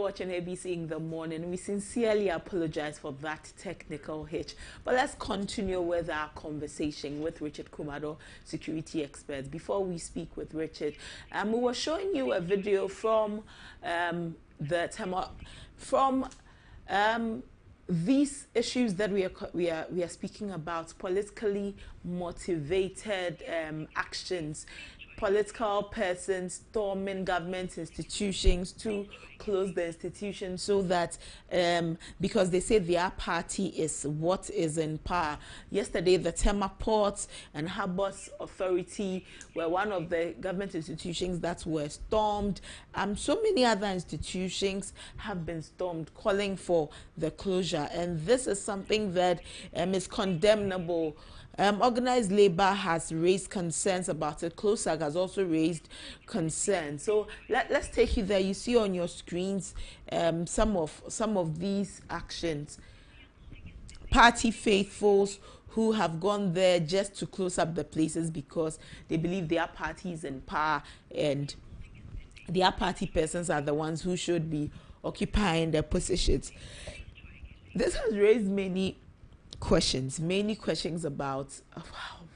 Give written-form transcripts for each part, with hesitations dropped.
watching ABC in the morning. We sincerely apologize for that technical hitch. But let's continue with our conversation with Richard Kumado, security expert. Before we speak with Richard, we were showing you a video from these issues that we are speaking about, politically motivated actions, political persons storming government institutions to close the institution so that because they say their party is what is in power. Yesterday, the Tema Ports and Harbors Authority were one of the government institutions that were stormed. So many other institutions have been stormed, calling for the closure, and this is something that is condemnable. Organized labor has raised concerns about it. CLOSAG has also raised concerns. So let's take you there. You see on your screens some of these actions. Party faithfuls who have gone there just to close up the places because they believe their party is in power and their party persons are the ones who should be occupying their positions. This has raised many questions about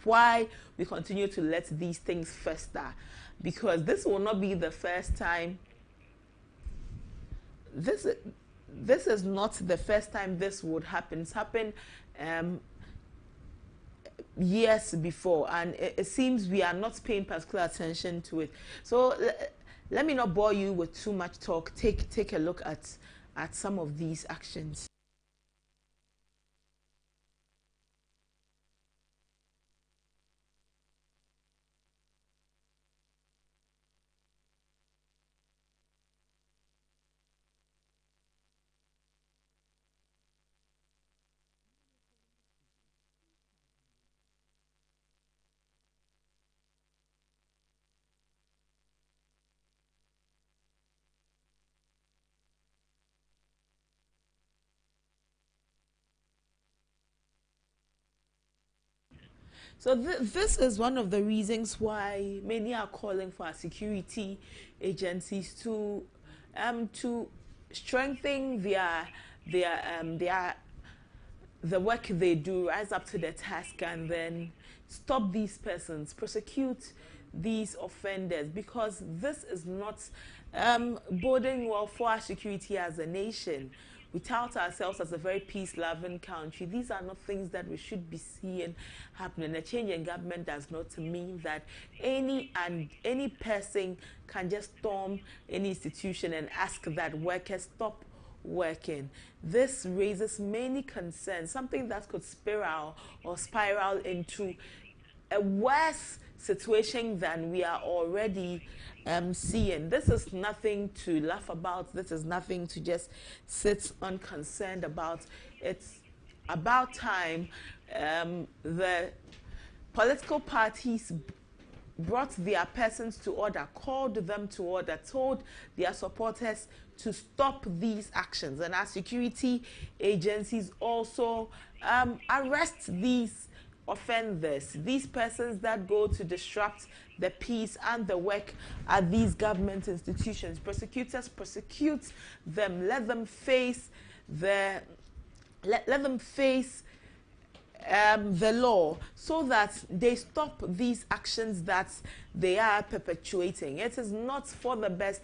why we continue to let these things fester, because this will not be the first time. This is not the first time this would happen. It's happened years before, and it seems we are not paying particular attention to it. So let me not bore you with too much talk. Take a look at some of these actions. So this is one of the reasons why many are calling for our security agencies to strengthen the work they do, rise up to the task, and then stop these persons, prosecute these offenders, because this is not boding well for our security as a nation. We tout ourselves as a very peace-loving country. These are not things that we should be seeing happening. A change in government does not mean that any person can just storm any institution and ask that workers stop working. This raises many concerns, something that could spiral into a worse situation than we are already seeing. This is nothing to laugh about. This is nothing to just sit unconcerned about. It's about time the political parties brought their persons to order, called them to order, told their supporters to stop these actions, and our security agencies also arrest these offenders, these persons that go to disrupt the peace and the work at these government institutions. Prosecutors prosecute them, let them face the law, so that they stop these actions that they are perpetuating. It is not for the best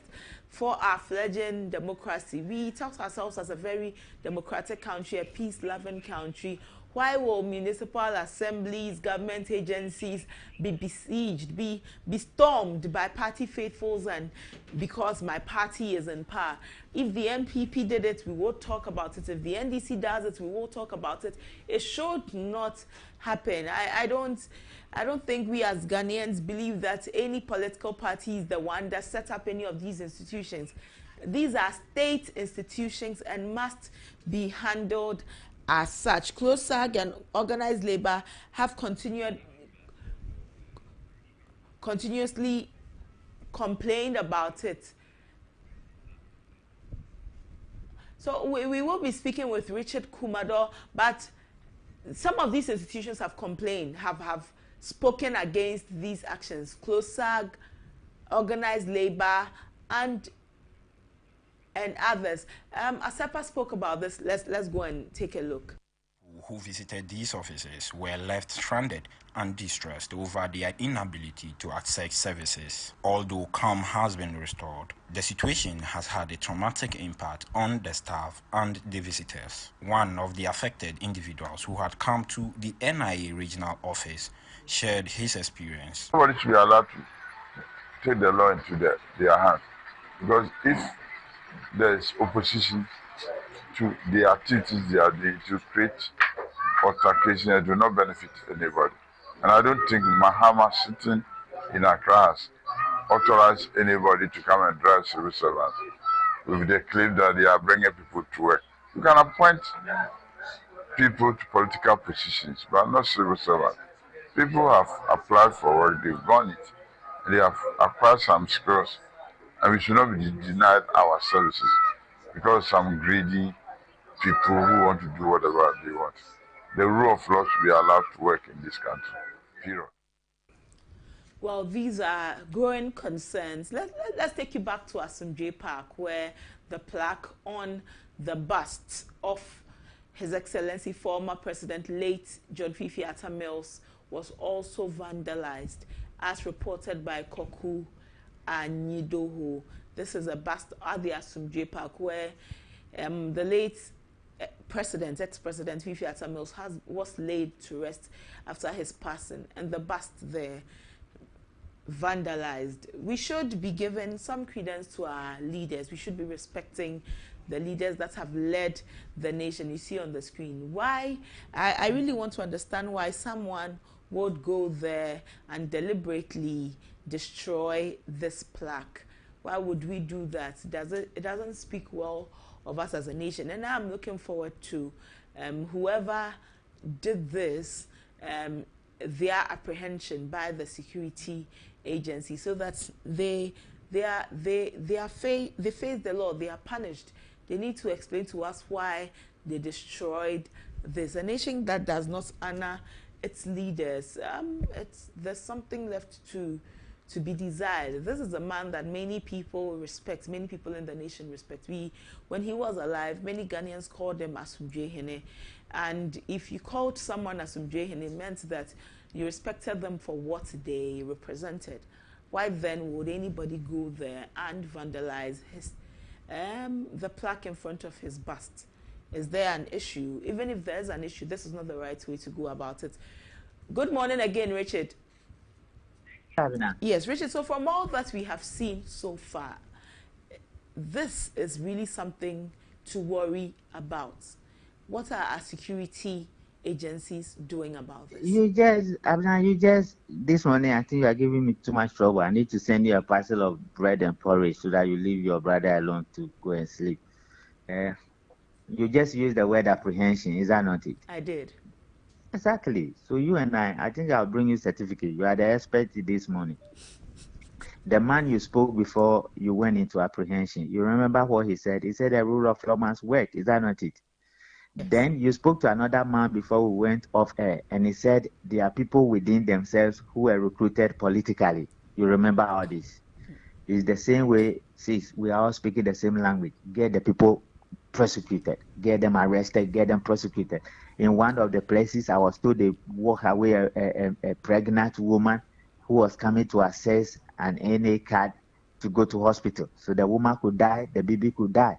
for our fledgling democracy. We tout ourselves as a very democratic country, a peace-loving country. Why will municipal assemblies, government agencies be besieged, be stormed by party faithfuls, and because my party is in power? If the MPP did it, we will talk about it. If the NDC does it, we will talk about it. It should not happen. I don't think we as Ghanaians believe that any political party is the one that set up any of these institutions. These are state institutions and must be handled as such. CLOSAG and organized labor have continuously complained about it. So we will be speaking with Richard Kumado, but some of these institutions have complained, have spoken against these actions. CLOSAG, organized labor, and and others. Asepa spoke about this. Let's go and take a look. Who visited these offices were left stranded and distressed over their inability to access services. Although calm has been restored, the situation has had a traumatic impact on the staff and the visitors. One of the affected individuals who had come to the NIA regional office shared his experience. Nobody should be allowed to take the law into their hands, because if there is opposition to the activities they are doing to create altercation, it will not benefit anybody. And I don't think Mahama sitting in Accra has authorized anybody to come and drive civil servants with the claim that they are bringing people to work. You can appoint people to political positions, but not civil servants. People have applied for work, they've done it, and they have acquired some skills, and we should not be denied our services because some greedy people who want to do whatever they want. The rule of law should be allowed to work in this country, period. Well, these are growing concerns. Let's take you back to Asomdwee Park, where the plaque on the bust of His Excellency former President late John Fifi Atta Mills was also vandalized, as reported by Koku Anyidoho. This is a bust at the Asomdwee Park where the late ex-president Fifi Atta Mills was laid to rest after his passing, and the bust there vandalized. We should be giving some credence to our leaders. We should be respecting the leaders that have led the nation. You see on the screen. Why? I really want to understand why someone would go there and deliberately destroy this plaque. Why would we do that? It doesn't speak well of us as a nation. And I'm looking forward to whoever did this, their apprehension by the security agency, so that they face the law. They are punished. They need to explain to us why they destroyed this. A nation that does not honor its leaders, there's something left to be desired. This is a man that many people respect, many people in the nation respect. When he was alive, many Ghanaians called him Asomdwee Hene. And if you called someone Asomdwee Hene, it meant that you respected them for what they represented. Why then would anybody go there and vandalize the plaque in front of his bust? Is there an issue? Even if there's an issue, this is not the right way to go about it. Good morning again, Richard. Yes, Richard, so from all that we have seen so far, this is really something to worry about. What are our security agencies doing about this? This morning, I think you are giving me too much trouble. I need to send you a parcel of bread and porridge so that you leave your brother alone to go and sleep. You just used the word apprehension, is that not it? I did. Exactly. So you and I think I'll bring you certificate. You are the expert this morning. The man you spoke before you went into apprehension, you remember what he said? He said the rule of law must work. Is that not it? Yes. Then you spoke to another man before we went off air, and he said there are people within themselves who were recruited politically. You remember all this? It's the same way, sis, we are all speaking the same language. Get the people prosecuted, get them arrested, get them prosecuted. In one of the places, I was told they walk away a pregnant woman who was coming to access an NA card to go to hospital. So the woman could die, the baby could die.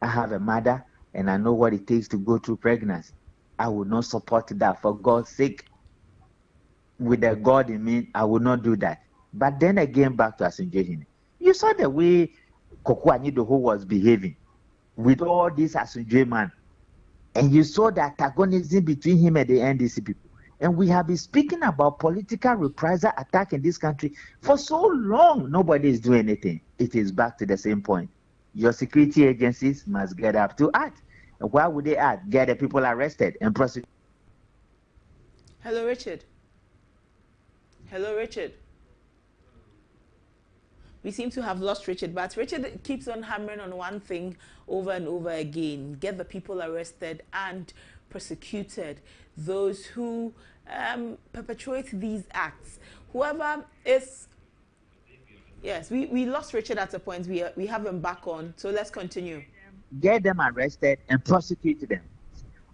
I have a mother, and I know what it takes to go through pregnancy. I would not support that. For God's sake, with the God in me, I would not do that. But then again, back to Asomdwee Hene. You saw the way Koku Anyidoho was behaving with all these Asomdwee man. And you saw the antagonism between him and the NDC people. And we have been speaking about political reprisal attack in this country for so long. Nobody is doing anything. It is back to the same point. Your security agencies must get up to act. And why would they act? Get the people arrested and prosecute. Hello, Richard. Hello, Richard. We seem to have lost Richard, but Richard keeps on hammering on one thing over and over again: get the people arrested and prosecuted, those who perpetuate these acts. Whoever is Yes, we lost Richard at a point. We have him back on, so let's continue. Get them arrested and prosecute them.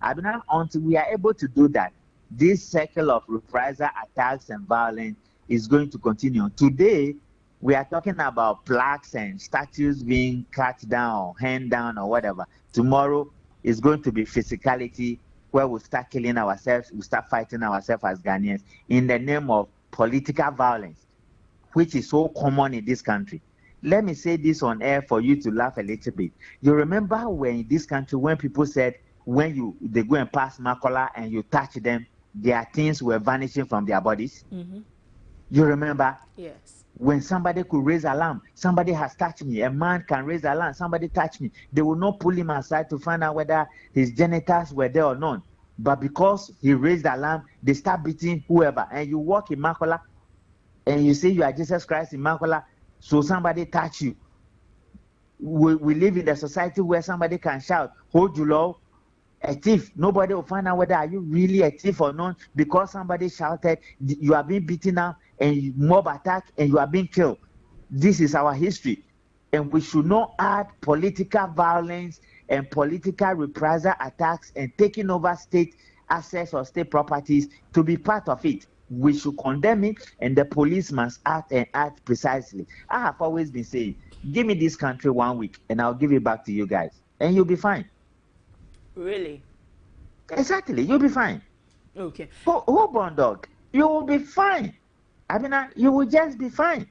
Abina, until we are able to do that, this cycle of reprisal attacks and violence is going to continue. Today, we are talking about plaques and statues being cut down, hand down, or whatever. Tomorrow is going to be physicality, where we start killing ourselves, we start fighting ourselves as Ghanaians in the name of political violence, which is so common in this country. Let me say this on air for you to laugh a little bit. You remember when in this country, when people said, when they go and pass Makola and you touch them, their things were vanishing from their bodies? Mm-hmm. You remember? Yes. When somebody could raise alarm, somebody has touched me, a man can raise alarm, somebody touched me, they will not pull him aside to find out whether his genitals were there or not. But because he raised alarm, they start beating whoever. And you walk in Makola and you say you are Jesus Christ in Makola, so somebody touch you. We live in a society where somebody can shout, hold you low, a thief. Nobody will find out whether are you really a thief or not, because somebody shouted, you are being beaten up and mob attack and you are being killed. This is our history, and we should not add political violence and political reprisal attacks and taking over state assets or state properties to be part of it. We should condemn it, and the police must act and act precisely. I have always been saying, give me this country 1 week and I'll give it back to you guys and you'll be fine. Really? Exactly, you'll be fine. Okay. Hold on, dog. You will be fine. I mean, you will just be fine.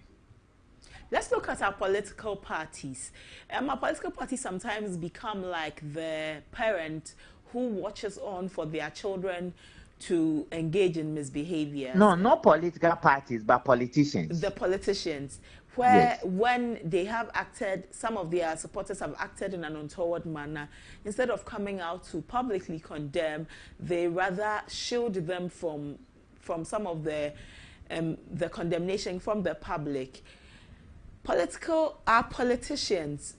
Let's look at our political parties. Our political parties sometimes become like the parent who watches on for their children to engage in misbehavior. No, not political parties, but politicians. The politicians, where yes, when they have acted, some of their supporters have acted in an untoward manner, instead of coming out to publicly condemn, they rather shield them from some of the condemnation from the public. Our politicians,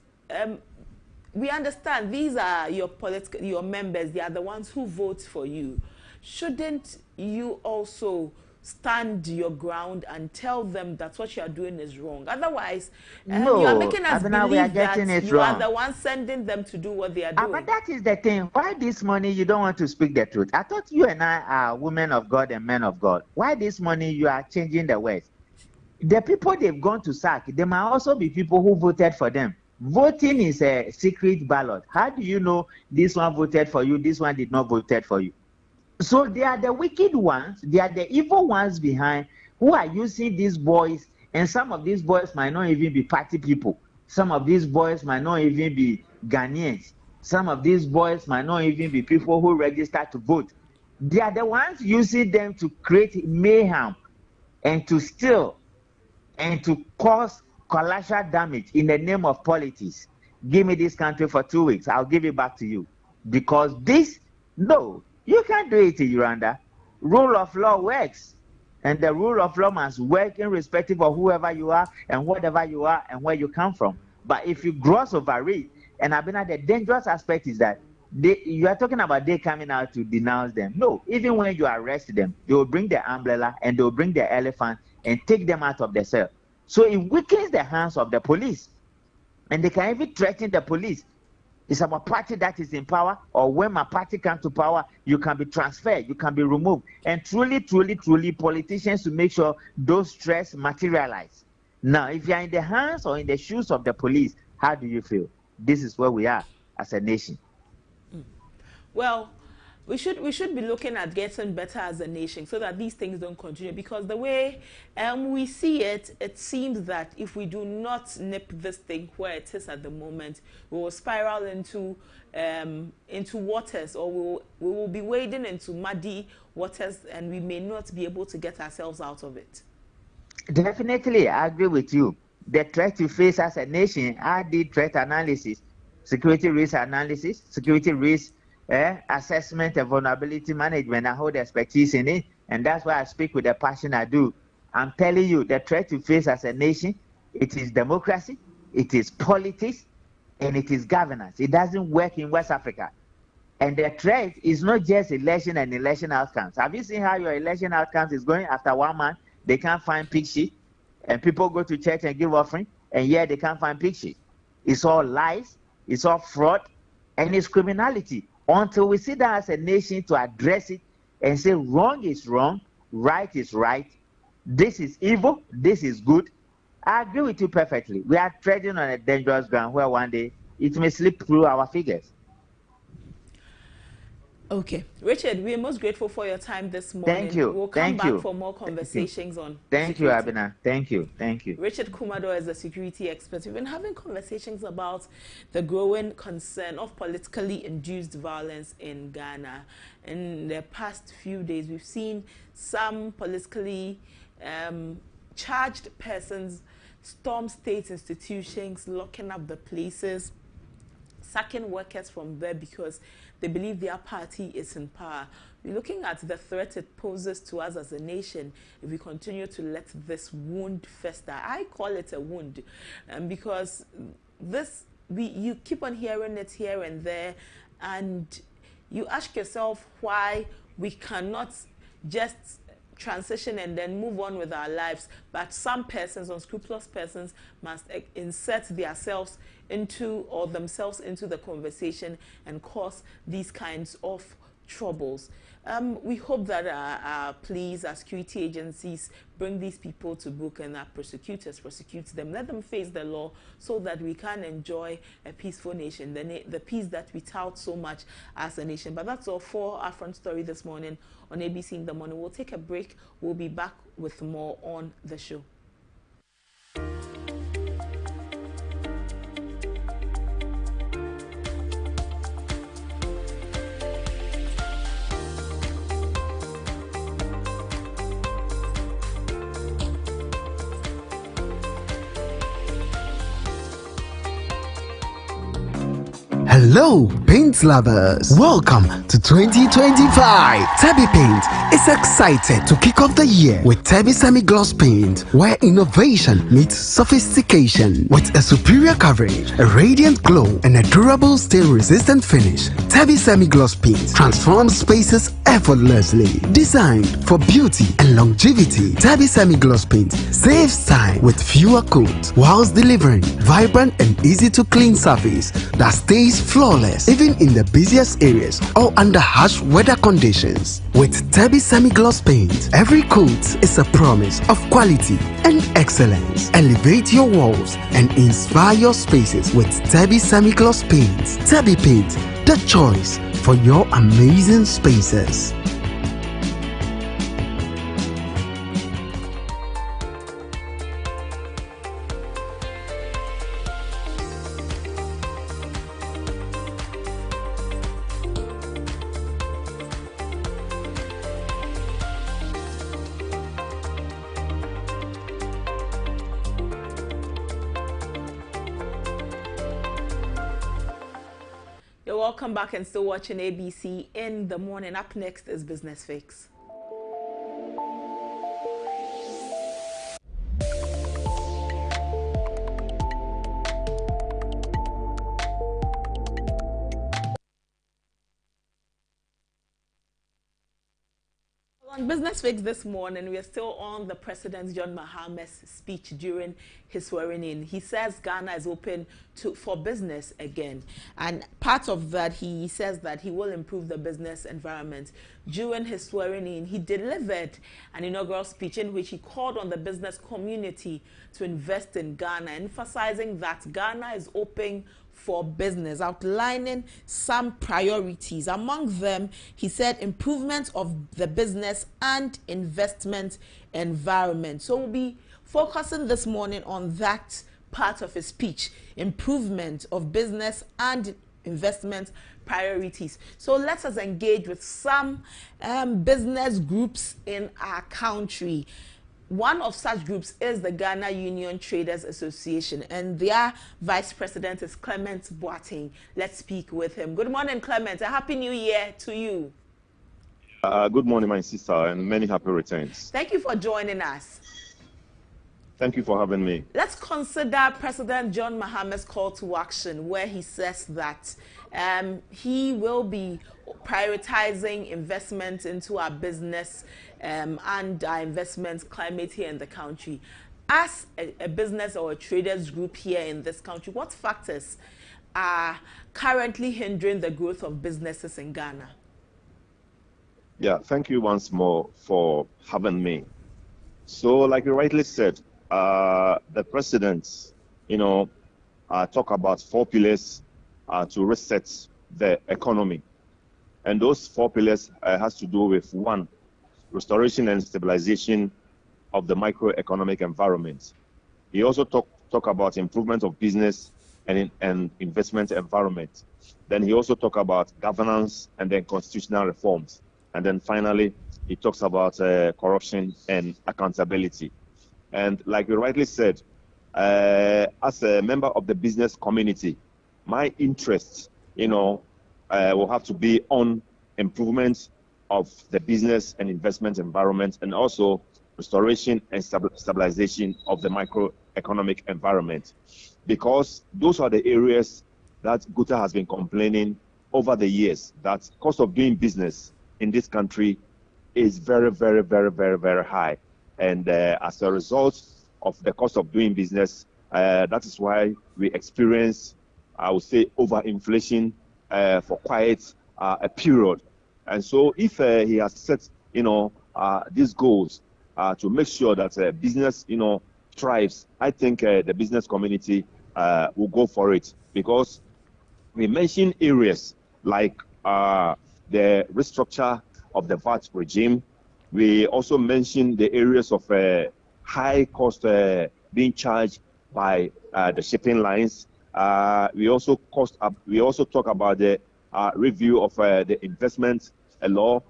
we understand these are your members, they are the ones who vote for you. Shouldn't you also stand your ground and tell them that what you are doing is wrong? Otherwise, no, you are making us believe that you wrong. are the one sending them to do what they are doing. But that is the thing. Why this morning you don't want to speak the truth? I thought you and I are women of God and men of God. Why this morning you are changing the words? The people they've gone to sack, there might also be people who voted for them. Voting is a secret ballot. How do you know this one voted for you, this one did not vote for you? So they are the wicked ones, they are the evil ones behind who are using these boys, and some of these boys might not even be party people. Some of these boys might not even be Ghanaians. Some of these boys might not even be people who register to vote. They are the ones using them to create mayhem and to steal and to cause collateral damage in the name of politics. Give me this country for 2 weeks, I'll give it back to you. Because no, you can't do it in Uganda. Rule of law works. And the rule of law must work irrespective of whoever you are and whatever you are and where you come from. But if you gloss over it, and the dangerous aspect is that you are talking about they coming out to denounce them. No, even when you arrest them, they will bring the umbrella and they will bring the elephant and take them out of the cell. So it weakens the hands of the police. And they can even threaten the police. It's about party that is in power, or when my party comes to power, you can be transferred, you can be removed. And truly, politicians to make sure those threats materialize. Now, if you are in the hands or in the shoes of the police, how do you feel? This is where we are as a nation. Well, we should be looking at getting better as a nation so that these things don't continue, because the way we see it, it seems that if we do not nip this thing where it is at the moment, we will spiral into waters, or we will be wading into muddy waters, and we may not be able to get ourselves out of it. Definitely, I agree with you. The threat we face as a nation, I did threat analysis, security risk analysis, security risk assessment and vulnerability management. I hold expertise in it, and that's why I speak with the passion I do. I'm telling you, the threat we face as a nation, it is democracy, it is politics, and it is governance. It doesn't work in West Africa. And the threat is not just election and election outcomes. Have you seen how your election outcomes is going after 1 month? They can't find pig shit. and people go to church and give offering, and yet they can't find pictures. It's all lies, it's all fraud, and it's criminality. Until we sit down as a nation to address it and say wrong is wrong, right is right, this is evil, this is good, I agree with you perfectly. We are treading on a dangerous ground where one day it may slip through our fingers. Okay, Richard, we are most grateful for your time this morning. Thank you. We'll come back for more conversations on Thank you, Abena. Thank you. Thank you. Richard Kumado is a security expert. We've been having conversations about the growing concern of politically induced violence in Ghana. In the past few days, we've seen some politically charged persons storm state institutions, locking up the places, sacking workers from there because they believe their party is in power. We're looking at the threat it poses to us as a nation if we continue to let this wound fester. I call it a wound because you keep on hearing it here and there, and you ask yourself why we cannot just transition and then move on with our lives, but some persons, unscrupulous persons, must insert themselves into the conversation and cause these kinds of troubles. We hope that our police, our security agencies bring these people to book, and our prosecutors prosecute them. Let them face the law so that we can enjoy a peaceful nation, the peace that we tout so much as a nation. But that's all for our front story this morning on ABC in the Morning. We'll take a break. We'll be back with more on the show. Hello, paint lovers. Welcome to 2025. Tabby Paint is excited to kick off the year with Tabby Semi-Gloss Paint, where innovation meets sophistication. With a superior coverage, a radiant glow, and a durable stain-resistant finish, Tabby Semi-Gloss Paint transforms spaces effortlessly. Designed for beauty and longevity, Tabby Semi-Gloss Paint saves time with fewer coats, whilst delivering vibrant and easy-to-clean surface that stays flawless even in the busiest areas or under harsh weather conditions. With Tabby Semi-Gloss Paint, every coat is a promise of quality and excellence. Elevate your walls and inspire your spaces with Tabby Semi-Gloss Paint. Tabby Paint, the choice for your amazing spaces. Welcome back and still watching ABC in the Morning. Up next is Business Fix. On Business Fix this morning, we are still on the President John Mahama's speech during his swearing in. He says Ghana is open for business again. And part of that, he says that he will improve the business environment. During his swearing in, he delivered an inaugural speech in which he called on the business community to invest in Ghana, emphasizing that Ghana is open for business, outlining some priorities. Among them, he said improvement of the business and investment environment. So we'll be focusing this morning on that part of his speech, improvement of business and investment priorities. So let us engage with some business groups in our country. One of such groups is the Ghana Union Traders Association, and their vice president is Clement Boateng. Let's speak with him. Good morning, Clement. A happy new year to you. Good morning, my sister, and many happy returns. Thank you for joining us. Thank you for having me. Let's consider President John Mahama's call to action, where he says that he will be prioritizing investment into our business and our investment climate here in the country. as a business or a traders group here in this country, what factors are currently hindering the growth of businesses in Ghana? Yeah, thank you once more for having me. So, like you rightly said, the president, talk about 4 pillars to reset the economy. And those 4 pillars has to do with 1, restoration and stabilization of the microeconomic environment. He also talk about improvement of business and investment environment. Then he also talk about governance and then constitutional reforms. And then finally, he talks about corruption and accountability. And like you rightly said, as a member of the business community, my interest, will have to be on improvement of the business and investment environment, and also restoration and stabilization of the microeconomic environment. Because those are the areas that GUTA has been complaining over the years, that cost of doing business in this country is very, very, very, very, very high. And as a result of the cost of doing business, that is why we experience, I would say, overinflation for quite a period. And so if he has set, these goals to make sure that business, thrives, I think the business community will go for it. Because we mentioned areas like the restructure of the VAT regime. We also mentioned the areas of high cost being charged by the shipping lines. We also talk about the review of the investment law,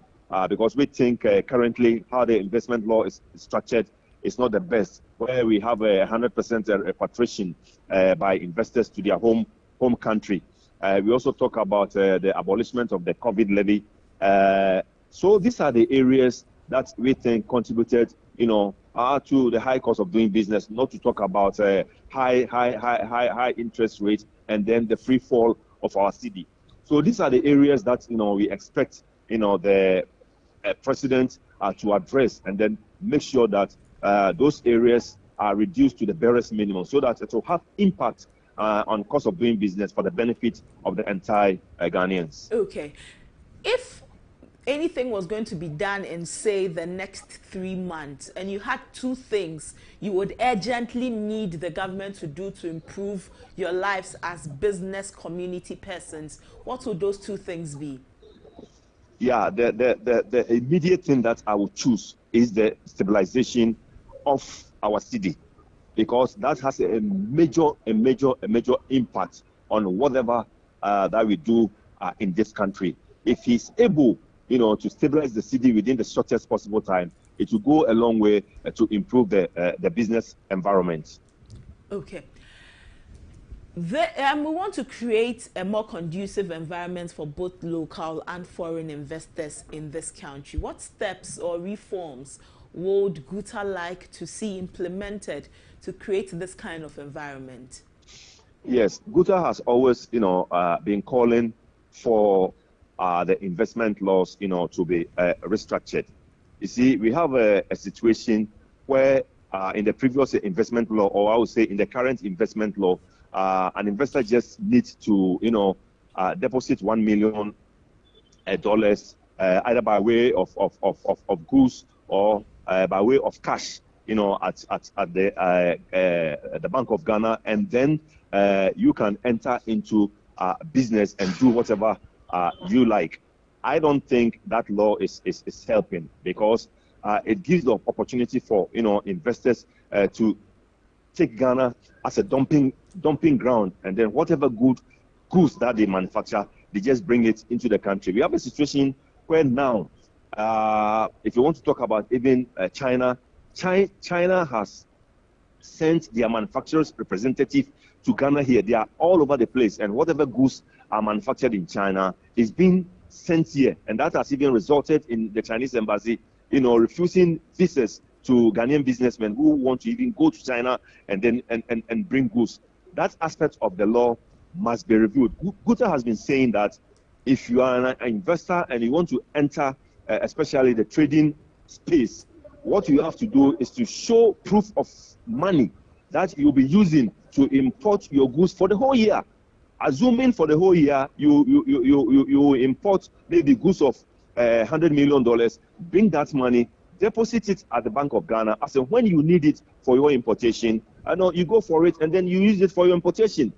because we think currently how the investment law is structured is not the best, where we have 100% repatriation by investors to their home country. We also talk about the abolishment of the COVID levy. So these are the areas that we think contributed, to the high cost of doing business, not to talk about high interest rates and then the free fall of our cedi. So these are the areas that, we expect, the president to address, and then make sure that those areas are reduced to the barest minimum, so that it will have impact on cost of doing business for the benefit of the entire Ghanaians. Okay. If anything was going to be done in, say, the next 3 months, and you had 2 things you would urgently need the government to do to improve your lives as business community persons, what would those 2 things be? Yeah, the immediate thing that I would choose is the stabilization of our cedi, because that has a major impact on whatever that we do in this country. If he's able, to stabilize the cedi within the shortest possible time, it will go a long way to improve the business environment. Okay. We want to create a more conducive environment for both local and foreign investors in this country. What steps or reforms would GUTA like to see implemented to create this kind of environment? Yes, GUTA has always, been calling for the investment laws, to be restructured. You see, we have a situation where in the previous investment law, or I would say in the current investment law, an investor just needs to, deposit $1 million either by way of goods or by way of cash, at the Bank of Ghana, and then you can enter into business and do whatever you like. I don't think that law is helping, because it gives the opportunity for investors to take Ghana as a dumping ground, and then whatever goods that they manufacture, they just bring it into the country. We have a situation where now, if you want to talk about even China has sent their manufacturers representative to Ghana here. They are all over the place, and whatever goods are manufactured in China is being sent here, and that has even resulted in the Chinese embassy, refusing visas to Ghanaian businessmen who want to even go to China and then and bring goods. That aspect of the law must be reviewed. GUTA has been saying that if you are an investor and you want to enter, especially the trading space, what you have to do is to show proof of money that you'll be using to import your goods for the whole year. Assuming for the whole year you import maybe goods of $100 million, bring that money, deposit it at the Bank of Ghana. As when you need it for your importation, you go for it and then you use it for your importation.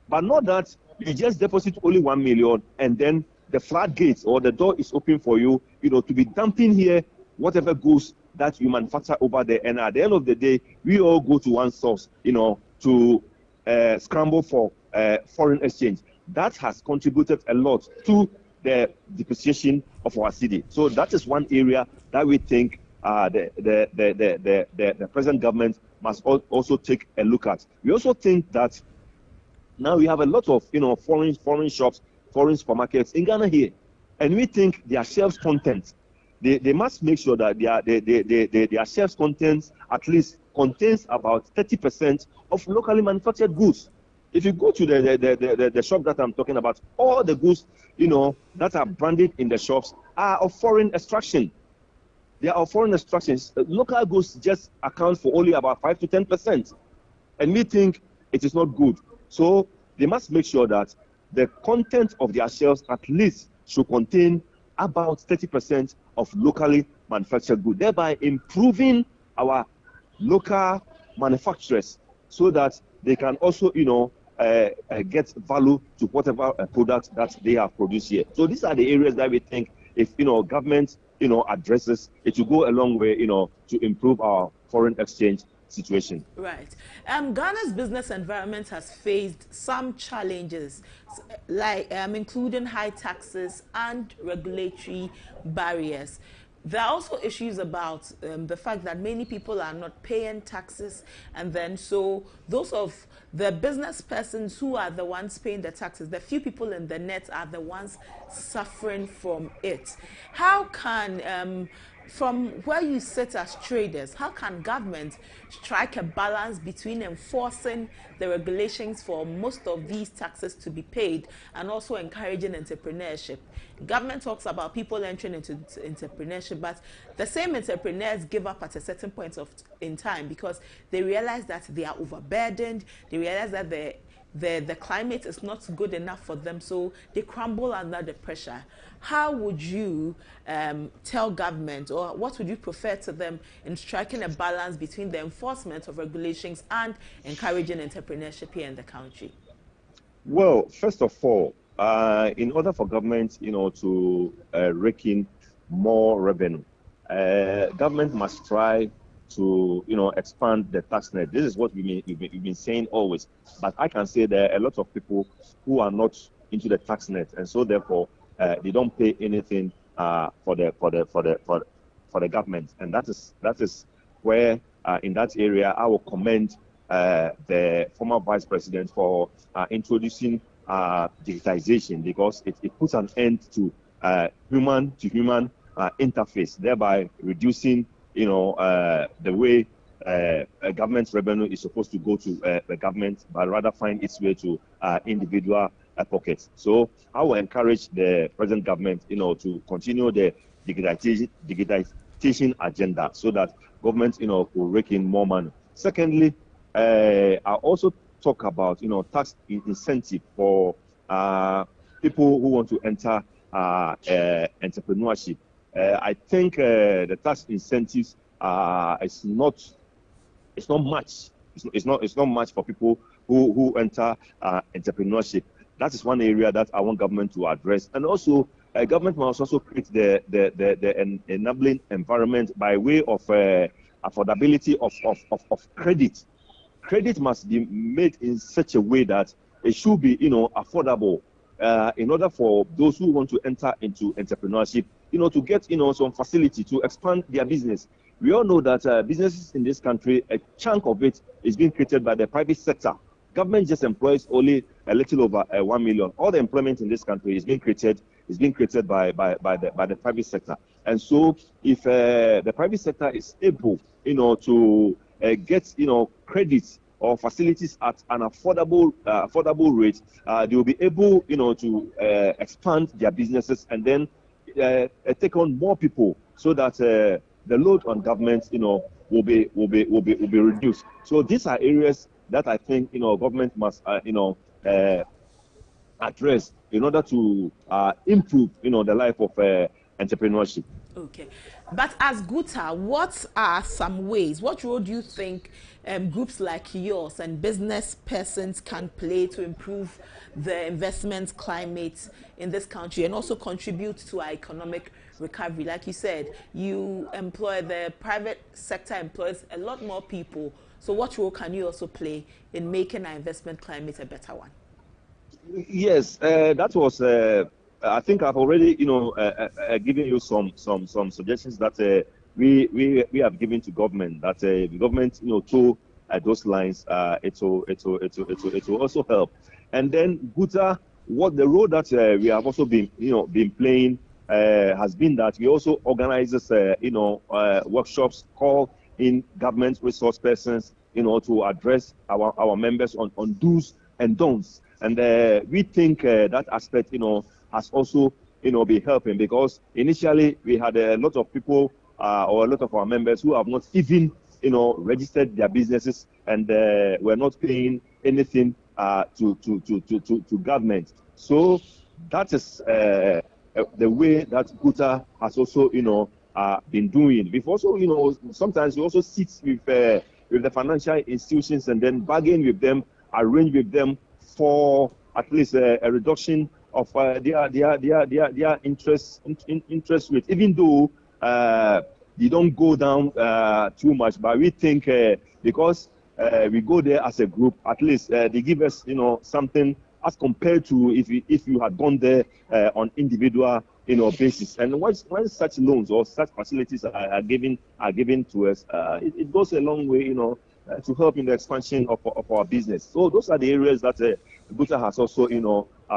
But not that you just deposit only 1 million and then the floodgates or the door is open for you, to be dumping here whatever goods that you manufacture over there. And at the end of the day, we all go to one source, to scramble for foreign exchange. That has contributed a lot to the depreciation of our city. So that is one area that we think the present government must also take a look at. We also think that now we have a lot of foreign shops, foreign supermarkets in Ghana here, and we think their shelves content, they must make sure that their shelves content at least contains about 30% of locally manufactured goods. If you go to the shop that I'm talking about, all the goods that are branded in the shops are of foreign extraction. They are of foreign extractions. Local goods just account for only about 5 to 10%, and we think it is not good. So they must make sure that the content of their shelves at least should contain about 30% of locally manufactured goods, thereby improving our local manufacturers so that they can also, get value to whatever product that they have produced here. So these are the areas that we think if, government, addresses, it will go a long way, to improve our foreign exchange situation. Right. Ghana's business environment has faced some challenges, like including high taxes and regulatory barriers. There are also issues about the fact that many people are not paying taxes, and then so those of the business persons who are the ones paying the taxes, the few people in the net are the ones suffering from it. How can from where you sit as traders, how can government strike a balance between enforcing the regulations for most of these taxes to be paid and also encouraging entrepreneurship? Government talks about people entering into entrepreneurship, but the same entrepreneurs give up at a certain point in time because they realize that they are overburdened, they realize that the climate is not good enough for them, so they crumble under the pressure. How would you tell government, or what would you prefer to them in striking a balance between the enforcement of regulations and encouraging entrepreneurship here in the country? Well, first of all, in order for government, to rake in more revenue, government must try to, expand the tax net. This is what we've been saying always. But I can say there are a lot of people who are not into the tax net, and so therefore they don't pay anything for the government. And that is where in that area I will commend the former vice president for introducing digitization, because it puts an end to human interface, thereby reducing the way government revenue is supposed to go to the government, but rather find its way to individual pockets. So I will encourage the present government, to continue the digitization agenda so that government, will rake in more money. Secondly, I also talk about, tax incentive for people who want to enter entrepreneurship. I think the tax incentives it's not much. It's not much for people who enter entrepreneurship. That is one area that I want government to address, and also government must also create the enabling environment by way of affordability of credit. Credit must be made in such a way that it should be affordable in order for those who want to enter into entrepreneurship, to get some facility to expand their business. We all know that businesses in this country, a chunk of it is being created by the private sector. Government just employs only a little over 1 million. All the employment in this country is being created by the private sector. And so, if the private sector is able, to get credits or facilities at an affordable rate, they will be able, to expand their businesses and then take on more people, so that the load on government, will be reduced. So these are areas that I think, government must, address in order to improve, the life of entrepreneurship. Okay. But as Guta, what are some ways, what role do you think groups like yours and business persons can play to improve the investment climate in this country and also contribute to our economic recovery? Like you said, you employ, the private sector employs a lot more people. So what role can you also play in making our investment climate a better one? Yes, that was. I think I've already, given you some suggestions that we have given to government. That the government, through those lines, it will also help. And then Guta, what the role that we have also been playing has been that we also organize workshops, call in government resource persons, to address our members on do's and don'ts. And we think that aspect, has also, been helping, because initially we had a lot of people or a lot of our members who have not even, registered their businesses and were not paying anything to government. So that is the way that Guta has also, been doing. We've also, sometimes we also sit with the financial institutions and then bargain with them, arrange with them for at least a reduction of their interest rate, even though they don't go down too much. But we think because we go there as a group, at least they give us something as compared to if you had gone there on individual basis. And when such loans or such facilities are given to us, it goes a long way to help in the expansion of our business. So those are the areas that Guta has also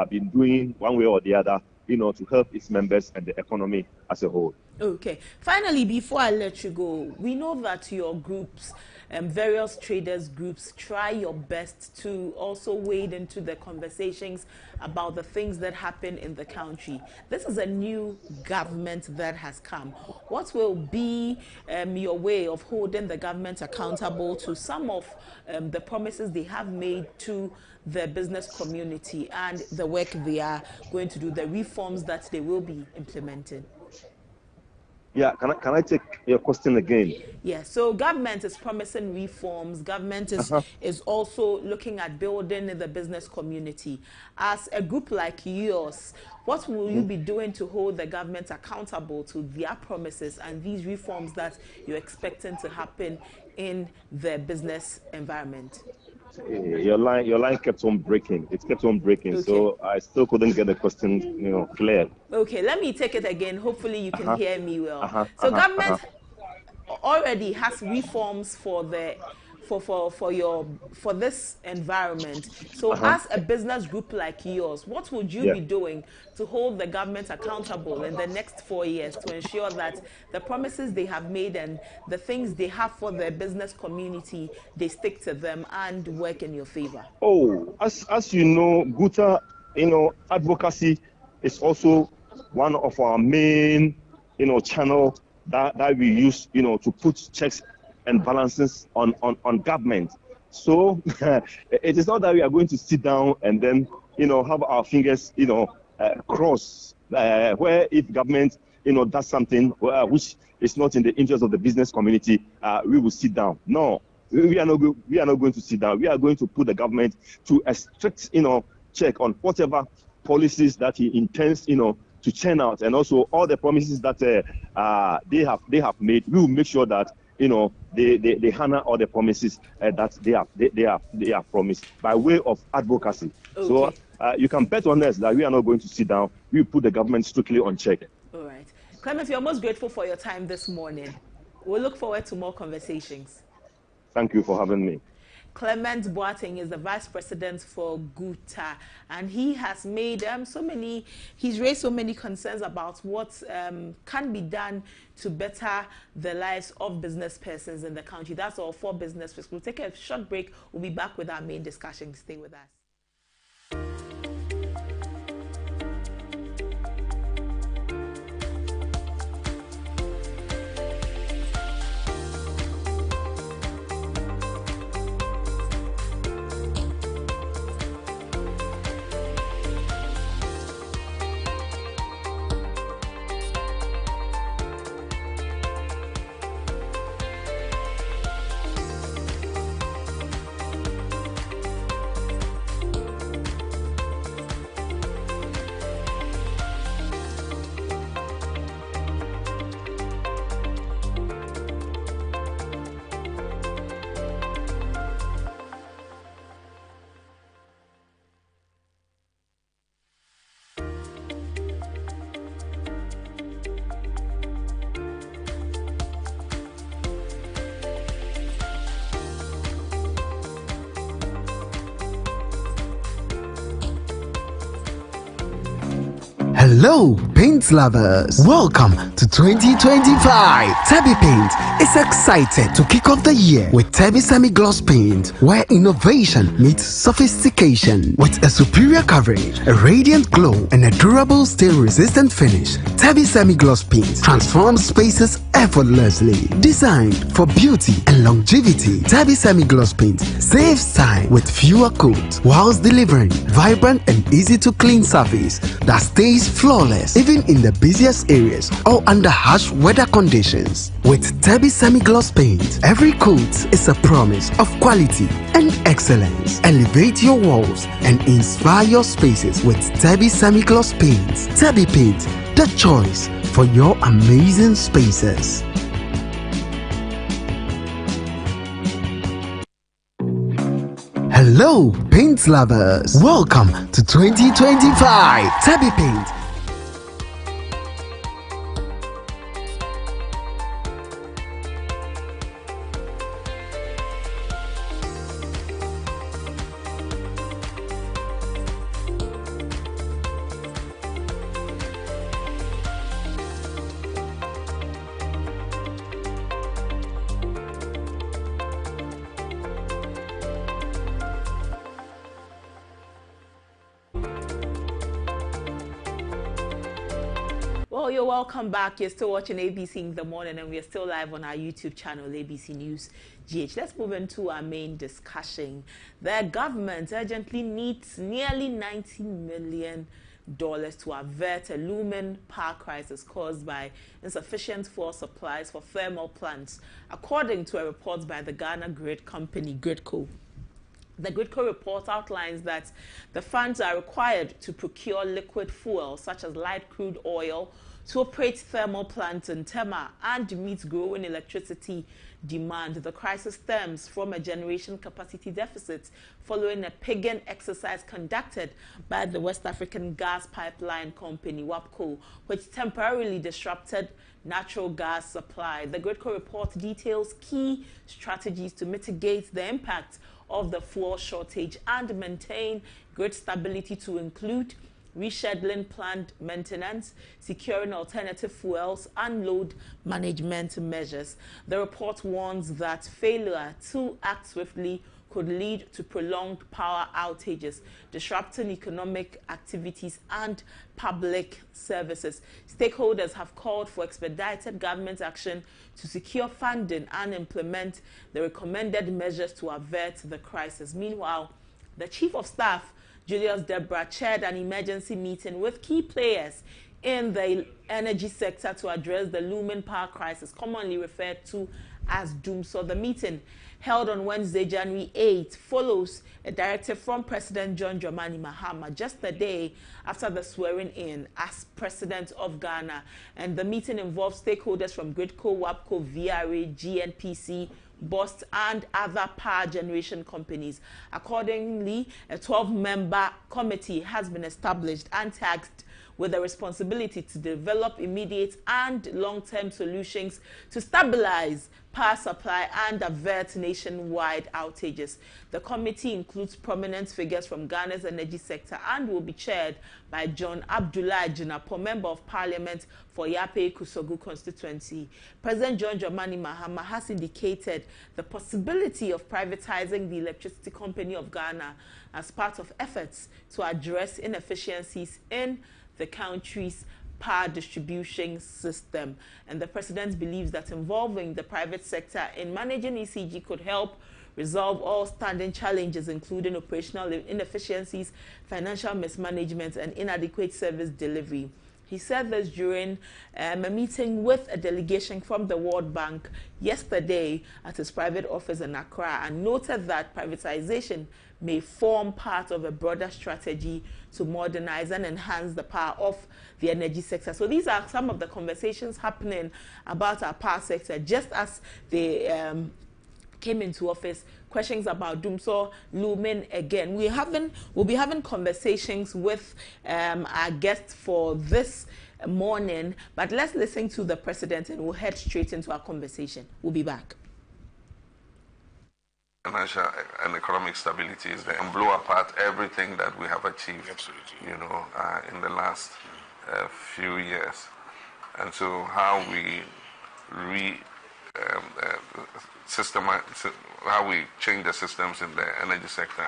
been doing one way or the other, to help its members and the economy as a whole. Okay. Finally, before I let you go, we know that your groups, various traders groups, try your best to also wade into the conversations about the things that happen in the country. This is a new government that has come. What will be your way of holding the government accountable to some of the promises they have made to the business community and the work they are going to do, the reforms that they will be implementing? Yeah, can I take your question again? Yeah, so government is promising reforms. Government is also looking at building the business community. As a group like yours, what will you be doing to hold the government accountable to their promises and these reforms that you're expecting to happen in the business environment? Your line kept on breaking. It kept on breaking. Okay. So I still couldn't get the question, clear. Okay, let me take it again. Hopefully you can hear me well. Government already has reforms for the for this environment. So as a business group like yours, what would you be doing to hold the government accountable in the next 4 years to ensure that the promises they have made and the things they have for their business community, they stick to them and work in your favor? Oh, as you know, Guta, advocacy is also one of our main, channel that we use, to put checks and balances on government. So it is not that we are going to sit down and then, have our fingers, crossed, where if government, does something which is not in the interest of the business community, we will sit down. No, we are not going to sit down. We are going to put the government to a strict, check on whatever policies that he intends, to churn out, and also all the promises that they have made. We will make sure that they honor all the promises that they have promised by way of advocacy. Okay. So you can bet on us that we are not going to sit down. We put the government strictly on check. All right. Clement, we are most grateful for your time this morning. We'll look forward to more conversations. Thank you for having me. Clement Boateng is the vice president for Guta, and he has made he's raised so many concerns about what can be done to better the lives of business persons in the country. That's all for Business Fix. We'll take a short break. We'll be back with our main discussion. Stay with us. Hello, paint lovers. Welcome to 2025. Tabby Paint is excited to kick off the year with Tabby Semi-Gloss Paint, where innovation meets sophistication. With a superior coverage, a radiant glow, and a durable stain-resistant finish, Tabby Semi-Gloss Paint transforms spaces effortlessly. Designed for beauty and longevity, Tabby Semi-Gloss Paint saves time with fewer coats, whilst delivering vibrant and easy-to-clean surface that stays flawless even in the busiest areas or under harsh weather conditions. With Tabby Semi-Gloss Paint, every coat is a promise of quality and excellence. Elevate your walls and inspire your spaces with Tabby Semi-Gloss Paint. Tabby Paint, the choice for your amazing spaces. Hello, paint lovers. Welcome to 2025. Tabby Paint. Well, you're welcome back. You're still watching ABC in the morning, and we're still live on our YouTube channel, ABC News GH. Let's move into our main discussion. The government urgently needs nearly $90 million to avert a looming power crisis caused by insufficient fuel supplies for thermal plants, according to a report by the Ghana Grid Company, GridCo. The GridCo report outlines that the funds are required to procure liquid fuel, such as light crude oil, to operate thermal plants in Tema and meet growing electricity demand. The crisis stems from a generation capacity deficit following a pigging exercise conducted by the West African Gas Pipeline Company, WAPCO, which temporarily disrupted natural gas supply. The GridCo report details key strategies to mitigate the impact of the fuel shortage and maintain grid stability, to include rescheduling planned maintenance, securing alternative fuels, and load management measures. The report warns that failure to act swiftly could lead to prolonged power outages, disrupting economic activities and public services. Stakeholders have called for expedited government action to secure funding and implement the recommended measures to avert the crisis. Meanwhile, the Chief of Staff, Julius Deborah, chaired an emergency meeting with key players in the energy sector to address the looming power crisis, commonly referred to as DUMSO. The meeting, held on Wednesday, January 8, follows a directive from President John Dramani Mahama just a day after the swearing-in as President of Ghana. And the meeting involves stakeholders from GridCo, WAPCO, VRA, GNPC, BOST, and other power generation companies. Accordingly, a 12-member committee has been established and tasked with the responsibility to develop immediate and long-term solutions to stabilize power supply and avert nationwide outages. The committee includes prominent figures from Ghana's energy sector and will be chaired by John Abdullah Jinapo, Member of Parliament for Yape Kusogu constituency. President John Dramani Mahama has indicated the possibility of privatizing the Electricity Company of Ghana as part of efforts to address inefficiencies in the country's power distribution system. And the president believes that involving the private sector in managing ECG could help resolve all standing challenges, including operational inefficiencies, financial mismanagement, and inadequate service delivery. He said this during a meeting with a delegation from the World Bank yesterday at his private office in Accra, and noted that privatization may form part of a broader strategy to modernize and enhance the power of the energy sector. So these are some of the conversations happening about our power sector just as they came into office. Questions about DUMSO looming again. We'll be having conversations with our guests for this morning, but let's listen to the president and we'll head straight into our conversation. We'll be back. Financial and economic stability is there and blow apart everything that we have achieved. Absolutely. In the last few years. And so how we how we change the systems in the energy sector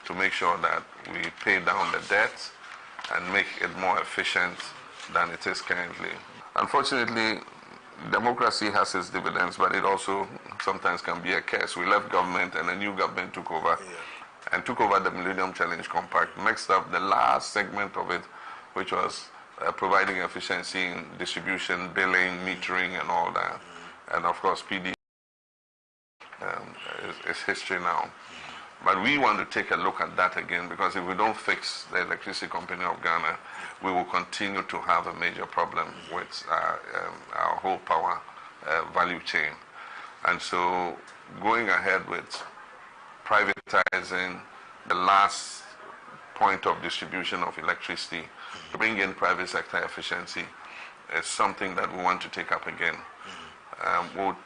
to make sure that we pay down the debt and make it more efficient than it is currently. Unfortunately, democracy has its dividends, but it also sometimes can be a curse. We left government and a new government took over and took over the Millennium Challenge Compact, mixed up the last segment of it, which was providing efficiency in distribution, billing, metering, and all that. And of course, PD is history now. But we want to take a look at that again, because if we don't fix the Electricity Company of Ghana, we will continue to have a major problem with our whole power value chain. And so going ahead with privatizing the last point of distribution of electricity, to bring in private sector efficiency, is something that we want to take up again. We would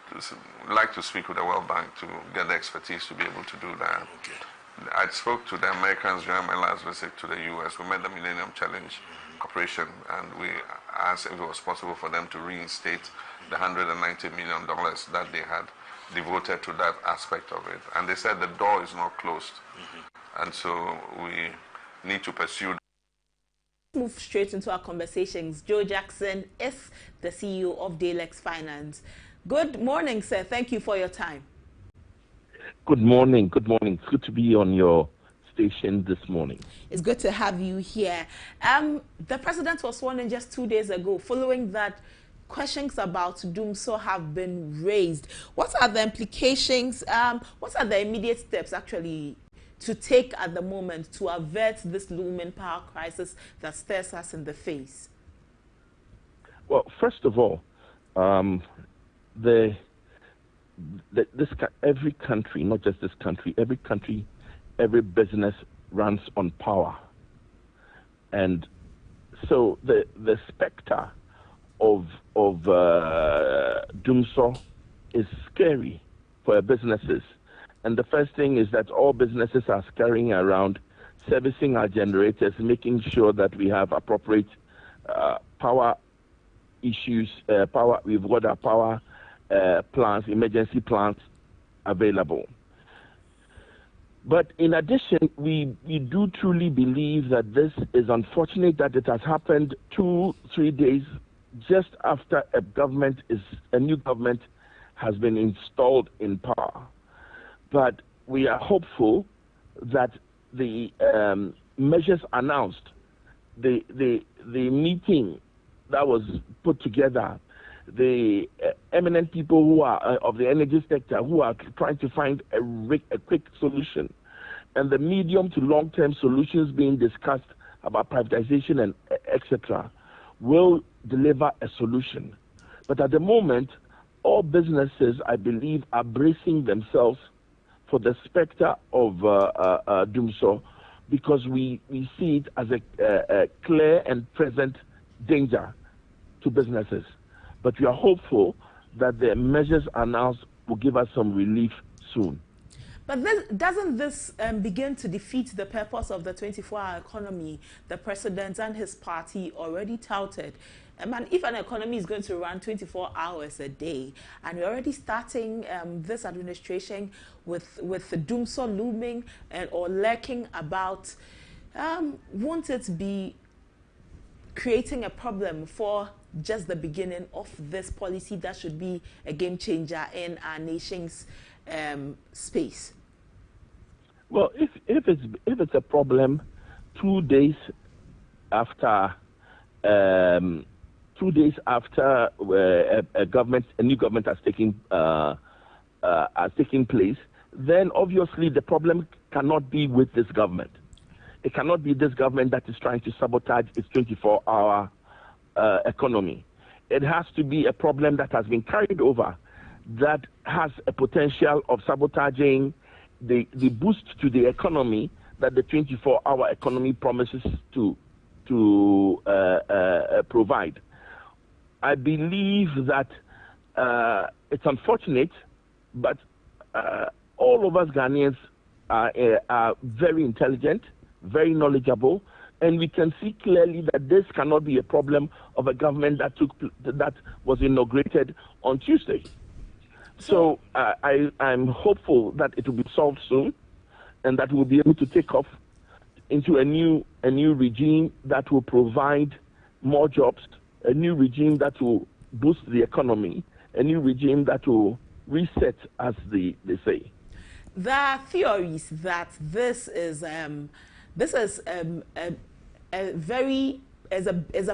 like to speak with the World Bank to get the expertise to be able to do that. Okay. I spoke to the Americans during my last visit to the US. We met the Millennium Challenge Corporation, and we asked if it was possible for them to reinstate the $190 million that they had devoted to that aspect of it. And they said the door is not closed. And so we need to pursue. Move straight into our conversations. Joe Jackson is the CEO of Dalex Finance. Good morning, sir. Thank you for your time. Good morning. Good morning. It's good to be on your station this morning. It's good to have you here. The president was sworn in just 2 days ago. Following that, questions about Dumsor have been raised. What are the implications? What are the immediate steps actually to take at the moment to avert this looming power crisis that stares us in the face? Well, first of all, every country, not just this country, every country, every business runs on power. And so the specter of Dumsor is scary for businesses. And the first thing is that all businesses are scurrying around, servicing our generators, making sure that we have appropriate power issues, we've got our power plants, emergency plants available. But in addition, we do truly believe that this is unfortunate that it has happened 2-3 days just after a new government has been installed in power. But we are hopeful that the measures announced, the meeting that was put together, the eminent people who are of the energy sector who are trying to find a quick solution, and the medium to long-term solutions being discussed about privatization and etc., will deliver a solution. But at the moment, all businesses, I believe, are bracing themselves for the specter of Dumsor, because we see it as a clear and present danger to businesses. But we are hopeful that the measures announced will give us some relief soon. But doesn't this begin to defeat the purpose of the 24-hour economy the president and his party already touted? Man, if an economy is going to run 24 hours a day, and we're already starting this administration with the Dumsor looming or lurking about, won't it be creating a problem for just the beginning of this policy that should be a game changer in our nation's space? Well, if it's a problem 2 days after a new government has taken place, then obviously the problem cannot be with this government. It cannot be this government that is trying to sabotage its 24-hour economy. It has to be a problem that has been carried over, that has a potential of sabotaging the boost to the economy that the 24-hour economy promises to provide. I believe that it's unfortunate, but all of us Ghanaians are very intelligent, very knowledgeable, And we can see clearly that this cannot be a problem of a government that was inaugurated on Tuesday. So I'm hopeful that it will be solved soon, and that we'll be able to take off into a new regime that will provide more jobs, a new regime that will boost the economy, a new regime that will reset, as they say. There are theories that this is a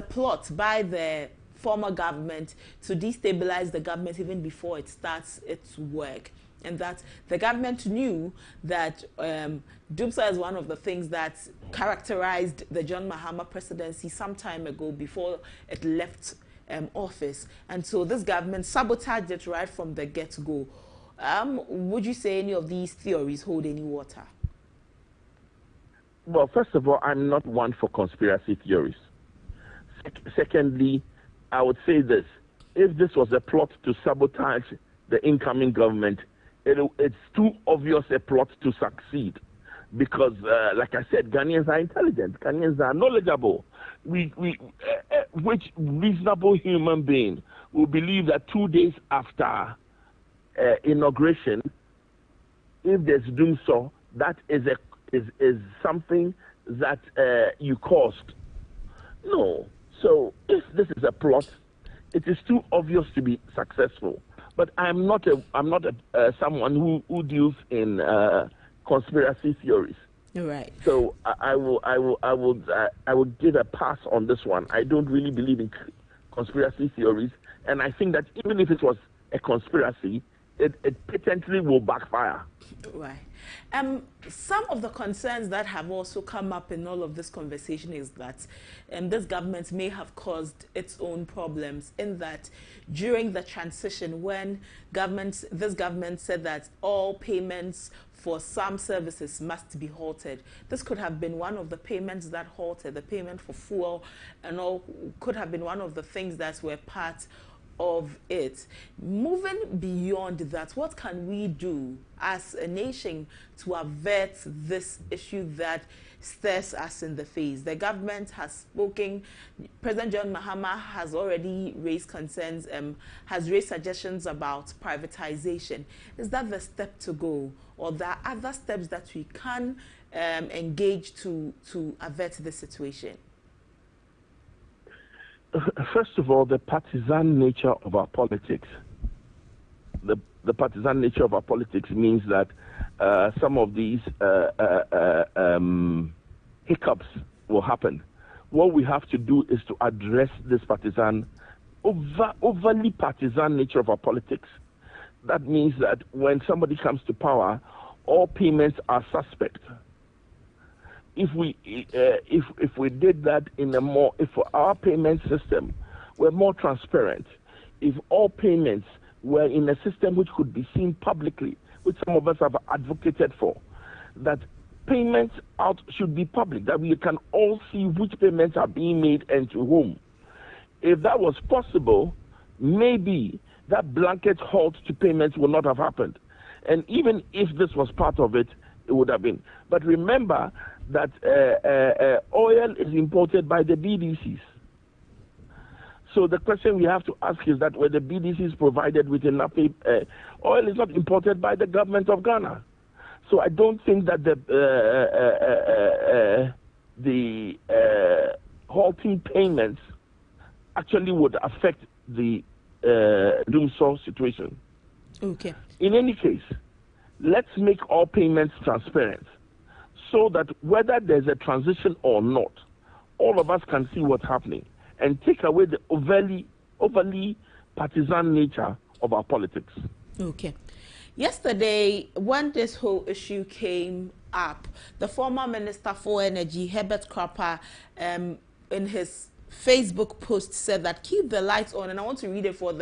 plot by the former government to destabilize the government even before it starts its work, and that the government knew that DUMSA is one of the things that characterized the John Mahama presidency some time ago before it left office, and so this government sabotaged it right from the get-go. Would you say any of these theories hold any water? Well, first of all, I'm not one for conspiracy theories. Secondly, I would say this: if this was a plot to sabotage the incoming government, it's too obvious a plot to succeed. Because, like I said, Ghanaians are intelligent, Ghanaians are knowledgeable. Which reasonable human being will believe that 2 days after inauguration, if there's doomsday, that is something that you caused? No. So if this is a plot, it is too obvious to be successful. But I'm not someone who deals in conspiracy theories. Right. So I will give a pass on this one. I don't really believe in conspiracy theories, and I think that even if it was a conspiracy, it potentially will backfire. Right. Some of the concerns that have also come up in all of this conversation is that this government may have caused its own problems, in that during the transition, when this government said that all payments for some services must be halted. This could have been one of the payments that halted. The payment for fuel and all could have been one of the things that were part of it. Moving beyond that, what can we do as a nation to avert this issue that stares us in the face? The government has spoken. President John Mahama has already raised concerns, has raised suggestions about privatization. Is that the step to go, or there are other steps that we can engage to avert the situation? First of all, the partisan nature of our politics. The partisan nature of our politics means that some of these hiccups will happen. What we have to do is to address this overly partisan nature of our politics. That means that when somebody comes to power, all payments are suspect. If we did that if our payment system were more transparent, if all payments were in a system which could be seen publicly, which some of us have advocated for, that payments out should be public, that we can all see which payments are being made and to whom. If that was possible, maybe that blanket halt to payments would not have happened. And even if this was part of it, it would have been. But remember that oil is imported by the BDCs. So the question we have to ask is that were the BDCs provided with enough oil is not imported by the government of Ghana. So I don't think that the halting payments actually would affect the doomsday situation. Okay. In any case, let's make all payments transparent, so that whether there's a transition or not, all of us can see what's happening and take away the overly partisan nature of our politics. Okay. Yesterday, when this whole issue came up, the former Minister for Energy, Herbert Cropper, in his Facebook post said that keep the lights on, and I want to read it for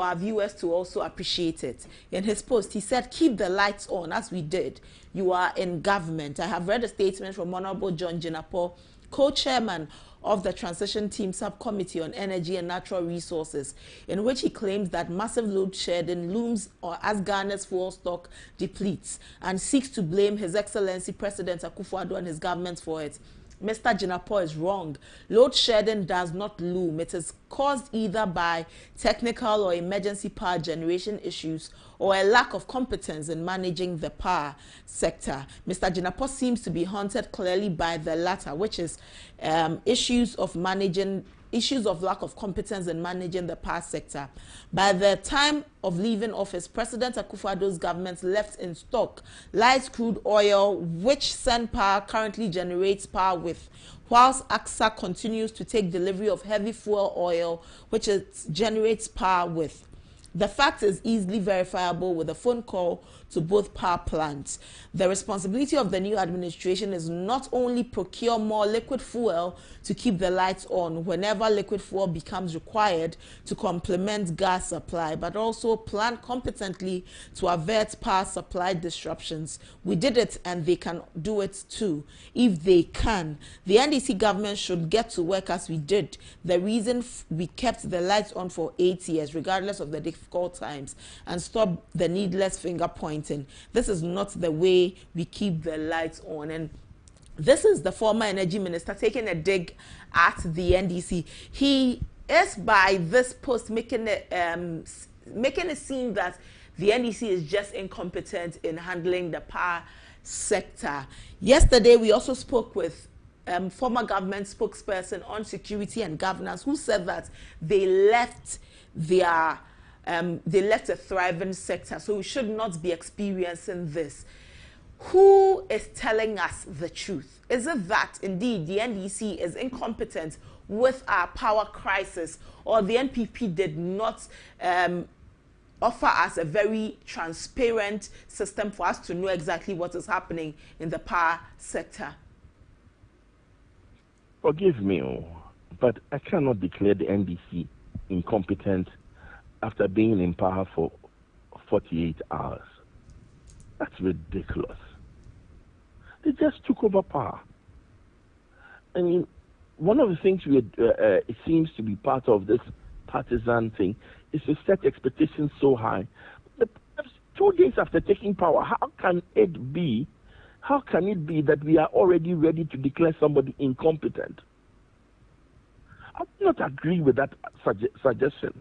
our viewers to also appreciate it. In his post, he said, keep the lights on, as we did. You are in government. I have read a statement from Honorable John Jinapor, co-chairman of the Transition Team Subcommittee on Energy and Natural Resources, in which he claims that massive load shedding looms as Ghana's fuel stock depletes, and seeks to blame His Excellency President Akufo-Addo and his government for it. Mr. Jinapor is wrong. Load shedding does not loom. It is caused either by technical or emergency power generation issues or a lack of competence in managing the power sector. Mr. Jinapor seems to be haunted clearly by the latter, which is issues of lack of competence in managing the power sector. By the time of leaving office, President Akufo-Addo's government left in stock light crude oil, which SenPower currently generates power with, whilst AXA continues to take delivery of heavy fuel oil, which it generates power with. The fact is easily verifiable with a phone call to both power plants. The responsibility of the new administration is not only procure more liquid fuel to keep the lights on whenever liquid fuel becomes required to complement gas supply, but also plan competently to avert power supply disruptions. We did it and they can do it too. If they can, the NDC government should get to work as we did. The reason we kept the lights on for 8 years, regardless of the difficult times, and stop the needless finger pointing. This is not the way we keep the lights on. And this is the former energy minister taking a dig at the NDC. He is, by this post, making it seem that the NDC is just incompetent in handling the power sector. Yesterday, we also spoke with former government spokesperson on security and governance, who said that they left a thriving sector, so we should not be experiencing this. Who is telling us the truth? Is it that indeed the NDC is incompetent with our power crisis, or the NPP did not offer us a very transparent system for us to know exactly what is happening in the power sector? Forgive me, but I cannot declare the NDC incompetent after being in power for 48 hours. That's ridiculous. They just took over power. I mean, one of the things it seems to be part of this partisan thing is to set expectations so high. 2 days after taking power, how can it be that we are already ready to declare somebody incompetent? I do not agree with that suggestion.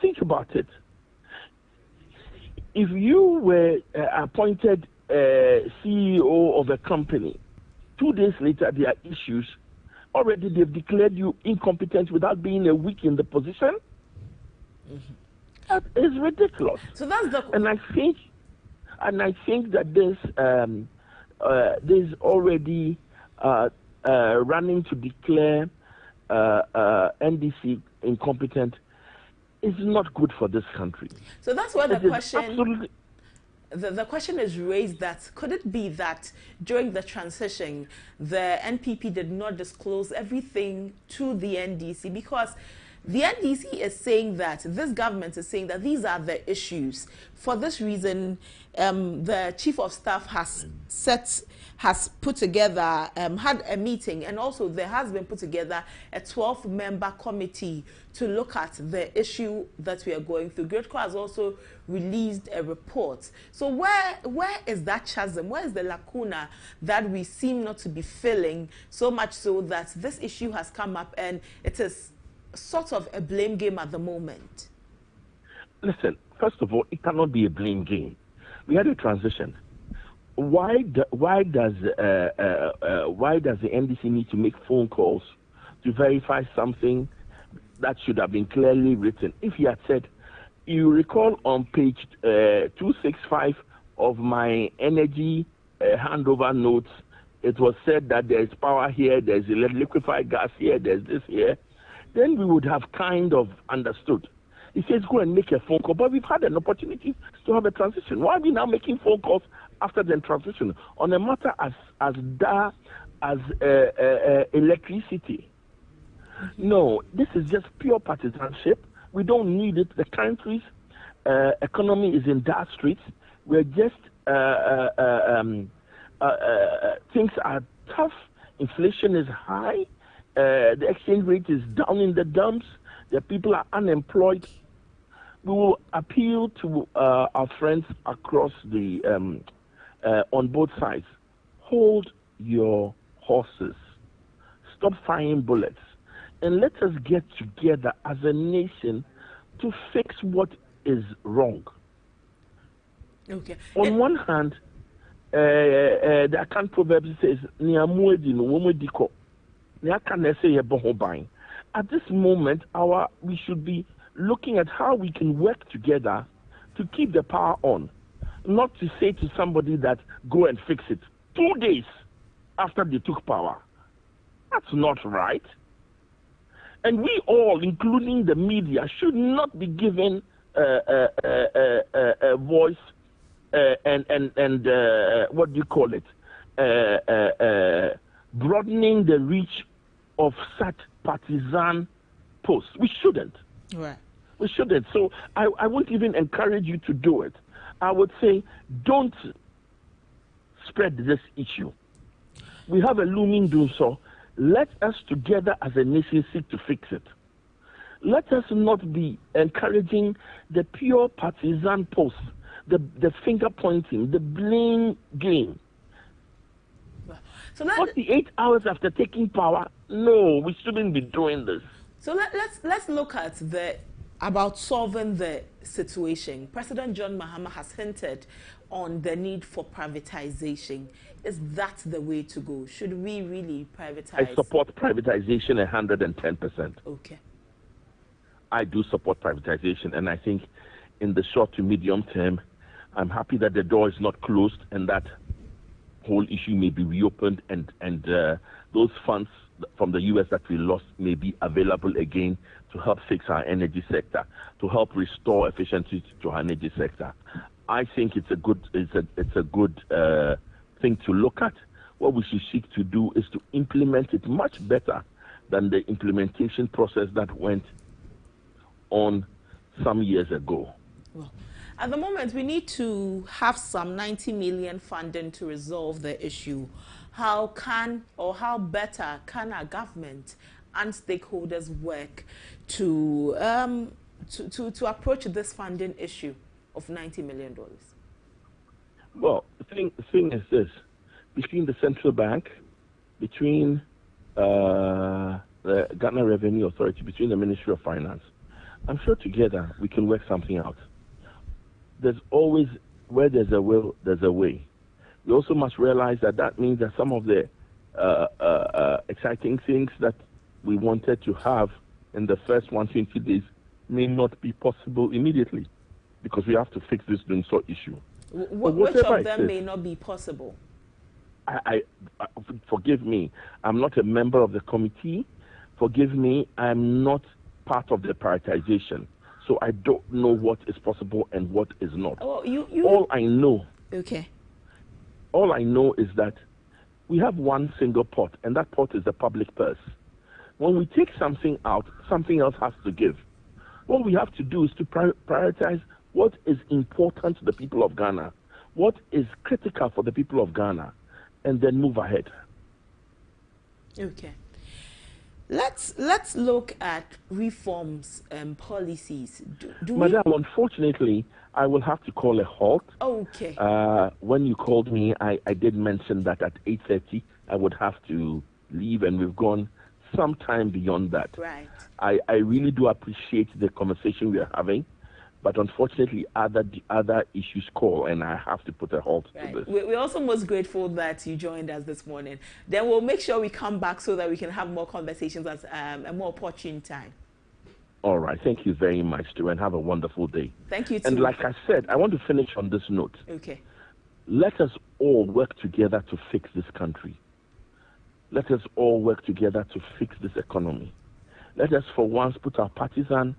Think about it. If you were appointed CEO of a company, 2 days later there are issues, already they've declared you incompetent without being a week in the position. Mm-hmm. That is ridiculous. So that's the. And I think that there's already running to declare NDC incompetent is not good for this country. So that's where the question. Absolutely. The question is raised that could it be that during the transition, the NPP did not disclose everything to the NDC, because the NDC is saying that, this government is saying that these are the issues. For this reason, the Chief of Staff has put together, had a meeting, and also there has been put together a 12-member committee to look at the issue that we are going through. GRIDCO has also released a report. So where is that chasm? Where is the lacuna that we seem not to be filling, so much so that this issue has come up and it is sort of a blame game at the moment? Listen, first of all, it cannot be a blame game. We had a transition. Why does the NDC need to make phone calls to verify something that should have been clearly written? If he had said, you recall on page 265 of my energy handover notes, it was said that there is power here, there's liquefied gas here, there's this here, then we would have kind of understood. He says, go and make a phone call. But we've had an opportunity to have a transition. Why are we now making phone calls after the transition on a matter as dire as electricity? No, this is just pure partisanship. We don't need it. The country's economy is in dire straits. We're just, things are tough. Inflation is high. The exchange rate is down in the dumps. The people are unemployed. We will appeal to our friends across the on both sides. Hold your horses, stop firing bullets, and let us get together as a nation to fix what is wrong. Okay. On one hand, the Akan proverb says, at this moment, we should be looking at how we can work together to keep the power on, not to say to somebody that go and fix it 2 days after they took power. That's not right. And we all, including the media, should not be given a voice and what do you call it? Broadening the reach of such partisan posts. We shouldn't. Right. We shouldn't. So I won't even encourage you to do it. I would say don't spread this issue. We have a looming doom, so let us together as a nation seek to fix it. Let us not be encouraging the pure partisan posts, the finger pointing, the blame game. So 48 hours after taking power, no, we shouldn't be doing this. So let's look at about solving the situation. President John Mahama has hinted on the need for privatization. Is that the way to go? Should we really privatize? I support privatization 110%. Okay. I do support privatization, and I think in the short to medium term, I'm happy that the door is not closed and that whole issue may be reopened, and those funds from the U.S. that we lost may be available again to help fix our energy sector, to help restore efficiency to our energy sector. I think it's a good thing to look at. What we should seek to do is to implement it much better than the implementation process that went on some years ago. Well, at the moment, we need to have some 90 million funding to resolve the issue. How better can our government and stakeholders work to approach this funding issue of $90 million? Well, the thing is this: between the central bank, between the Ghana Revenue Authority, between the Ministry of Finance, I'm sure together we can work something out. There's always, where there's a will, there's a way. We also must realize that means that some of the exciting things that we wanted to have in the first 120 days may not be possible immediately, because we have to fix this Dunso issue. Which of them may not be possible? I forgive me, I'm not a member of the committee. Forgive me, I'm not part of the prioritization. So I don't know what is possible and what is not. Oh, All I know. Okay. All I know is that we have one single pot, and that pot is the public purse. When we take something out, something else has to give. What we have to do is to prioritize what is important to the people of Ghana, what is critical for the people of Ghana, and then move ahead. Okay. Let's look at reforms and policies. Madam, unfortunately, I will have to call a halt. Okay. When you called me, I did mention that at 8:30 I would have to leave, and we've gone some time beyond that. Right. I really do appreciate the conversation we are having, but unfortunately other issues call, and I have to put a halt to this. We're also most grateful that you joined us this morning. Then we'll make sure we come back so that we can have more conversations at a more opportune time. All right. Thank you very much, too, and have a wonderful day. Thank you, too. And like I said, I want to finish on this note. Okay. Let us all work together to fix this country. Let us all work together to fix this economy. Let us for once put our partisan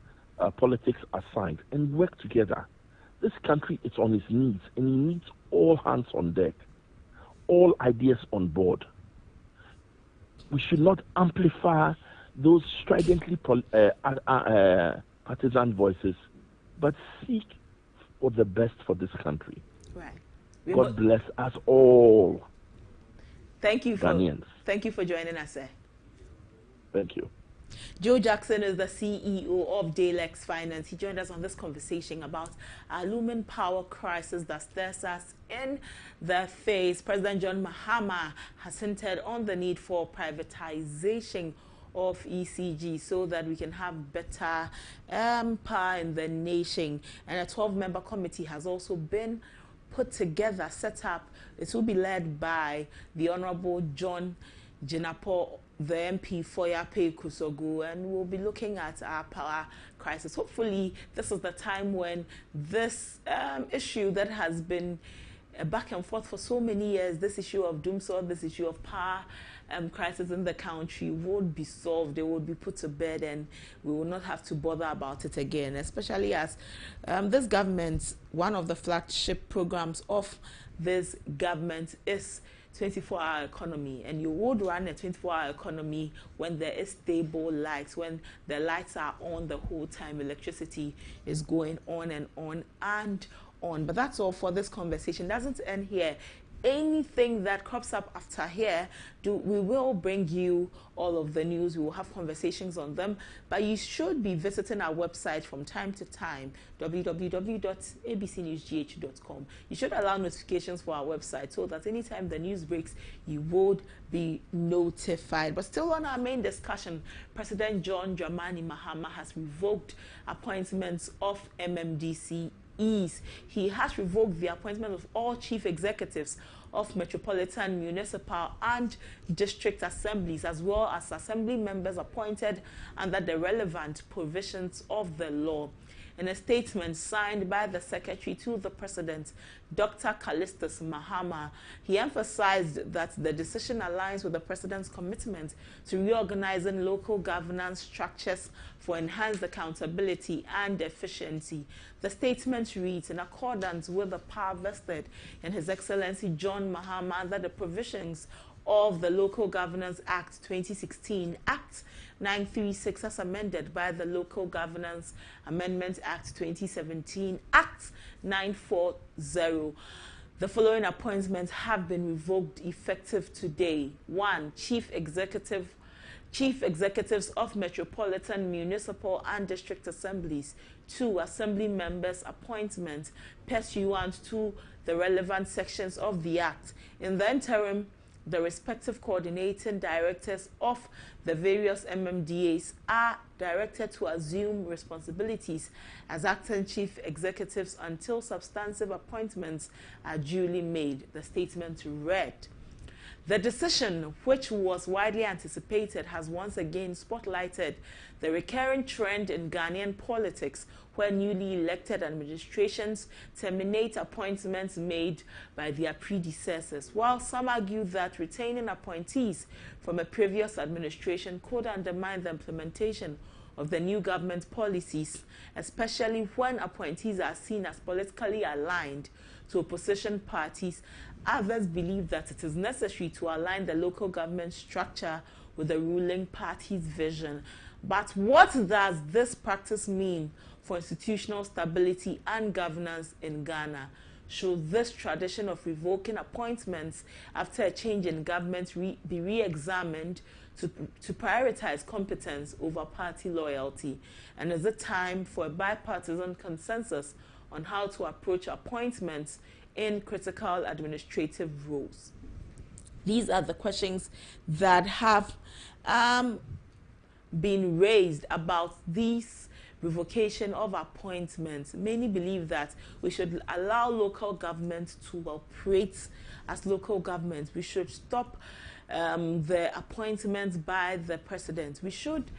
politics aside and work together. This country is on its knees, and it needs all hands on deck, all ideas on board. We should not amplify those stridently partisan voices, but seek for the best for this country. Right. God bless us all. Thank you for Ghanaians. Thank you for joining us, sir. Thank you. Joe Jackson is the CEO of Dalex Finance. He joined us on this conversation about our looming power crisis that stares us in the face. President John Mahama has hinted on the need for privatization of ECG so that we can have better power in the nation. And a 12-member committee has also been put together, set up. It will be led by the Honorable John Jinapo, the MP for Yape Kusogu, and we'll be looking at our power crisis. Hopefully, this is the time when this issue that has been back and forth for so many years, this issue of doomsday, this issue of power crisis in the country would be solved. They would be put to bed, and we will not have to bother about it again, especially as this government, one of the flagship programs of this government is 24-hour economy, and you would run a 24-hour economy when there is stable lights, when the lights are on the whole time, electricity is going on and on and on. But that's all for this conversation. Doesn't end here. Anything that crops up after here, we will bring you all of the news. We will have conversations on them, but you should be visiting our website from time to time, www.abcnewsgh.com. You should allow notifications for our website so that anytime the news breaks, you would be notified. But still on our main discussion, President John Dramani Mahama has revoked appointments of MMDC. He has revoked the appointment of all chief executives of metropolitan, municipal and district assemblies, as well as assembly members appointed under the relevant provisions of the law. In a statement signed by the Secretary to the President, Dr. Callistus Mahama, he emphasized that the decision aligns with the President's commitment to reorganizing local governance structures for enhanced accountability and efficiency. The statement reads, in accordance with the power vested in His Excellency John Mahama, that the provisions of the Local Governance Act 2016, Act 936 as amended by the Local Governance Amendment Act 2017, Act 940. The following appointments have been revoked effective today. 1. Chief Executives of Metropolitan, Municipal and District Assemblies. 2. Assembly members' appointment pursuant to the relevant sections of the Act. In the interim, the respective coordinating directors of the various MMDAs are directed to assume responsibilities as acting chief executives until substantive appointments are duly made. The statement read, the decision, which was widely anticipated, has once again spotlighted the recurring trend in Ghanaian politics where newly elected administrations terminate appointments made by their predecessors, while some argue that retaining appointees from a previous administration could undermine the implementation of the new government policies, especially when appointees are seen as politically aligned to opposition parties. Others believe that it is necessary to align the local government structure with the ruling party's vision. But what does this practice mean for institutional stability and governance in Ghana? Should this tradition of revoking appointments after a change in government be re-examined to prioritize competence over party loyalty? And is it time for a bipartisan consensus on how to approach appointments in critical administrative roles? These are the questions that have been raised about these revocation of appointments. Many believe that we should allow local government to operate as local government. We should stop the appointments by the president. We should,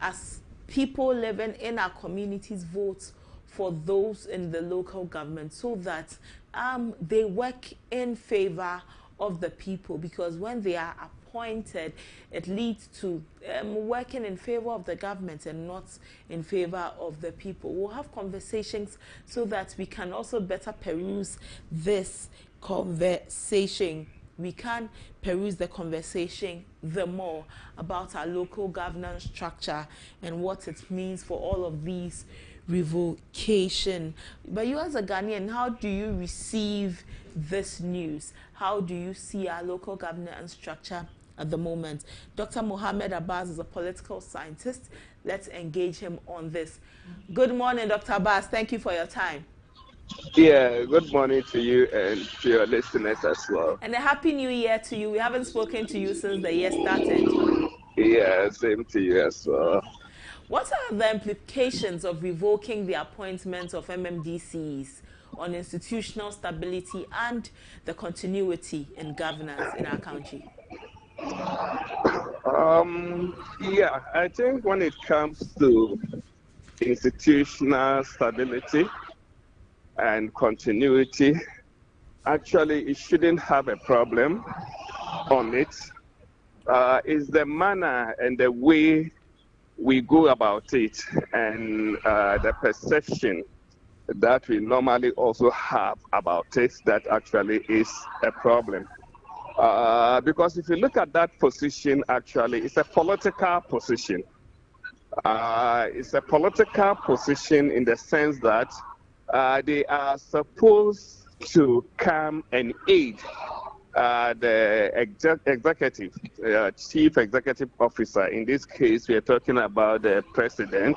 as people living in our communities, vote for those in the local government so that they work in favor of the people, because when they are appointed, it leads to working in favor of the government and not in favor of the people. We'll have conversations so that we can also better peruse this conversation. We can peruse the conversation the more about our local governance structure and what it means for all of these revocation. But you as a Ghanaian, how do you receive this news? How do you see our local governance structure at the moment. Dr. Mohammed Abbas is a political scientist. Let's engage him on this. Good morning, Dr. Abbas. Thank you for your time. Yeah, good morning to you and to your listeners as well. And a happy new year to you. We haven't spoken to you since the year started. Yeah, same to you as well. What are the implications of revoking the appointment of MMDCs on institutional stability and the continuity in governance in our country? Yeah, I think when it comes to institutional stability and continuity, actually it shouldn't have a problem on it. It's the manner and the way we go about it and the perception that we normally also have about it that actually is a problem. Because if you look at that position, actually, it's a political position. It's a political position in the sense that they are supposed to come and aid the executive, chief executive officer. In this case, we are talking about the president,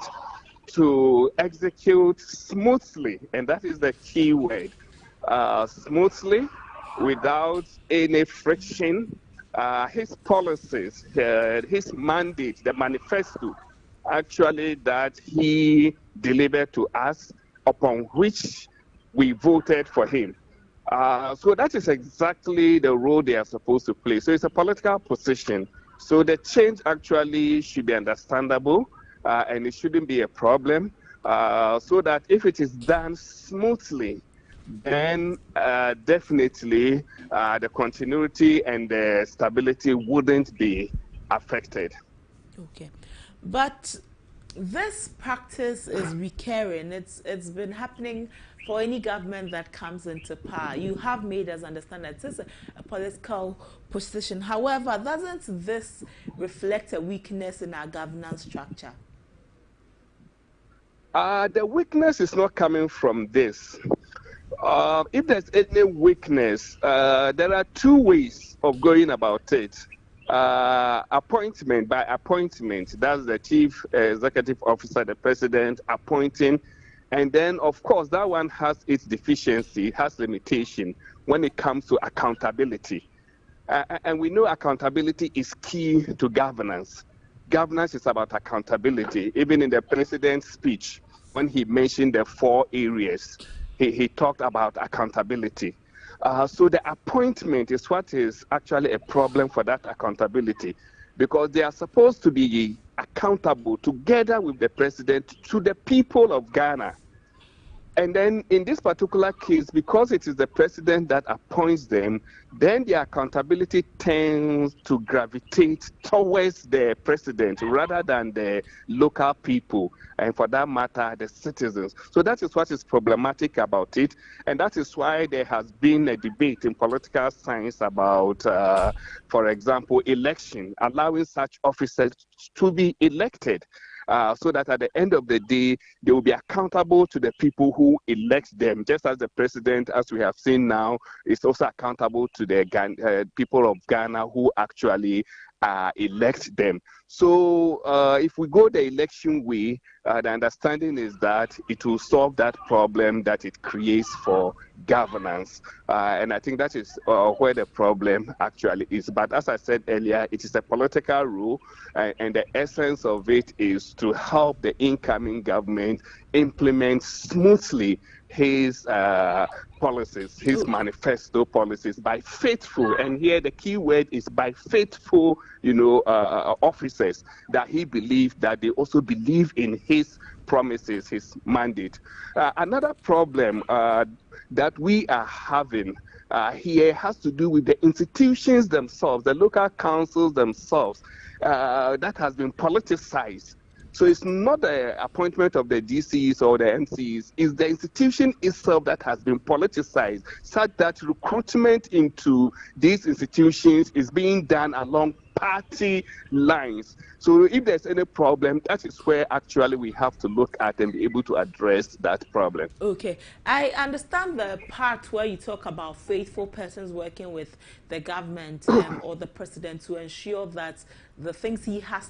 to execute smoothly, and that is the key word, smoothly, without any friction, his policies, his mandate, the manifesto, actually that he delivered to us, upon which we voted for him. So that is exactly the role they are supposed to play. So it's a political position. So the change actually should be understandable, and it shouldn't be a problem, so that if it is done smoothly, then definitely the continuity and the stability wouldn't be affected. Okay, but this practice is recurring. It's been happening for any government that comes into power. You have made us understand that this is a political position. However, doesn't this reflect a weakness in our governance structure? The weakness is not coming from this. If there's any weakness, there are two ways of going about it. Appointment by appointment, that's the chief executive officer, the president appointing, and then of course that one has its deficiency, has limitation when it comes to accountability. And we know accountability is key to governance. Governance is about accountability. Even in the president's speech, when he mentioned the 4 areas, he talked about accountability. So the appointment is what is actually a problem for that accountability, because they are supposed to be accountable together with the president to the people of Ghana. And then in this particular case, because it is the president that appoints them, then the accountability tends to gravitate towards the president rather than the local people, and for that matter, the citizens. So that is what is problematic about it. And that is why there has been a debate in political science about, for example, election, allowing such officers to be elected. So that at the end of the day, they will be accountable to the people who elect them, just as the president, as we have seen now, is also accountable to the people of Ghana who actually elect them. So if we go the election way, the understanding is that it will solve that problem that it creates for governance. And I think that is where the problem actually is. But as I said earlier, it is a political rule, and the essence of it is to help the incoming government implement smoothly his policies, his manifesto policies, by faithful, and here the key word is by faithful, officers that he believed that they also believe in his promises, his mandate. Another problem that we are having here has to do with the institutions themselves, the local councils themselves, that has been politicized. So it's not the appointment of the DCs or the MCs, it's the institution itself that has been politicized, such that recruitment into these institutions is being done along party lines. So if there's any problem, that is where actually we have to look at and be able to address that problem. Okay, I understand the part where you talk about faithful persons working with the government or the president to ensure that the things he has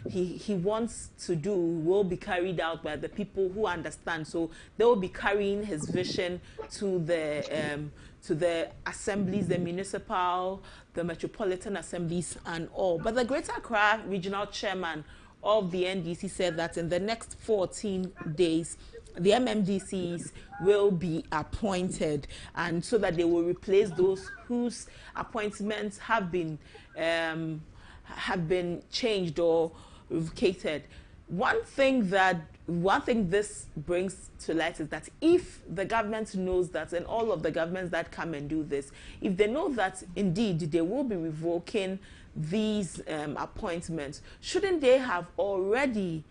he wants to do will be carried out by the people who understand. So they will be carrying his vision to the assemblies, the municipal, the metropolitan assemblies and all. But the Greater Accra regional chairman of the NDC said that in the next 14 days, the MMDCs will be appointed, and so that they will replace those whose appointments have been changed or revocated. One thing this brings to light is that if the government knows that, and all of the governments that come and do this, if they know that indeed they will be revoking these appointments, shouldn't they have already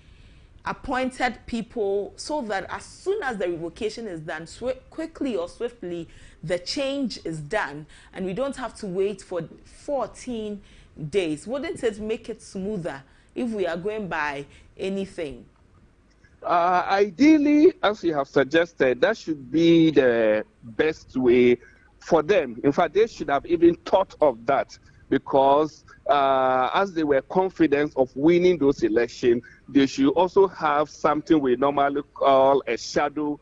appointed people so that as soon as the revocation is done, quickly or swiftly, the change is done and we don't have to wait for 14 days? Wouldn't it make it smoother if we are going by anything? Ideally, as you have suggested, that should be the best way for them. In fact, they should have even thought of that, because as they were confident of winning those elections, they should also have something we normally call a shadow,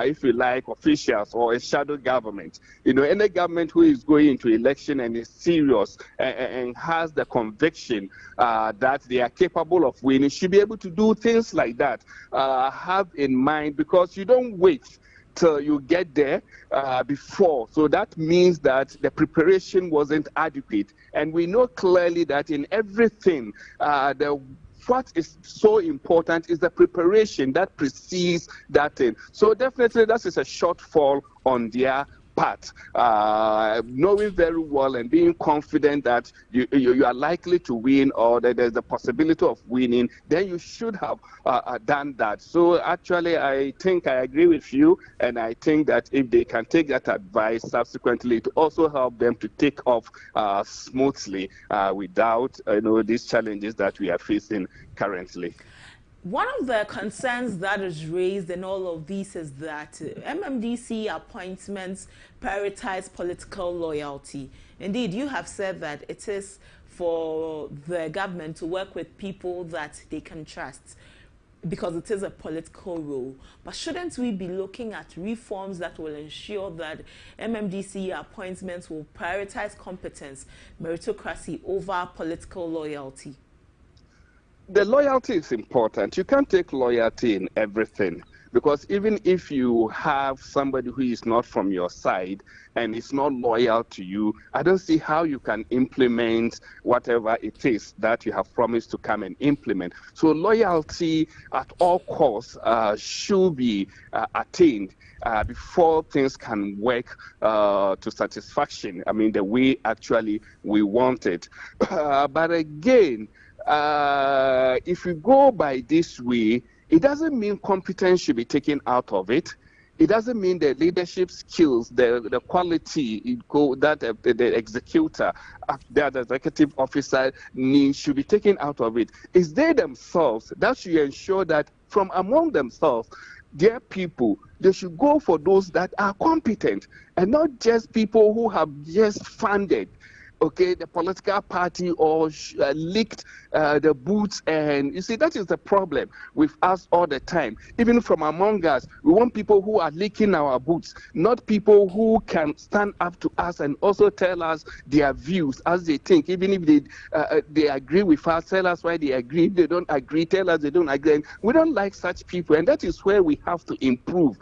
if you like, officials, or a shadow government. You know, any government who is going into election and is serious and has the conviction that they are capable of winning should be able to do things like that. Have in mind, because you don't wait till you get there before. So that means that the preparation wasn't adequate. And we know clearly that in everything, what is so important is the preparation that precedes that thing. So definitely that is a shortfall on their part. Knowing very well and being confident that you are likely to win, or that there's a possibility of winning, then you should have done that. So actually, I think I agree with you, and I think that if they can take that advice subsequently, to also help them to take off smoothly without these challenges that we are facing currently. One of the concerns that is raised in all of these is that MMDC appointments prioritize political loyalty. Indeed, you have said that it is for the government to work with people that they can trust, because it is a political role. But shouldn't we be looking at reforms that will ensure that MMDC appointments will prioritize competence, meritocracy over political loyalty? The loyalty is important. You can't take loyalty in everything, because even if you have somebody who is not from your side and is not loyal to you, I don't see how you can implement whatever it is that you have promised to come and implement. So loyalty at all costs should be attained before things can work to satisfaction. I mean, the way actually we want it. But again, if we go by this way, it doesn't mean competence should be taken out of it. It doesn't mean the leadership skills, the quality that the executor, the executive officer needs should be taken out of it. It's they themselves that should ensure that from among themselves, their people, they should go for those that are competent, and not just people who have just funded the political party or leaked the boots. And you see, that is the problem with us all the time. Even from among us, we want people who are leaking our boots, not people who can stand up to us and also tell us their views as they think. Even if they agree with us, tell us why they agree. If they don't agree, tell us they don't agree. And we don't like such people, and that is where we have to improve.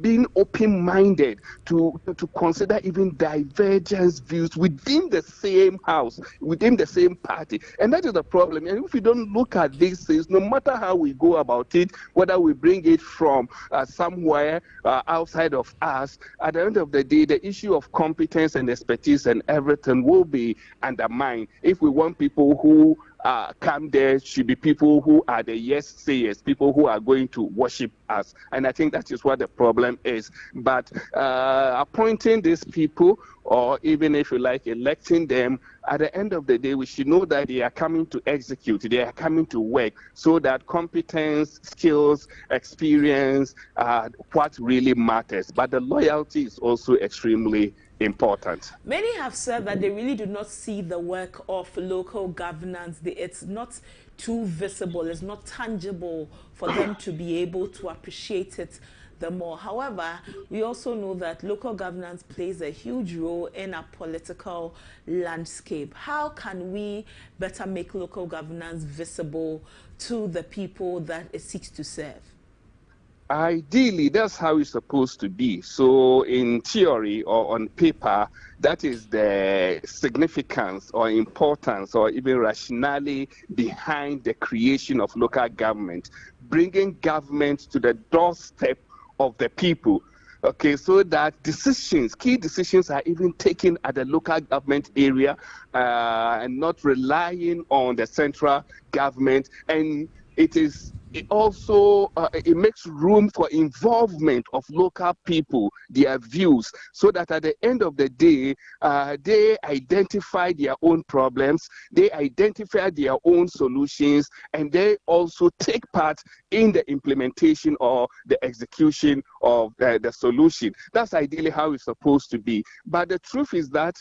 Being open-minded to consider even divergence views within the same house, within the same party. And that is the problem. And if we don't look at these things, no matter how we go about it, whether we bring it from somewhere outside of us, at the end of the day, the issue of competence and expertise and everything will be undermined if we want people who come there should be people who are the yes sayers, people who are going to worship us. And I think that is what the problem is. But appointing these people, or even if you like electing them, at the end of the day, we should know that they are coming to execute, they are coming to work, so that competence, skills, experience are what really matters. But the loyalty is also extremely important. Many have said that they really do not see the work of local governance. It's not too visible, it's not tangible for them to be able to appreciate it the more. However, we also know that local governance plays a huge role in our political landscape. How can we better make local governance visible to the people that it seeks to serve? Ideally, that's how it's supposed to be. So in theory or on paper, that is the significance or importance or even rationale behind the creation of local government, bringing government to the doorstep of the people. Okay, so that decisions, key decisions are even taken at the local government area and not relying on the central government. And it also makes room for involvement of local people, their views, so that at the end of the day, they identify their own problems, they identify their own solutions, and they also take part in the implementation or the execution of the solution. That's ideally how it's supposed to be. But the truth is that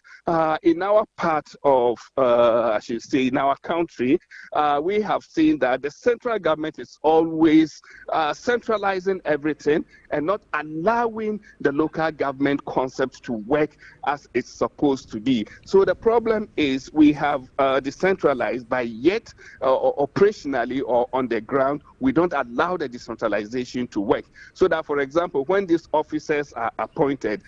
in our part of, I should say, in our country, we have seen that the central government is always centralizing everything and not allowing the local government concept to work as it's supposed to be. So the problem is we have decentralized, but yet operationally or on the ground, we don't allow the decentralization to work. So that, for example, when these officers are appointed,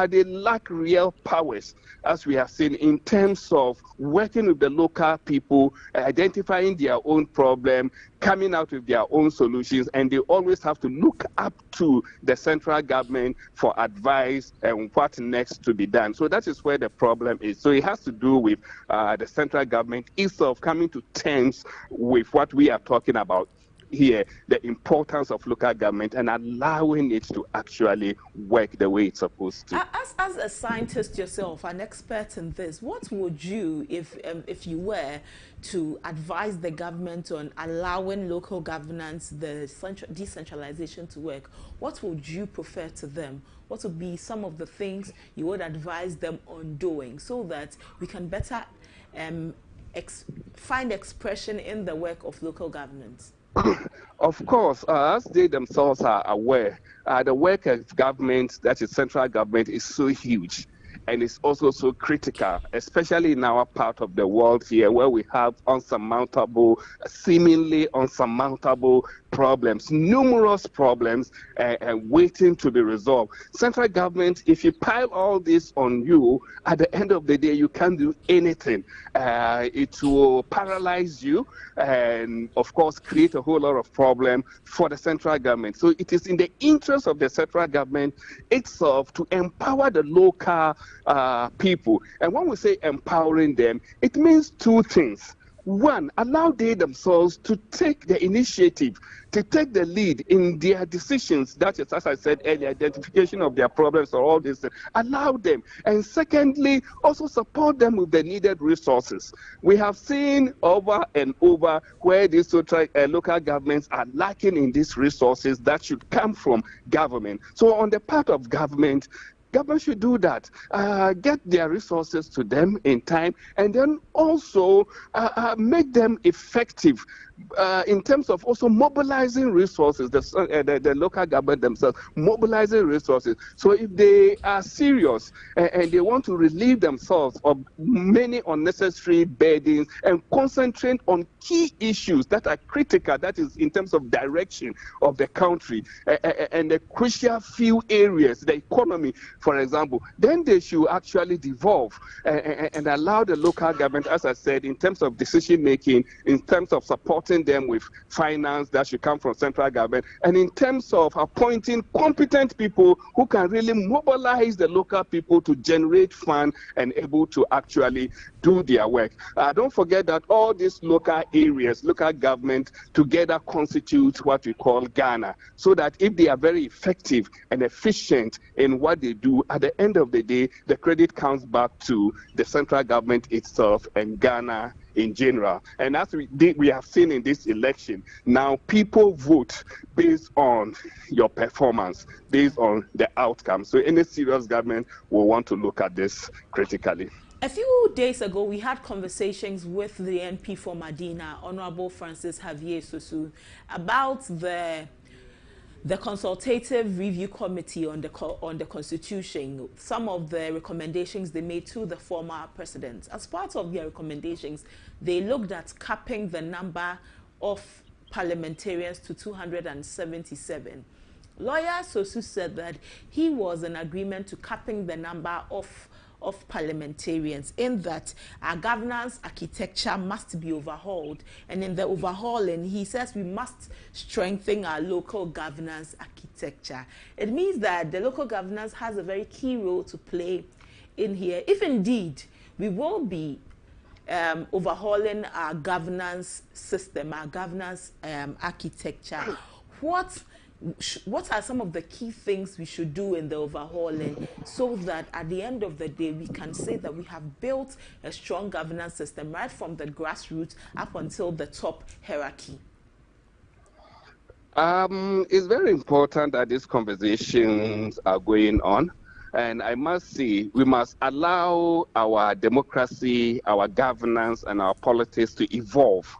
they lack real powers, as we have seen, in terms of working with the local people, identifying their own problem, coming out with their own solutions, and they always have to look up to the central government for advice and what next to be done. So that is where the problem is. So it has to do with the central government itself coming to terms with what we are talking about here, the importance of local government and allowing it to actually work the way it's supposed to. As a scientist yourself, an expert in this, what would you, if you were to advise the government on allowing local governance, the decentralization to work, what would you prefer to them? What would be some of the things you would advise them on doing so that we can better find expression in the work of local governments? Of course, as they themselves are aware, the work of government, that is central government, is so huge. And it's also so critical, especially in our part of the world here, where we have seemingly unsurmountable problems, numerous problems waiting to be resolved. Central government, if you pile all this on you, at the end of the day, you can't do anything. It will paralyze you and, of course, create a whole lot of problem for the central government. So it is in the interest of the central government itself to empower the local people. And when we say empowering them, it means two things. One, allow they themselves to take the initiative, to take the lead in their decisions. That is, as I said earlier, identification of their problems or all this. Allow them. And secondly, also support them with the needed resources. We have seen over and over where these local governments are lacking in these resources that should come from government. So on the part of government should do that, get their resources to them in time, and then also make them effective in terms of also mobilizing resources, the local government themselves, mobilizing resources. So if they are serious and they want to relieve themselves of many unnecessary burdens and concentrate on key issues that are critical, that is in terms of direction of the country and the crucial few areas, the economy, for example, then they should actually devolve and allow the local government, as I said, in terms of decision making, in terms of supporting them with finance that should come from central government, and in terms of appointing competent people who can really mobilize the local people to generate funds and able to actually do their work. Don't forget that all these local areas, local government together constitute what we call Ghana, so that if they are very effective and efficient in what they do, at the end of the day, the credit comes back to the central government itself and Ghana in general. And as we have seen in this election, now people vote based on your performance, based on the outcome. So any serious government will want to look at this critically. A few days ago, we had conversations with the MP for Madina, Honorable Francis Xavier Sosu, about the consultative review committee on the constitution, some of the recommendations they made to the former president. As part of their recommendations, they looked at capping the number of parliamentarians to 277. Lawyer Sosu said that he was in agreement to capping the number of parliamentarians, in that our governance architecture must be overhauled, and in the overhauling he says we must strengthen our local governance architecture. It means that the local governance has a very key role to play in here, if indeed we will be overhauling our governance system, our governance architecture. What are some of the key things we should do in the overhauling, so that at the end of the day we can say that we have built a strong governance system right from the grassroots up until the top hierarchy? It's very important that these conversations are going on. And I must say, we must allow our democracy, our governance, and our politics to evolve.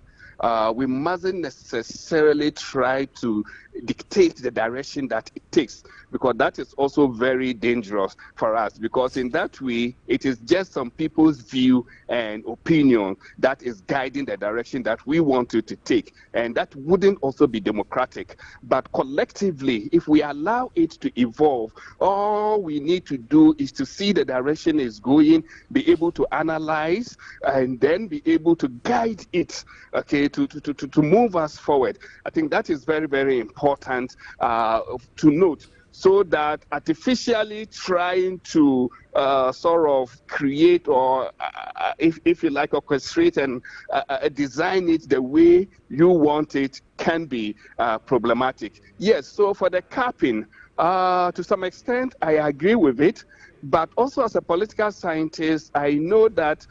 We mustn't necessarily try to dictate the direction that it takes, because that is also very dangerous for us, because in that way it is just some people's view and opinion that is guiding the direction that we want it to take, and that wouldn't also be democratic. But collectively, if we allow it to evolve, all we need to do is to see the direction is going, be able to analyze, and then be able to guide it, okay, to move us forward. I think that is very, very important to note, so that artificially trying to sort of create or, if you like, orchestrate and design it the way you want it can be problematic. Yes, so for the capping, to some extent, I agree with it. But also as a political scientist, I know that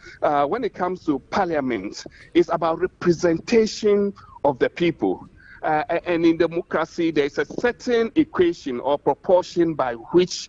when it comes to parliament, it's about representation of the people. And in democracy, there is a certain equation or proportion by which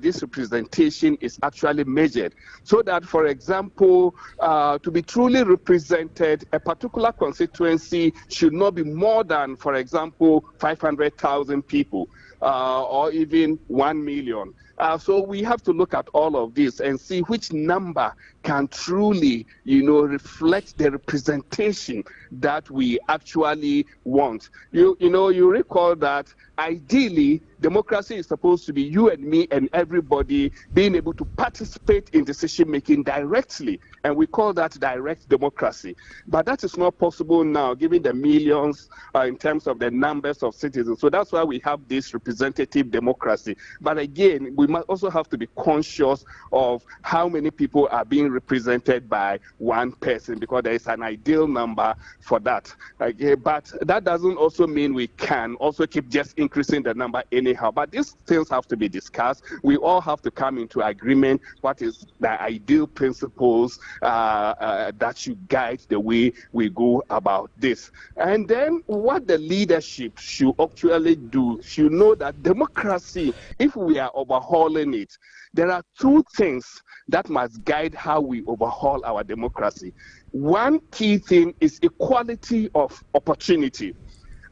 this representation is actually measured. So that, for example, to be truly represented, a particular constituency should not be more than, for example, 500,000 people or even 1 million. So we have to look at all of this and see which number can truly, reflect the representation that we actually want. You recall that ideally, democracy is supposed to be you and me and everybody being able to participate in decision-making directly, and we call that direct democracy. But that is not possible now, given the millions in terms of the numbers of citizens. So that's why we have this representative democracy. But again, we must also have to be conscious of how many people are being represented by one person, because there is an ideal number for that. But that doesn't also mean we can also keep just increasing the number anyhow. But these things have to be discussed. We all have to come into agreement what is the ideal principles that should guide the way we go about this. And then what the leadership should actually do, should know that democracy, if we are overhauling it, there are two things that must guide how we overhaul our democracy. One key thing is equality of opportunity.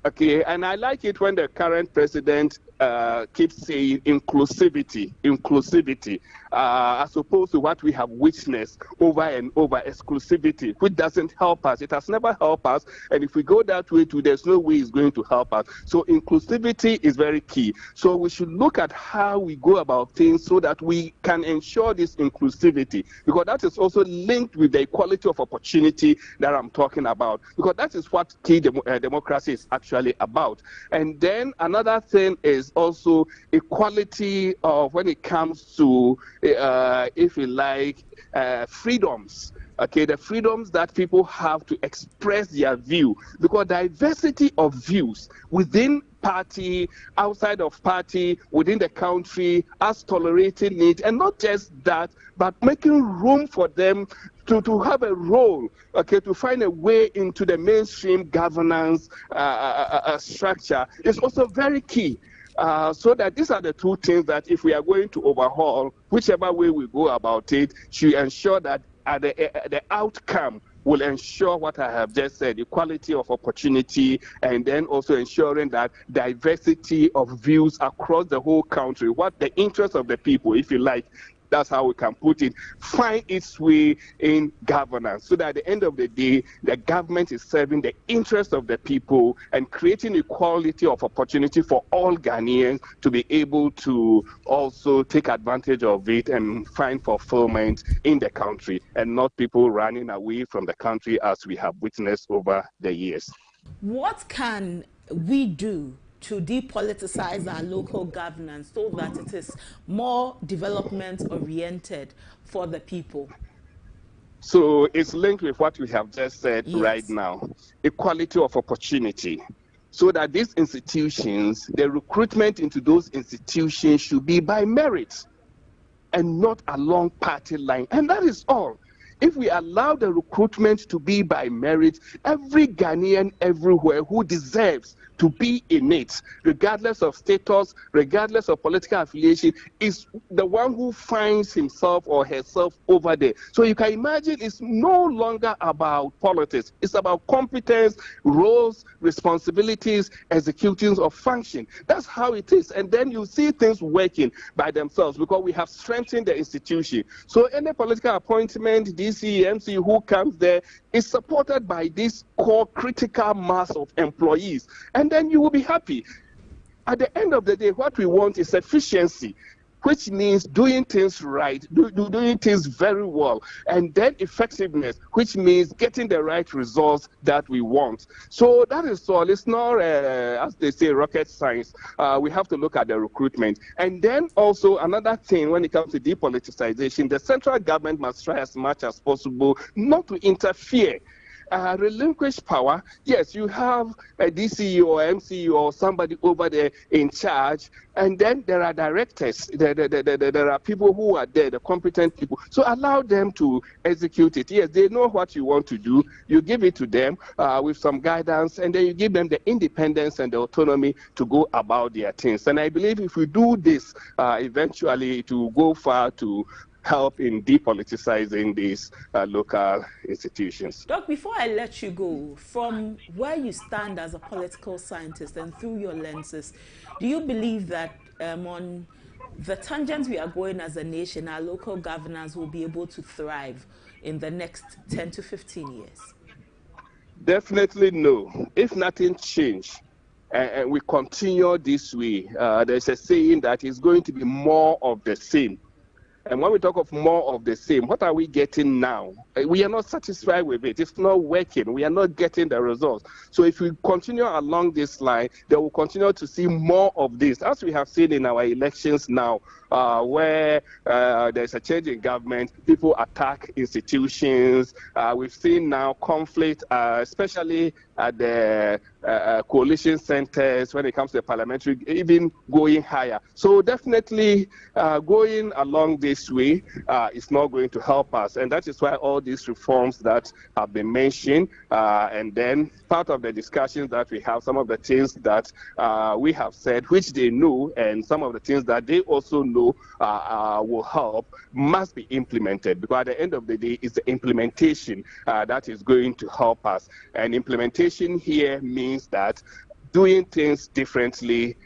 Okay, and I like it when the current president keeps saying inclusivity, as opposed to what we have witnessed over and over, exclusivity, which doesn't help us. It has never helped us, and if we go that way too, there's no way it's going to help us. So inclusivity is very key. So we should look at how we go about things so that we can ensure this inclusivity, because that is also linked with the equality of opportunity that I'm talking about, because that is what key democracy is actually about. And then another thing is also equality of when it comes to, if you like, freedoms. Okay, the freedoms that people have to express their view, because diversity of views within party, outside of party, within the country, as tolerating it, and not just that, but making room for them to have a role, okay, to find a way into the mainstream governance structure is also very key. So that these are the two things that if we are going to overhaul, whichever way we go about it, should ensure that the outcome will ensure what I have just said, equality of opportunity, and then also ensuring that diversity of views across the whole country, what the interests of the people, if you like, that's how we can put it, find its way in governance, so that at the end of the day, the government is serving the interests of the people and creating equality of opportunity for all Ghanaians to be able to also take advantage of it and find fulfillment in the country, and not people running away from the country as we have witnessed over the years. What can we do to depoliticize our local governance so that it is more development oriented for the people? So it's linked with what we have just said. Yes. Right now, equality of opportunity, so that these institutions, the recruitment into those institutions should be by merit and not along party line, and that is all. If we allow the recruitment to be by merit, every Ghanaian everywhere who deserves to be in it, regardless of status, regardless of political affiliation, is the one who finds himself or herself over there. So you can imagine it's no longer about politics. It's about competence, roles, responsibilities, executions of function. That's how it is. And then you see things working by themselves because we have strengthened the institution. So any political appointment, DC, MC, who comes there is supported by this core critical mass of employees. And then you will be happy. At the end of the day, what we want is efficiency, which means doing things right, doing things very well, and then effectiveness, which means getting the right results that we want. So that is all. It's not, as they say, rocket science. We have to look at the recruitment. And then also another thing when it comes to depoliticization, the central government must try as much as possible not to interfere. Relinquish power. Yes, you have a DCE or MCE or somebody over there in charge, and then there are directors, there are people who are there, the competent people. So allow them to execute it. Yes, they know what you want to do. You give it to them with some guidance, and then you give them the independence and the autonomy to go about their things. And I believe if we do this, eventually it will go far to help in depoliticizing these local institutions. Doc, before I let you go, from where you stand as a political scientist and through your lenses, do you believe that on the tangents we are going as a nation, our local governance will be able to thrive in the next 10 to 15 years? Definitely no. If nothing changes, and we continue this way, there's a saying that it's going to be more of the same. And when we talk of more of the same, what are we getting now? We are not satisfied with it. It's not working. We are not getting the results. So if we continue along this line, then we'll continue to see more of this, as we have seen in our elections now, where there's a change in government, people attack institutions. We've seen now conflict, especially at the coalition centers when it comes to the parliamentary, even going higher. So definitely going along this way is not going to help us. And that is why all these reforms that have been mentioned, and then part of the discussions that we have, some of the things that we have said, which they know, and some of the things that they also know will help, must be implemented, because at the end of the day, it's the implementation that is going to help us. And implementation here means that doing things differently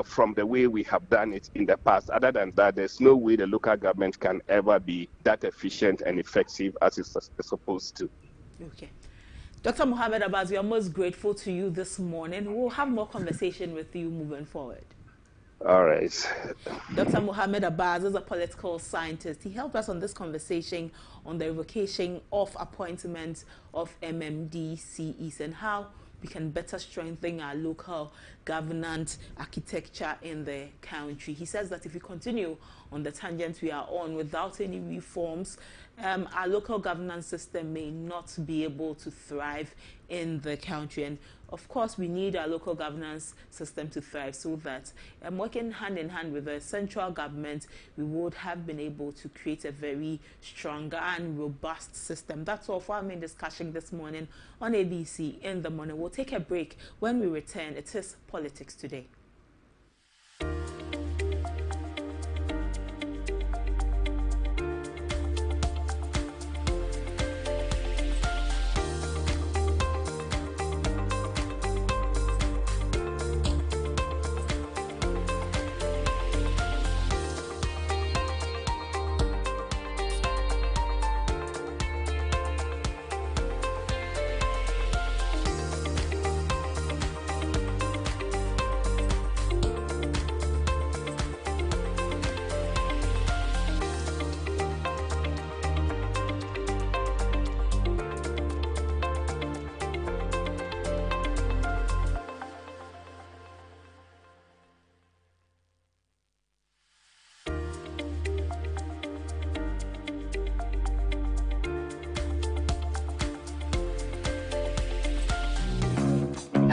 from the way we have done it in the past. Other than that, there's no way the local government can ever be that efficient and effective as it's supposed to. Okay. Dr. Mohammed Abbas, we are most grateful to you this morning. We'll have more conversation with you moving forward. All right. Dr. Mohammed Abbas is a political scientist. He helped us on this conversation on the revocation of appointments of MMDCEs and how we can better strengthen our local governance architecture in the country. He says that if we continue on the tangent we are on without any reforms, our local governance system may not be able to thrive in the country. And of course, we need our local governance system to thrive so that working hand in hand with the central government, we would have been able to create a very stronger and robust system. That's all for our main discussion this morning on ABC in the morning. We'll take a break. When we return, it is Politics Today.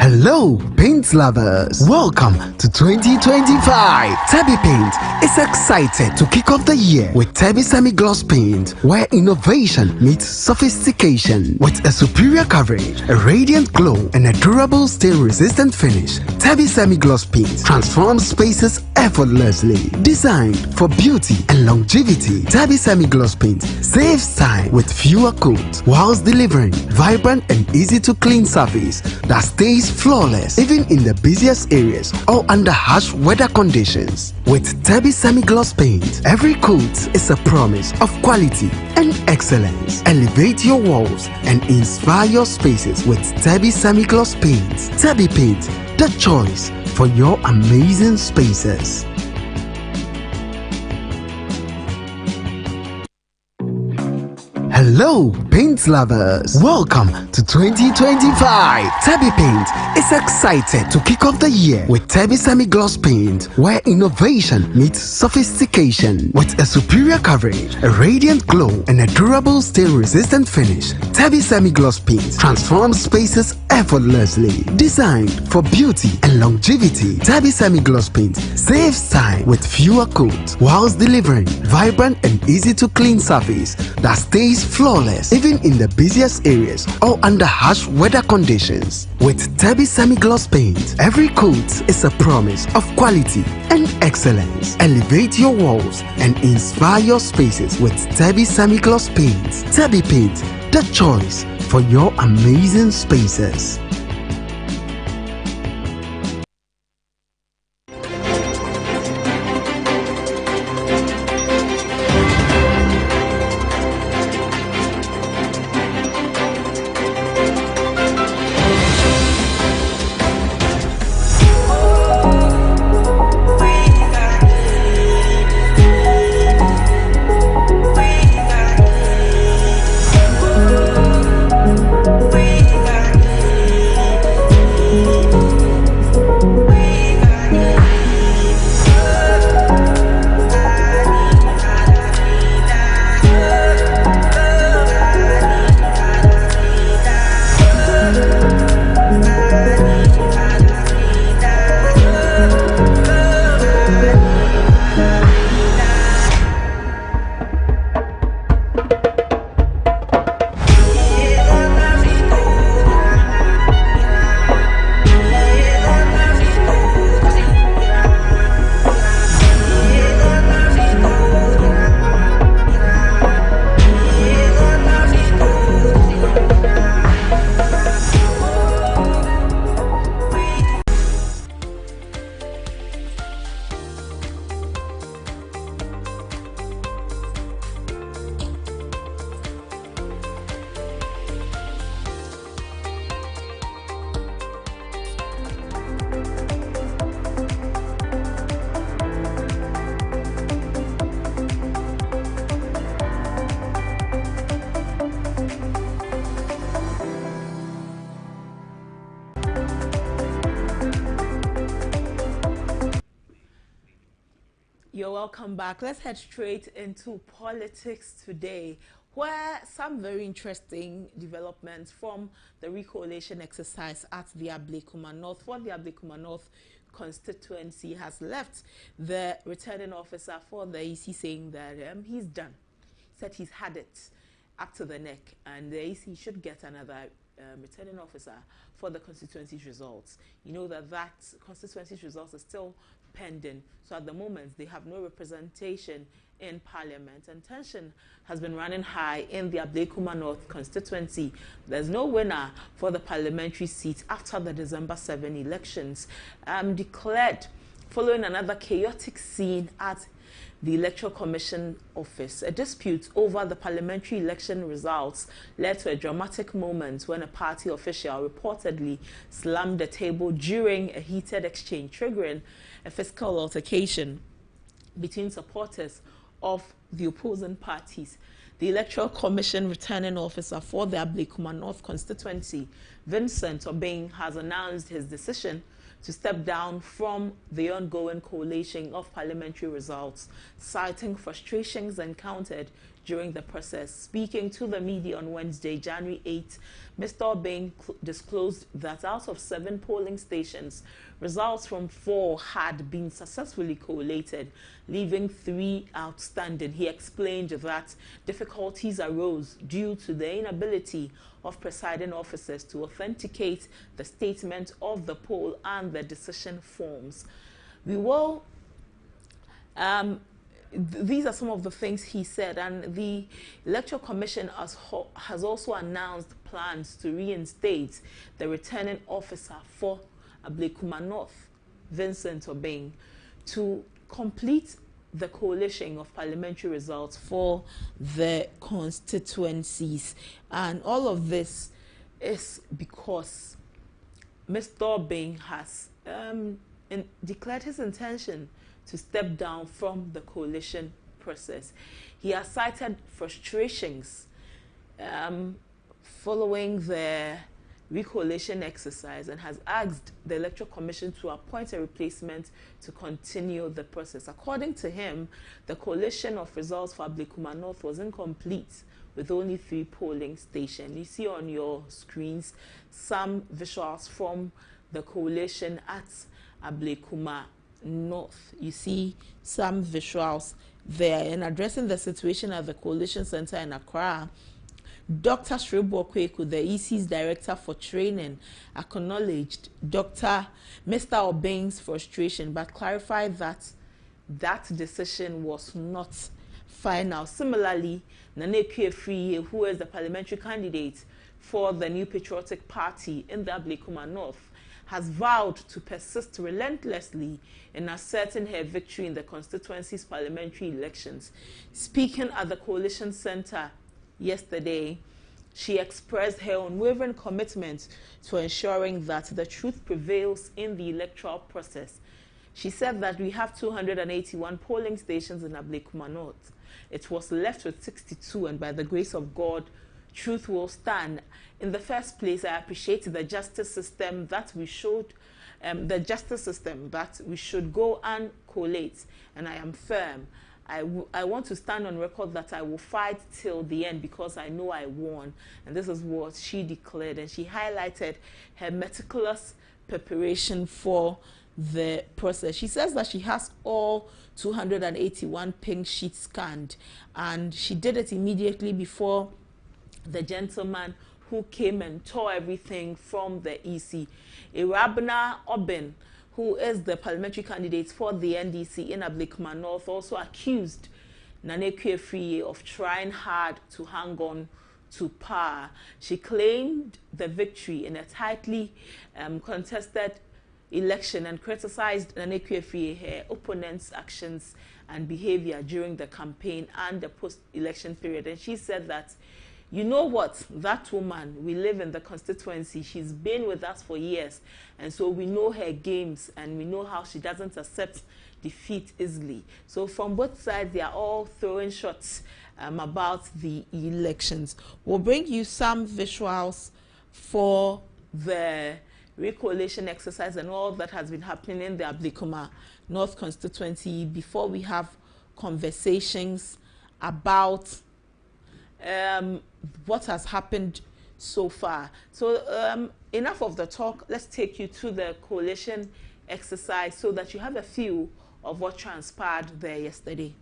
Hello, paint lovers. Welcome to 2025. Tabby Paint is excited to kick off the year with Tabby Semi-Gloss Paint, where innovation meets sophistication. With a superior coverage, a radiant glow, and a durable stain-resistant finish, Tabby Semi-Gloss Paint transforms spaces effortlessly. Designed for beauty and longevity, Tabby Semi-Gloss Paint saves time with fewer coats, whilst delivering vibrant and easy-to-clean surface that stays flawless even in the busiest areas or under harsh weather conditions. With Tabby Semi-Gloss Paint, every coat is a promise of quality and excellence. Elevate your walls and inspire your spaces with Tabby Semi-Gloss Paint. Tabby Paint, the choice for your amazing spaces. Hello, paint lovers. Welcome to 2025. Tabby Paint is excited to kick off the year with Tabby Semi-Gloss Paint, where innovation meets sophistication. With a superior coverage, a radiant glow, and a durable stain-resistant finish, Tabby Semi-Gloss Paint transforms spaces effortlessly. Designed for beauty and longevity, Tabby Semi-Gloss Paint saves time with fewer coats, whilst delivering vibrant and easy-to-clean surface that stays flawless even in the busiest areas or under harsh weather conditions. With Tabby Semi-Gloss Paint, every coat is a promise of quality and excellence. Elevate your walls and inspire your spaces with Tabby Semi-Gloss Paint. Tabby Paint, the choice for your amazing spaces. You're welcome back. Let's head straight into politics today, where some very interesting developments from the recoalition exercise at the Ablekuma North for the Ablekuma North constituency has left the returning officer for the EC saying that he's done. He said he's had it up to the neck, and the EC should get another returning officer for the constituency's results. You know that constituency's results are still pending, so at the moment they have no representation in parliament, and tension has been running high in the Ablekuma North constituency. There's no winner for the parliamentary seat after the December 7 elections declared following another chaotic scene at the Electoral Commission office. A dispute over the parliamentary election results led to a dramatic moment when a party official reportedly slammed the table during a heated exchange, triggering a physical altercation between supporters of the opposing parties. The Electoral Commission returning officer for the Ablekuma North constituency, Vincent Obeng, has announced his decision to step down from the ongoing collation of parliamentary results, citing frustrations encountered during the process. Speaking to the media on Wednesday, January 8, Mr. Obeng disclosed that out of 7 polling stations, results from 4 had been successfully collated, leaving 3 outstanding. He explained that difficulties arose due to the inability of presiding officers to authenticate the statement of the poll and the decision forms. We will these are some of the things he said, and the Electoral Commission has also announced plans to reinstate the returning officer for Ablekuma North, Vincent Obeng, to complete the coalition of parliamentary results for the constituencies. And all of this is because Mr. Obeng has declared his intention to step down from the coalition process. He has cited frustrations following the recoalition exercise and has asked the Electoral Commission to appoint a replacement to continue the process. According to him, the coalition of results for Ablekuma North was incomplete with only 3 polling stations. You see on your screens some visuals from the coalition at Ablekuma North. You see some visuals there. In addressing the situation at the Coalition Center in Accra, Dr. Shrebo Kweku, the EC's Director for Training, acknowledged Mr. Obeng's frustration, but clarified that that decision was not final. Similarly, Nane Friye, who is the parliamentary candidate for the New Patriotic Party in the Ablekuma North, has vowed to persist relentlessly in asserting her victory in the constituency's parliamentary elections. Speaking at the Coalition Center yesterday, she expressed her unwavering commitment to ensuring that the truth prevails in the electoral process. She said that we have 281 polling stations in Ablekuma North. It was left with 62, and by the grace of God, truth will stand. In the first place, I appreciate the justice system that we should go and collate, and I am firm. I want to stand on record that I will fight till the end because I know I won. And this is what she declared, and she highlighted her meticulous preparation for the process. She says that she has all 281 pink sheets scanned, and she did it immediately before the gentleman who came and tore everything from the EC. Irabna Obeng, who is the parliamentary candidate for the NDC in Ablekuma North, also accused Nane Friye of trying hard to hang on to power. She claimed the victory in a tightly contested election and criticized Nane Friye, her opponent's actions and behavior during the campaign and the post-election period. And she said that, you know what, that woman, we live in the constituency, she's been with us for years, and so we know her games and we know how she doesn't accept defeat easily. So from both sides, they are all throwing shots about the elections. We'll bring you some visuals for the recoalition exercise and all that has been happening in the Ablekuma North constituency before we have conversations about what has happened so far. So enough of the talk. Let's take you to the coalition exercise so that you have a feel of what transpired there yesterday.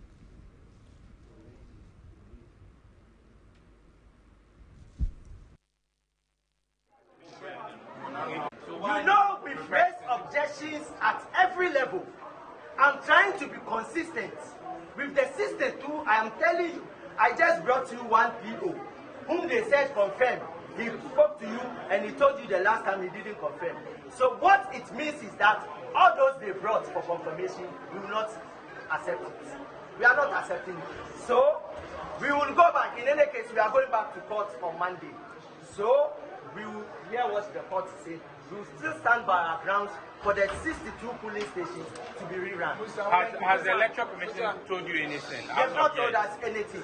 You know, we've raised objections at every level. I'm trying to be consistent. With the system too, I am telling you, I just brought you one PO, whom they said confirm. He spoke to you and he told you the last time he didn't confirm. So what it means is that all those they brought for confirmation, we will not accept it. We are not accepting it. So we will go back. In any case, we are going back to court on Monday. So we will hear what the court says. We will still stand by our grounds for the 62 polling stations to be rerun. Has the electoral commission told you anything? They have not told us anything.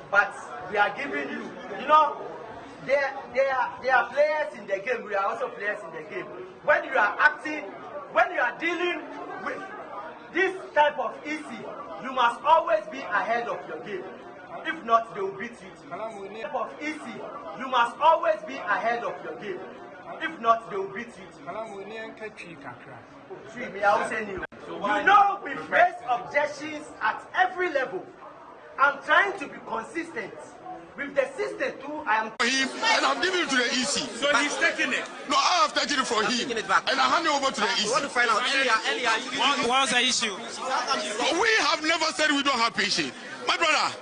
But we are giving you, you know, they are players in the game. We are also players in the game. When you are acting, when you are dealing with this type of issue, you must always be ahead of your game. If not, they will beat you. Type of issue, you must always be ahead of your game. If not, they will beat you. You know, we've raised objections at every level. I'm trying to be consistent. With the system too, I am him, and I'm giving it to the EC. So he's taking it? No, I have taken it from him. And I hand it over to the EC. We want to find out earlier. What's the issue? We have never said we don't have patience. My brother,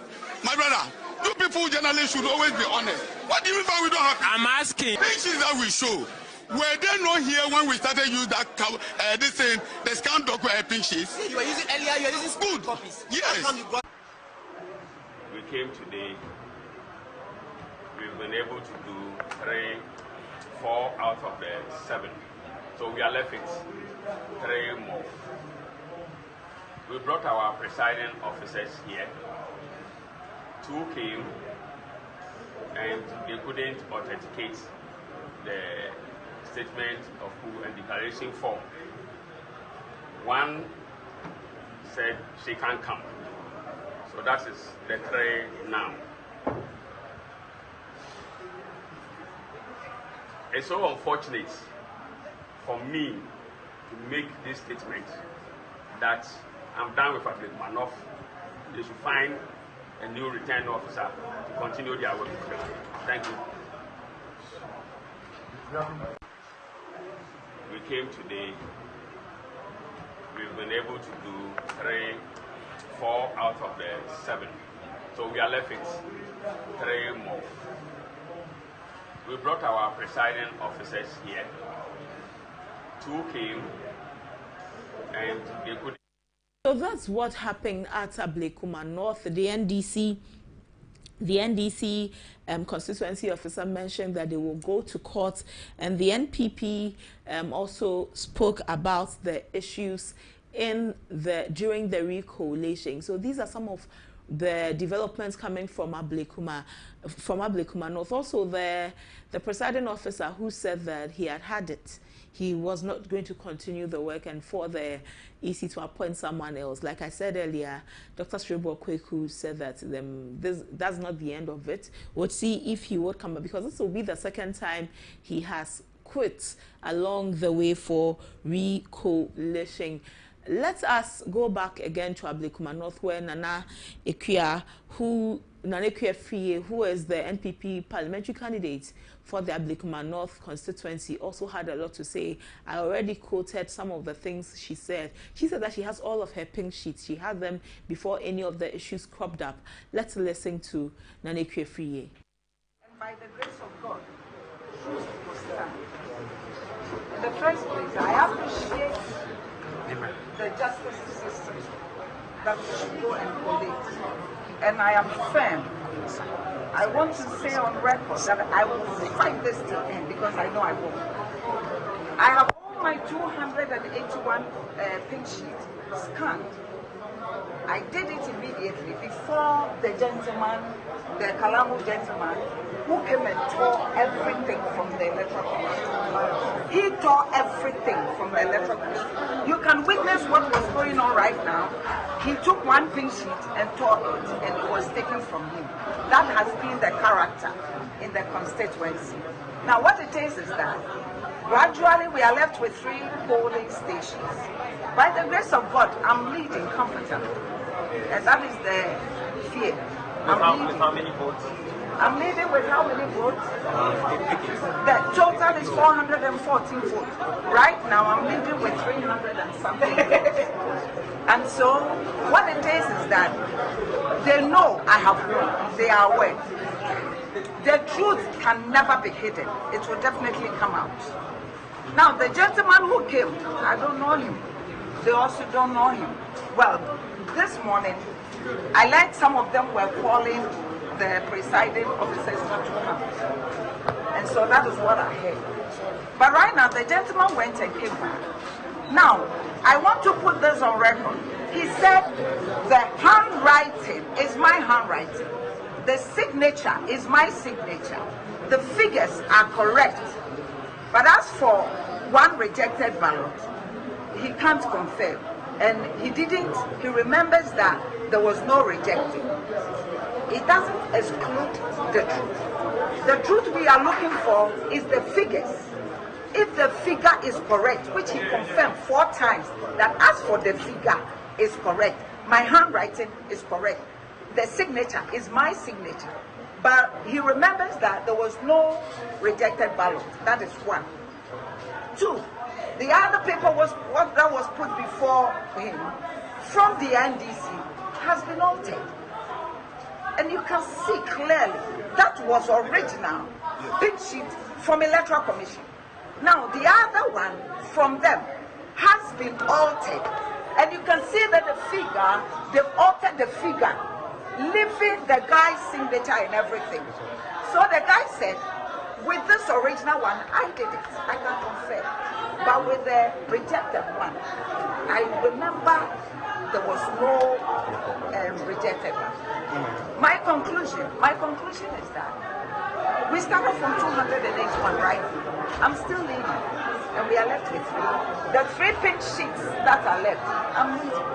you people generally should always be honest. What do you mean by we don't have patience? I'm asking. Patience that we show. Were they not here when we started using that this thing, the scan document pink sheets? You were using earlier, you were using good copies. Yes. We came today. We've been able to do 4 out of the 7. So we are left with 3 more. We brought our presiding officers here. 2 came and they couldn't authenticate the statement of who and declaration form. 1 said she can't come. So that is the 3 now. It's so unfortunate for me to make this statement that I'm done with Ablekuma North. They should find a new returning officer to continue their work. Thank you. We came today. We've been able to do 4 out of the 7. So we are left with 3 more. We brought our presiding officers here. 2 came and they could. So that's what happened at Ablekuma North. The NDC constituency officer mentioned that they will go to court, and the NPP also spoke about the issues during the recoalition. So these are some of the developments coming from Ablekuma North. Also, the presiding officer who said that he had it. He was not going to continue the work, and for the EC to appoint someone else. Like I said earlier, Dr. Sribo Kweku said that that's not the end of it. We'll see if he would come back, because this will be the 2nd time he has quit along the way for recoalition. Let us go back again to Ablekuma North, where Nana Ekuya Free, who is the NPP parliamentary candidate for the Ablekuma North constituency, also had a lot to say. I already quoted some of the things she said. She said that she has all of her pink sheets. She had them before any of the issues cropped up. Let's listen to Nana Ekuya Free. And by the grace of God, truth will stand. In the first place, I appreciate the justice system that we should go and collate. And I am firm. I want to say on record that I will fight this till end, because I know I will. I have all my 281 pink sheets. scanned. I did it immediately before the gentleman, the Kalamu gentleman, who came and tore everything from the electoral commission. He tore everything from the electoral commission. You can witness what was going on right now. He took one pink sheet and tore it, and it was taken from him. That has been the character in the constituency. Now what it is that gradually we are left with 3 polling stations. By the grace of God, I'm leading comfortably. And that is the fear. With how many votes? I'm leading with how many votes? The total is 414 votes. Right now I'm leading with 300 and something. And so what it is that they know I have won. They are aware. The truth can never be hidden. It will definitely come out. Now the gentleman who came, I don't know him. They also don't know him. Well, this morning, I learned some of them were calling the presiding officers not to come. And so that is what I heard. But right now, the gentleman went and came back. Now, I want to put this on record. He said the handwriting is my handwriting. The signature is my signature. The figures are correct. But as for one rejected ballot, he can't confirm. And he remembers that there was no rejecting. It doesn't exclude the truth. The truth we are looking for is the figures. If the figure is correct, which he confirmed 4 times, that as for the figure is correct, my handwriting is correct, the signature is my signature. But he remembers that there was no rejected ballot. That is 1. 2. The other paper that was put before him from the NDC has been altered. And you can see clearly that was original pink sheet from Electoral Commission. Now the other one from them has been altered. And you can see that the figure, they've altered the figure, leaving the guy's signature and everything. So the guy said, with this original one, I did it. I can confirm. But with the rejected one, I remember there was no rejected one. My conclusion is that we started from 281, right? I'm still leading, and we are left with 3. The 3 pink sheets that are left, I'm leading.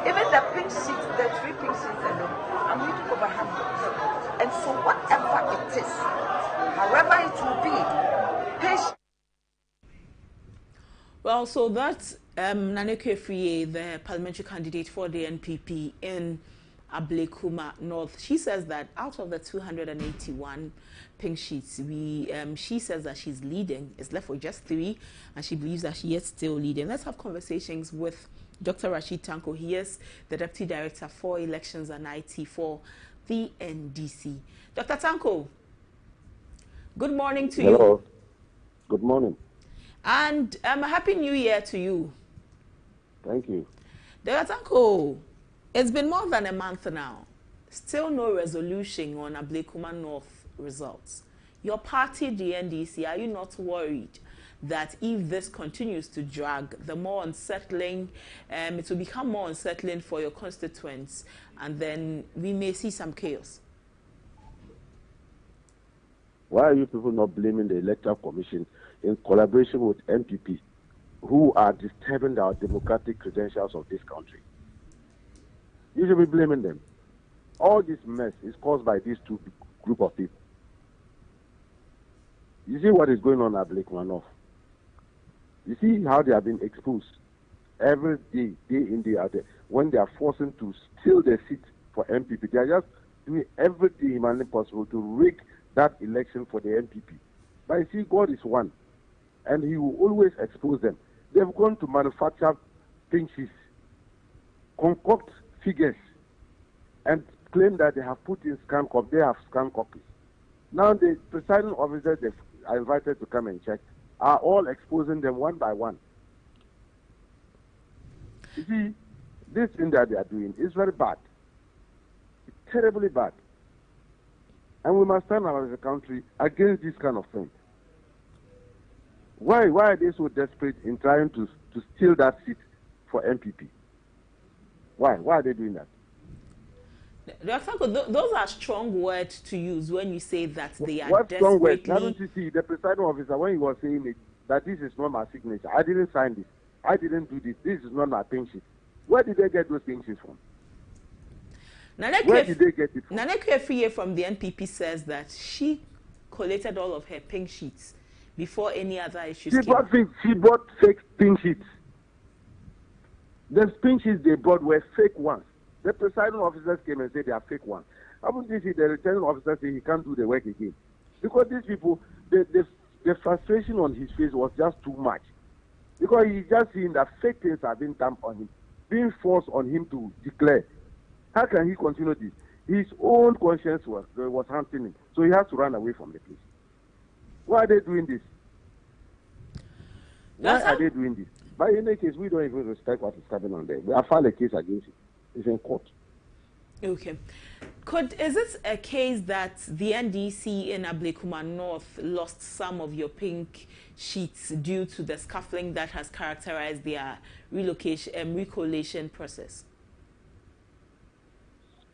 Even the pink sheets, the 3 pink sheets alone, I'm leading over 100. And so whatever it is, however it will be, patient. Well, so that's Naneke Friye, the parliamentary candidate for the NPP in Ablekuma North. She says that out of the 281 pink sheets, she says that she's leading. It's left with just 3, and she believes that she is still leading. Let's have conversations with Dr. Rashid Tanko. He is the Deputy Director for Elections and IT for the NDC. Dr. Tanko, good morning to you. Hello. Good morning. And a Happy New Year to you. Thank you. Dr. Tanko, it's been more than a month now. Still no resolution on Ablekuma North results. Your party, the NDC, are you not worried that if this continues to drag, the more unsettling, it will become more unsettling for your constituents, and then we may see some chaos? Why are you people not blaming the Electoral Commission in collaboration with NPP, who are disturbing our democratic credentials of this country? You should be blaming them. All this mess is caused by these 2 group of people. You see what is going on at Ablekuma North. You see how they are being exposed every day, day in, day out. When they are forcing to steal the seat for NPP, they are just doing everything humanly possible to rig that election for the NPP. But you see, God is one, and He will always expose them. They've gone to manufacture pink sheets, concoct figures, and claim that they have put in scan copies. They have scan copies. Now the presiding officers they are invited to come and check are all exposing them one by one. You see, this thing that they are doing is very bad. It's terribly bad. And we must stand up as a country against this kind of thing. Why are they so desperate in trying to steal that seat for NPP? Why? Why are they doing that? Dr. Those are strong words to use when you say that they are what strong words? desperately... Haven't you seen the presiding officer when he was saying it, that this is not my signature? I didn't sign this. I didn't do this. This is not my pink sheet. Where did they get those pink sheets from? Where did they get it from? Nana Kwefiye from the NPP says that she collated all of her pink sheets before any other issues came. She bought fake pink sheets. The pink sheets they bought were fake ones. The presiding officers came and said they are fake ones. Haven't you seen the returning officer say he can't do the work again? Because these people, the frustration on his face was just too much. Because he's just seeing that fake things are being done on him, being forced on him to declare. How can he continue this? His own conscience was haunting him, so he has to run away from the place. Why are they doing this? Why are they doing this? But in any case, we don't even respect what is happening on there. We have filed a case against it. It's in court. Okay. Is it a case that the NDC in Ablekuma North lost some of your pink sheets due to the scuffling that has characterized their recollation process?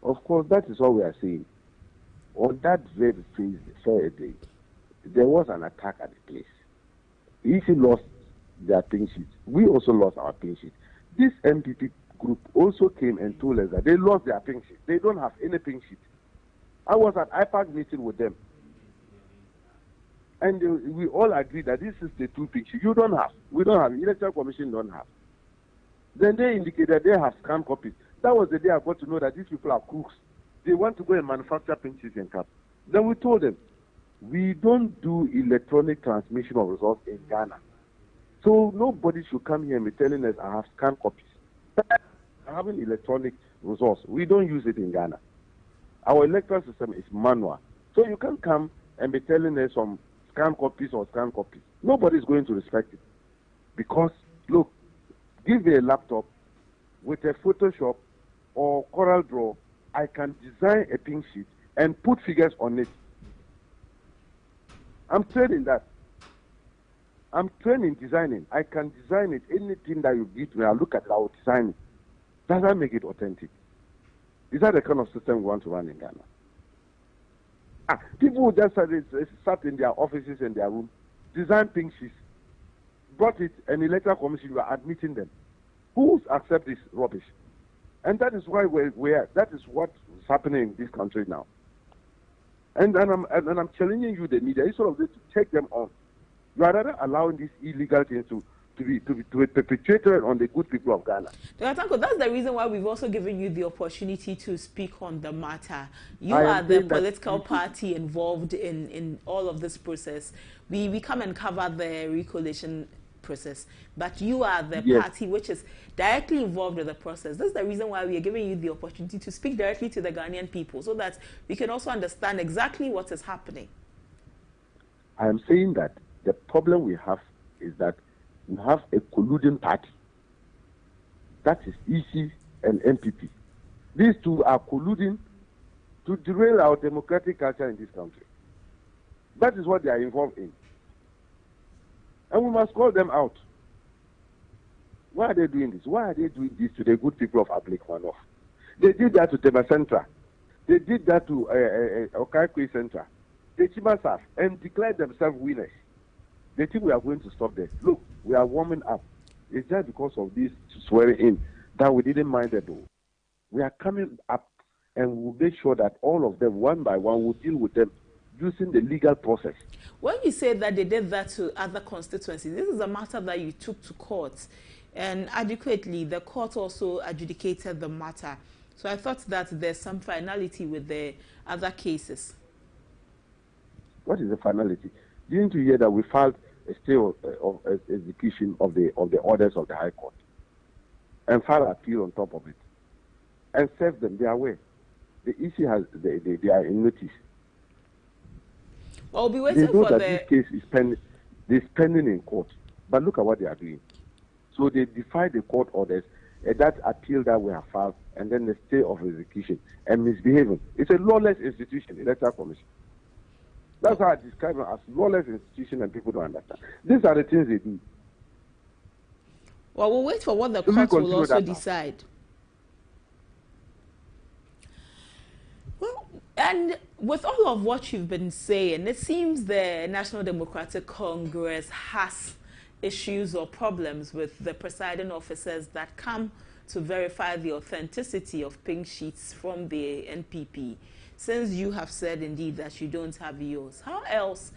Of course, that is what we are saying. On that very Friday, there was an attack at the place. EC lost their pink sheets. We also lost our pink sheets. This MPP group also came and told us that they lost their pink sheet. They don't have any pink sheet. I was at IPAC meeting with them. And we all agreed that this is the two pink sheet. You don't have. We don't have. Electoral Commission don't have. Then they indicated they have scanned copies. That was the day I got to know that these people are crooks. They want to go and manufacture pink sheets and caps. Then we told them, we don't do electronic transmission of results in Ghana. So nobody should come here and be telling us I have scanned copies. Having electronic results, we don't use it in Ghana. Our electoral system is manual. So you can't come and be telling us some scanned copies or scanned copies. Nobody is going to respect it. Because, look, give me a laptop with a Photoshop or Corel Draw, I can design a pink sheet and put figures on it. I'm trained in that. I'm trained in designing. I can design it. Anything that you give me, I look at it, I will design it. Does that make it authentic? Is that the kind of system we want to run in Ghana? People who just sat in their offices and their room, design pink sheets, brought it, and electoral commission, you are admitting them. Who accept this rubbish? And that is why that is what is happening in this country now. And I'm challenging you, the media, instead of this, to take them on. You are rather allowing these illegal things to be perpetrated on the good people of Ghana. Dr. Tanko, that's the reason why we've also given you the opportunity to speak on the matter. You are the political party involved in all of this process. We come and cover the recollation process, but you are the party which is directly involved in the process. That's the reason why we are giving you the opportunity to speak directly to the Ghanaian people so that we can also understand exactly what is happening. I am saying that the problem we have is that we have a colluding party. That is EC and NPP. These two are colluding to derail our democratic culture in this country. That is what they are involved in. And we must call them out. Why are they doing this? Why are they doing this to the good people of Ablekuma North? They did that to Tema Central. They did that to Okaikwe Central. They Chimasas and declared themselves winners. They think we are going to stop this. Look, we are warming up. It's just because of this swearing in that we didn't mind at all. We are coming up and we'll make sure that all of them, one by one, will deal with them using the legal process. When you say that they did that to other constituencies, this is a matter that you took to court, and adequately, the court also adjudicated the matter. So I thought that there's some finality with the other cases. What is the finality? Didn't you hear that we filed a stay of execution of the orders of the High Court and filed appeal on top of it and served them? They are aware. The EC has they are in notice. Well, we'll be waiting they know for that this case is pending in court. But look at what they are doing. So they defy the court orders, that appeal that we have filed, and then the stay of execution and misbehaving. It's a lawless institution, Electoral Commission. That's how I describe it, as lawless institution, and people don't understand. These are the things they do. Well, we'll wait for what the court will also decide. And with all of what you've been saying, it seems the National Democratic Congress has issues or problems with the presiding officers that come to verify the authenticity of pink sheets from the NPP. Since you have said indeed that you don't have yours, how else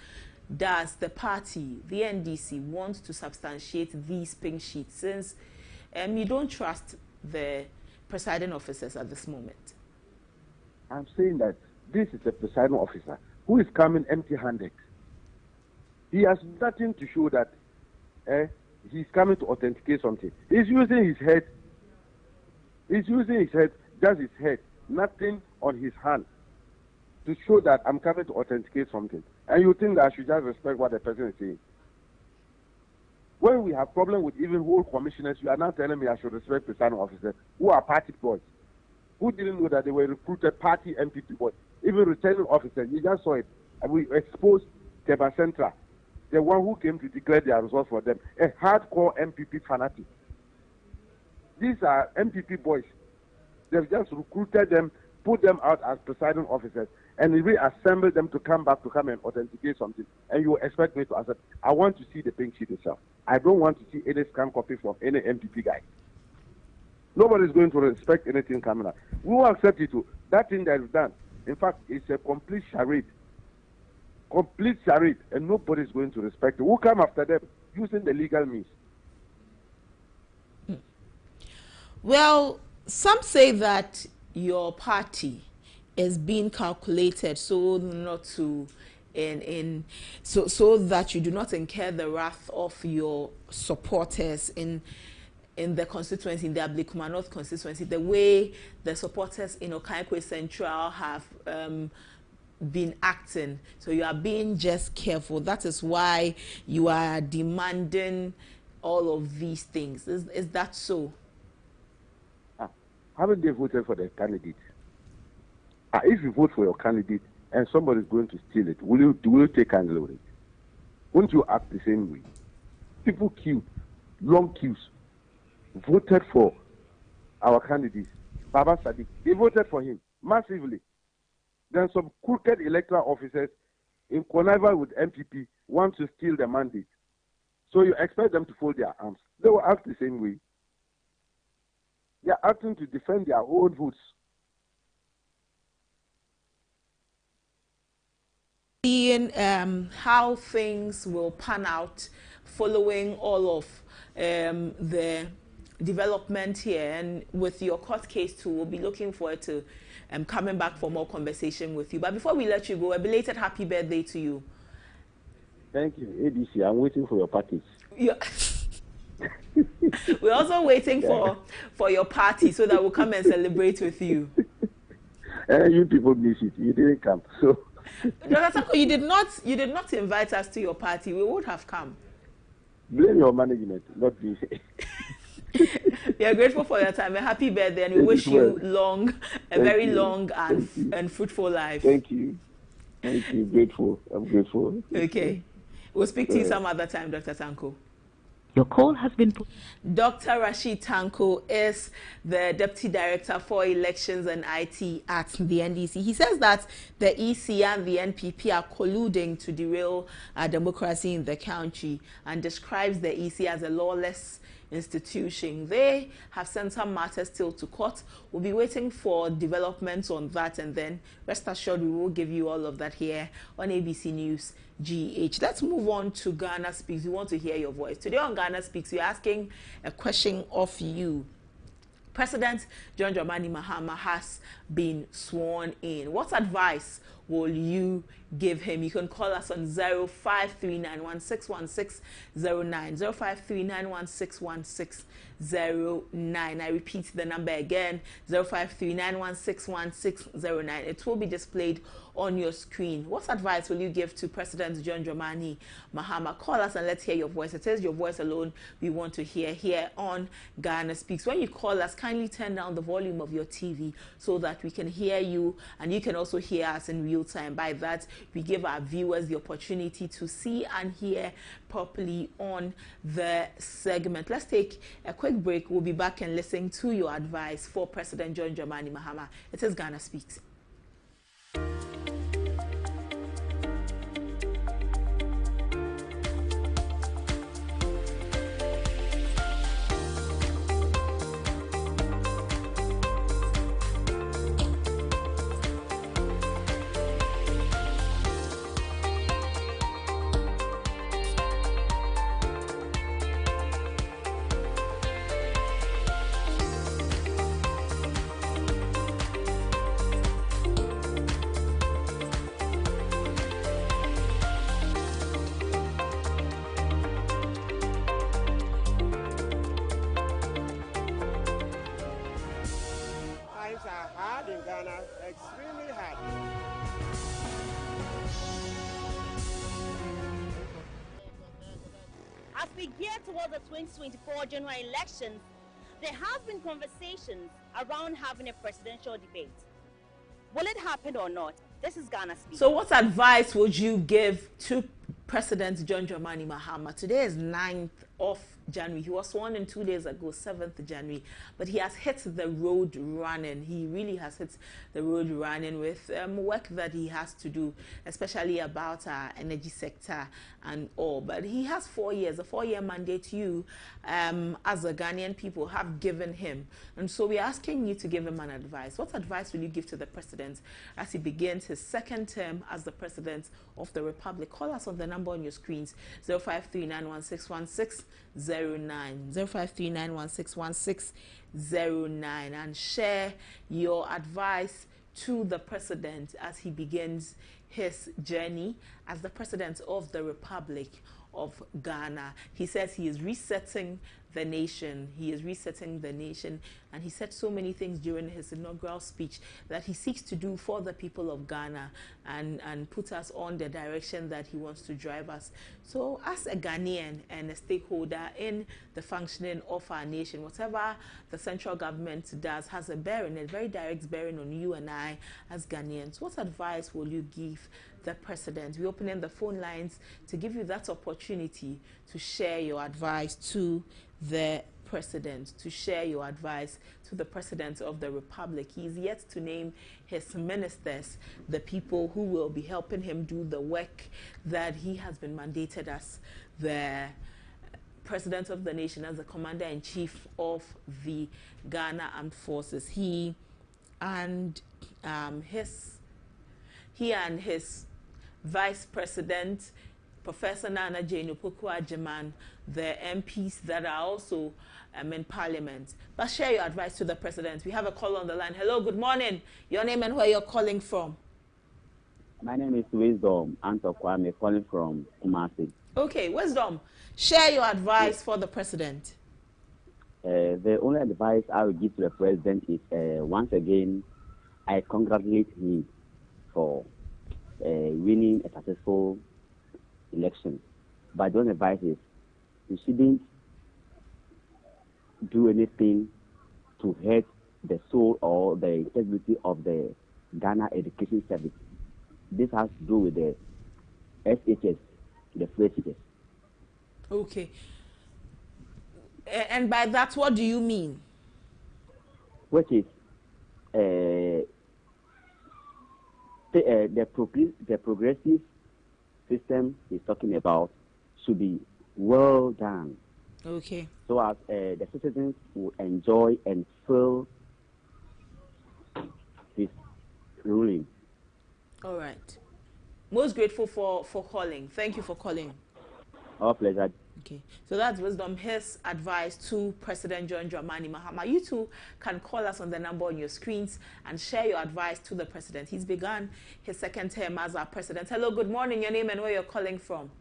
does the party, the NDC, want to substantiate these pink sheets, since you don't trust the presiding officers at this moment? I'm saying that this is a presiding officer who is coming empty-handed. He has nothing to show that he's coming to authenticate something. He's using his head. He's using his head, just his head, nothing on his hand, to show that I'm coming to authenticate something. And you think that I should just respect what the person is saying. When we have problem with even whole commissioners, you are now telling me I should respect presiding officers who are party boys, who didn't know that they were recruited party MPP boys, even returning officers. You just saw it. And we exposed Keba Central, the one who came to declare their results for them, a hardcore MPP fanatic. These are MPP boys. They've just recruited them, put them out as presiding officers, and reassemble them to come back to come and authenticate something. And you expect me to accept? I want to see the pink sheet itself. I don't want to see any scan copy from any MPP guy. Nobody's going to respect anything coming out. We will accept it too. That thing that is done, in fact, it's a complete charade. Complete charade, and nobody's going to respect it. We'll come after them using the legal means. Well, some say that your party is being calculated so not to so that you do not incur the wrath of your supporters in the constituency, in the Ablekuma North constituency, the way the supporters in Okaikwe Central have been acting. So you are being just careful. That is why you are demanding all of these things. Is that so? Haven't they voted for the candidate? If you vote for your candidate and somebody is going to steal it, will you take handle of it? Won't you act the same way? People queued, long queues, voted for our candidate, Baba Sadiq. They voted for him massively. Then some crooked electoral officers in connival with MPP want to steal the mandate. So you expect them to fold their arms. They will act the same way. They are acting to defend their own votes. Seeing how things will pan out following all of the development here, and with your court case too, we'll be looking forward to coming back for more conversation with you. But before we let you go, a belated happy birthday to you. Thank you, ABC. I'm waiting for your package. Yeah. We're also waiting for your party so that we'll come and celebrate with you. You people miss it. You didn't come, so. Dr. Tanko, you did not invite us to your party. We would have come. Blame your management, not me. We are grateful for your time. A happy birthday, and we wish you a very long and fruitful life. Thank you. Thank you. Grateful. I'm grateful. Okay. We'll speak to you some other time, Dr. Tanko. Your call has been put. Dr. Rashid Tanko is the Deputy Director for Elections and IT at the NDC. He says that the EC and the NPP are colluding to derail democracy in the country, and describes the EC as a lawless institution. They have sent some matters still to court. We'll be waiting for developments on that, and then rest assured we will give you all of that here on ABC News GH. Let's move on to Ghana Speaks. We want to hear your voice. Today on Ghana Speaks, we're asking a question of you. President John Dramani Mahama has been sworn in. What advice will you give him? You can call us on 0539161609, 0539161609. I repeat the number again, 0539161609. It will be displayed on your screen. What advice will you give to President John Dramani Mahama? Call us and let's hear your voice. It is your voice alone we want to hear here on Ghana Speaks. When you call us, kindly turn down the volume of your TV so that we can hear you, and you can also hear us in real time. By that, we give our viewers the opportunity to see and hear properly on the segment. Let's take a quick break. We'll be back and listen to your advice for President John Dramani Mahama. It is Ghana Speaks. hard in Ghana, extremely hard. As we gear towards the 2024 general elections, there have been conversations around having a presidential debate. Will it happen or not? This is Ghana Speak. So what advice would you give to President John Dramani Mahama? Today is 9th of January. He was sworn in 2 days ago, 7th January. But he has hit the road running. He really has hit the road running with work that he has to do, especially about our energy sector and all. But he has 4 years, a 4-year mandate you, as the Ghanaian people, have given him. And so we're asking you to give him an advice. What advice will you give to the president as he begins his second term as the president of the Republic? Call us on the number on your screens, 0539161609, 0539161609, and share your advice to the president as he begins his journey as the president of the Republic of Ghana. He says he is resetting the nation. He is resetting the nation, and he said so many things during his inaugural speech that he seeks to do for the people of Ghana and put us on the direction that he wants to drive us. So as a Ghanaian and a stakeholder in the functioning of our nation, whatever the central government does has a bearing, a very direct bearing on you and I as Ghanaians. What advice will you give the president? We're opening the phone lines to give you that opportunity to share your advice to the president, to share your advice to the president of the Republic. He is yet to name his ministers, the people who will be helping him do the work that he has been mandated as the president of the nation, as the commander-in-chief of the Ghana Armed Forces. He and his vice president, Professor Nana Jane Opoku-Agyeman, the MPs that are also in Parliament. But share your advice to the president. We have a call on the line. Hello, good morning. Your name and where you're calling from? My name is Wisdom Anto Kwame, calling from Kumasi. Okay, Wisdom, share your advice for the president. The only advice I will give to the president is, once again, I congratulate him for winning a successful election. But the only advice is, you shouldn't do anything to hurt the soul or the integrity of the Ghana Education Service. This has to do with the SHS, the FHS. Okay. And by that, what do you mean? Which is the progressive system he's talking about should be well done. Okay. So as the citizens will enjoy and feel his ruling. All right. Most grateful for calling. Thank you for calling. Our pleasure. Okay, so that's Wisdom, his advice to President John Dramani Mahama. You too can call us on the number on your screens and share your advice to the president. He's begun his second term as our president. Hello, good morning. Your name and where you're calling from?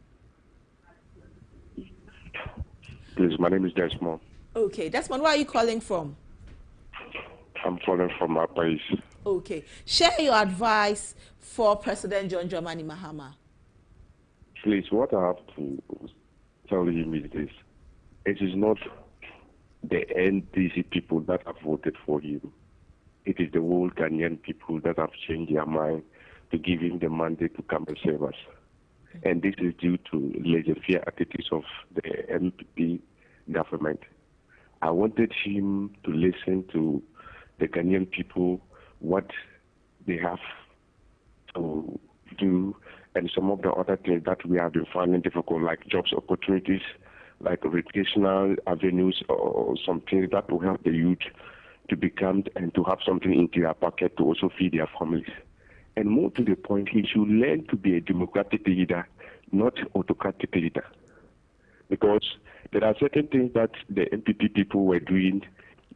Please, my name is Desmond. Okay, Desmond, where are you calling from? I'm calling from Upper East. Okay, share your advice for President John Dramani Mahama. Please, what I have to tell him is this: it is not the NDC people that have voted for him. It is the whole Ghanaian people that have changed their mind to give him the mandate to come and save us. And this is due to laissez-faire attitudes of the MPP government. I wanted him to listen to the Ghanaian people, what they have to do, and some of the other things that we have been finding difficult, like jobs opportunities, like recreational avenues, or some things that will help the youth to become and to have something into their pocket to also feed their families. And more to the point, he should learn to be a democratic leader, not autocratic leader. Because there are certain things that the MPP people were doing.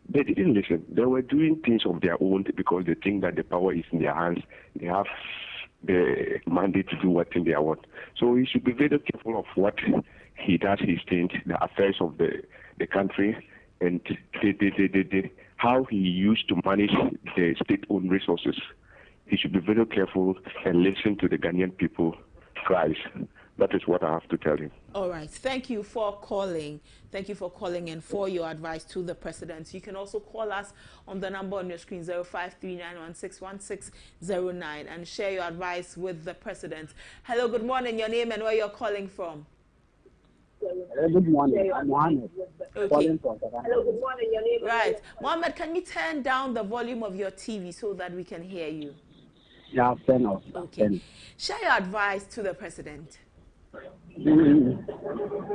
They didn't listen. They were doing things of their own because they think that the power is in their hands. They have the mandate to do what they want. So he should be very careful of what he does, his things, the affairs of the country, and how he used to manage the state-owned resources. He should be very careful and listen to the Ghanaian people cries. That is what I have to tell him. All right. Thank you for calling. Thank you for calling and for your advice to the president. You can also call us on the number on your screen, 0539161609, and share your advice with the president. Hello, good morning. Your name and where you're calling from. Good morning. I'm Mohammed. Okay. Hello, good morning. Your name. Right. Mohammed, can you turn down the volume of your TV so that we can hear you? Yeah, fair enough. Okay. Share your advice to the president.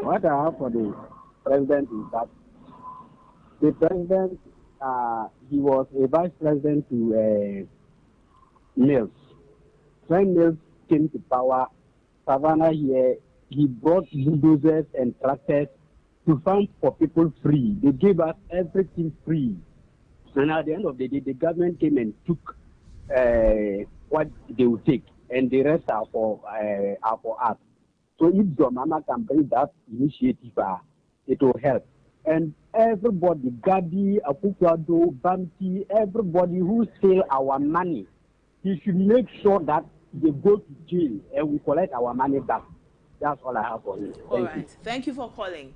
What I have for the president is that the president, he was a vice president to Mills. When Mills came to power, Savannah here, he brought bulldozers and tractors to farm for people free. They gave us everything free. And at the end of the day, the government came and took what they would take, and the rest are for us. So if Mama can bring that initiative, it will help. And everybody, Gabi, Akukwado, Bamti, everybody who steal our money, he should make sure that they go to jail and we collect our money back. That's all I have for you. All right. Thank you for calling.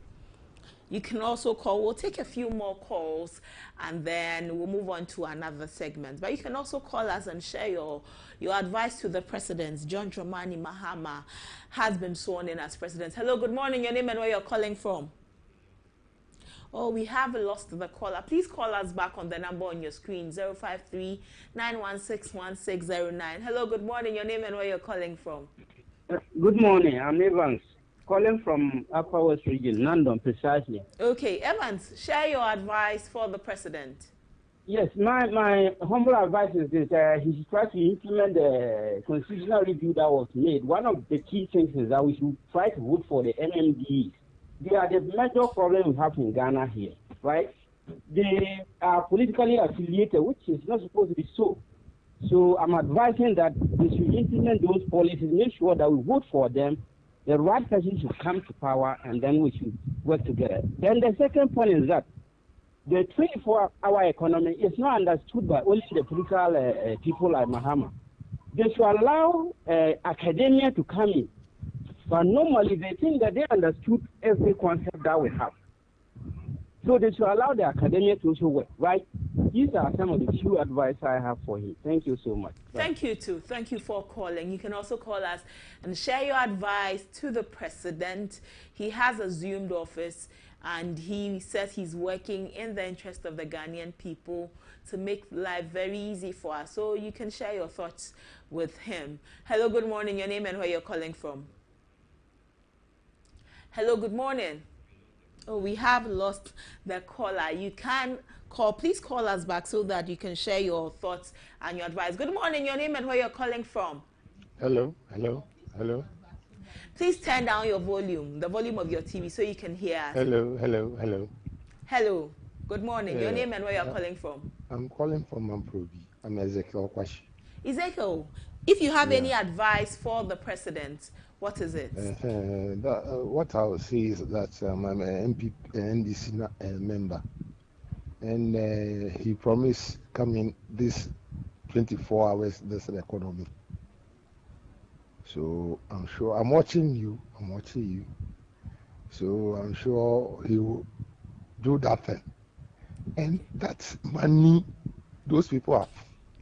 You can also call. We'll take a few more calls and then we'll move on to another segment. But you can also call us and share your advice to the president. John Dramani Mahama has been sworn in as president. Hello, good morning. Your name and where you're calling from. Oh, we have lost the caller. Please call us back on the number on your screen, 053-916-1609. Hello, good morning. Your name and where you're calling from. Good morning. I'm Evans, calling from Upper West Region, London, precisely. Okay, Evans, share your advice for the president. Yes, my humble advice is this. He should try to implement the constitutional review that was made. One of the key things is that we should try to vote for the MMDs. They are the major problem we have in Ghana here, right? They are politically affiliated, which is not supposed to be so. So I'm advising that we should implement those policies, make sure that we vote for them. The right person should come to power, and then we should work together. Then the second point is that the 24-hour economy is not understood by only the political people like Mahama. They should allow academia to come in. But normally they think that they understood every concept that we have. So they should allow the academia to also work, right? These are some of the few advice I have for him. Thank you so much. Thank you too. Thank you for calling. You can also call us and share your advice to the president. He has assumed office and he says he's working in the interest of the Ghanaian people to make life very easy for us. So you can share your thoughts with him. Hello, good morning. Your name and where you're calling from. Hello, good morning. Oh, we have lost the caller. You can call. Please call us back so that you can share your thoughts and your advice. Good morning. Your name and where you're calling from. Hello, hello, hello. Please turn down your volume, the volume of your TV, so you can hear us. Hello, hello, hello. Hello. Good morning. Your name and where you're calling from. I'm calling from Mamprobi. I'm Ezekiel Kwashi. Ezekiel, if you have any advice for the president, what is it? What I will say is that I'm an NDC member, and he promised coming this 24 hours, this economy. So I'm sure, I'm watching you, so I'm sure he will do that thing. And that money, those people have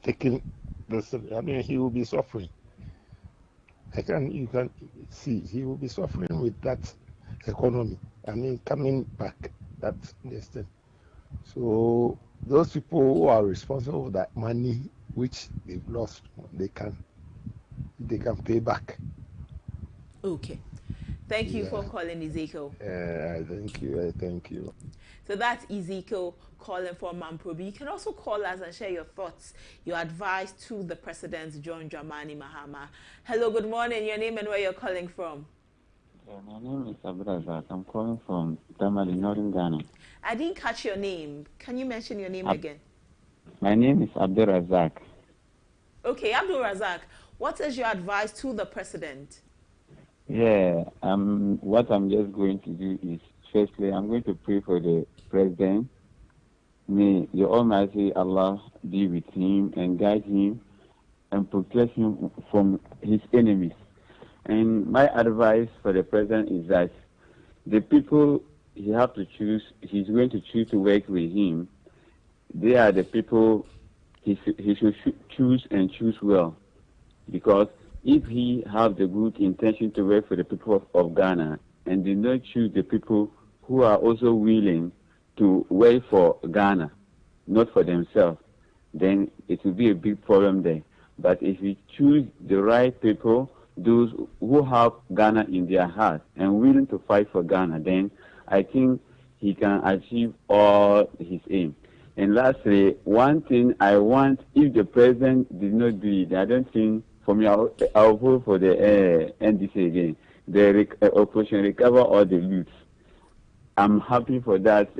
taken, I mean, he will be suffering. You can see he will be suffering with that economy. I mean, coming back, that's this thing. So those people who are responsible for that money which they've lost, they can pay back. Okay. Thank you for calling, Ezekiel. Thank you. So that's Ezekiel calling from Mamprobi. You can also call us and share your thoughts, your advice to the President, John Dramani Mahama. Hello, good morning. Your name and where you're calling from? My name is Abdulrazak. I'm calling from Tamale, Northern Ghana. I didn't catch your name. Can you mention your name again? My name is Abdulrazak. Okay, Abdulrazak, what is your advice to the President? What I'm just going to do is, firstly, I'm going to pray for the President May the Almighty Allah be with him and guide him and protect him from his enemies. And my advice for the president is that the people he have to choose, he's going to choose to work with him, they are the people he should choose and choose well. Because if he have the good intention to work for the people of Ghana and did not choose the people who are also willing to work for Ghana, not for themselves, then it will be a big problem there. But if you choose the right people, those who have Ghana in their heart and willing to fight for Ghana, then I think he can achieve all his aim. And lastly, one thing I want, if the president did not do it, I don't think, for me, I'll vote for the NDC again. The Operation Recover All the Loot. I'm happy for that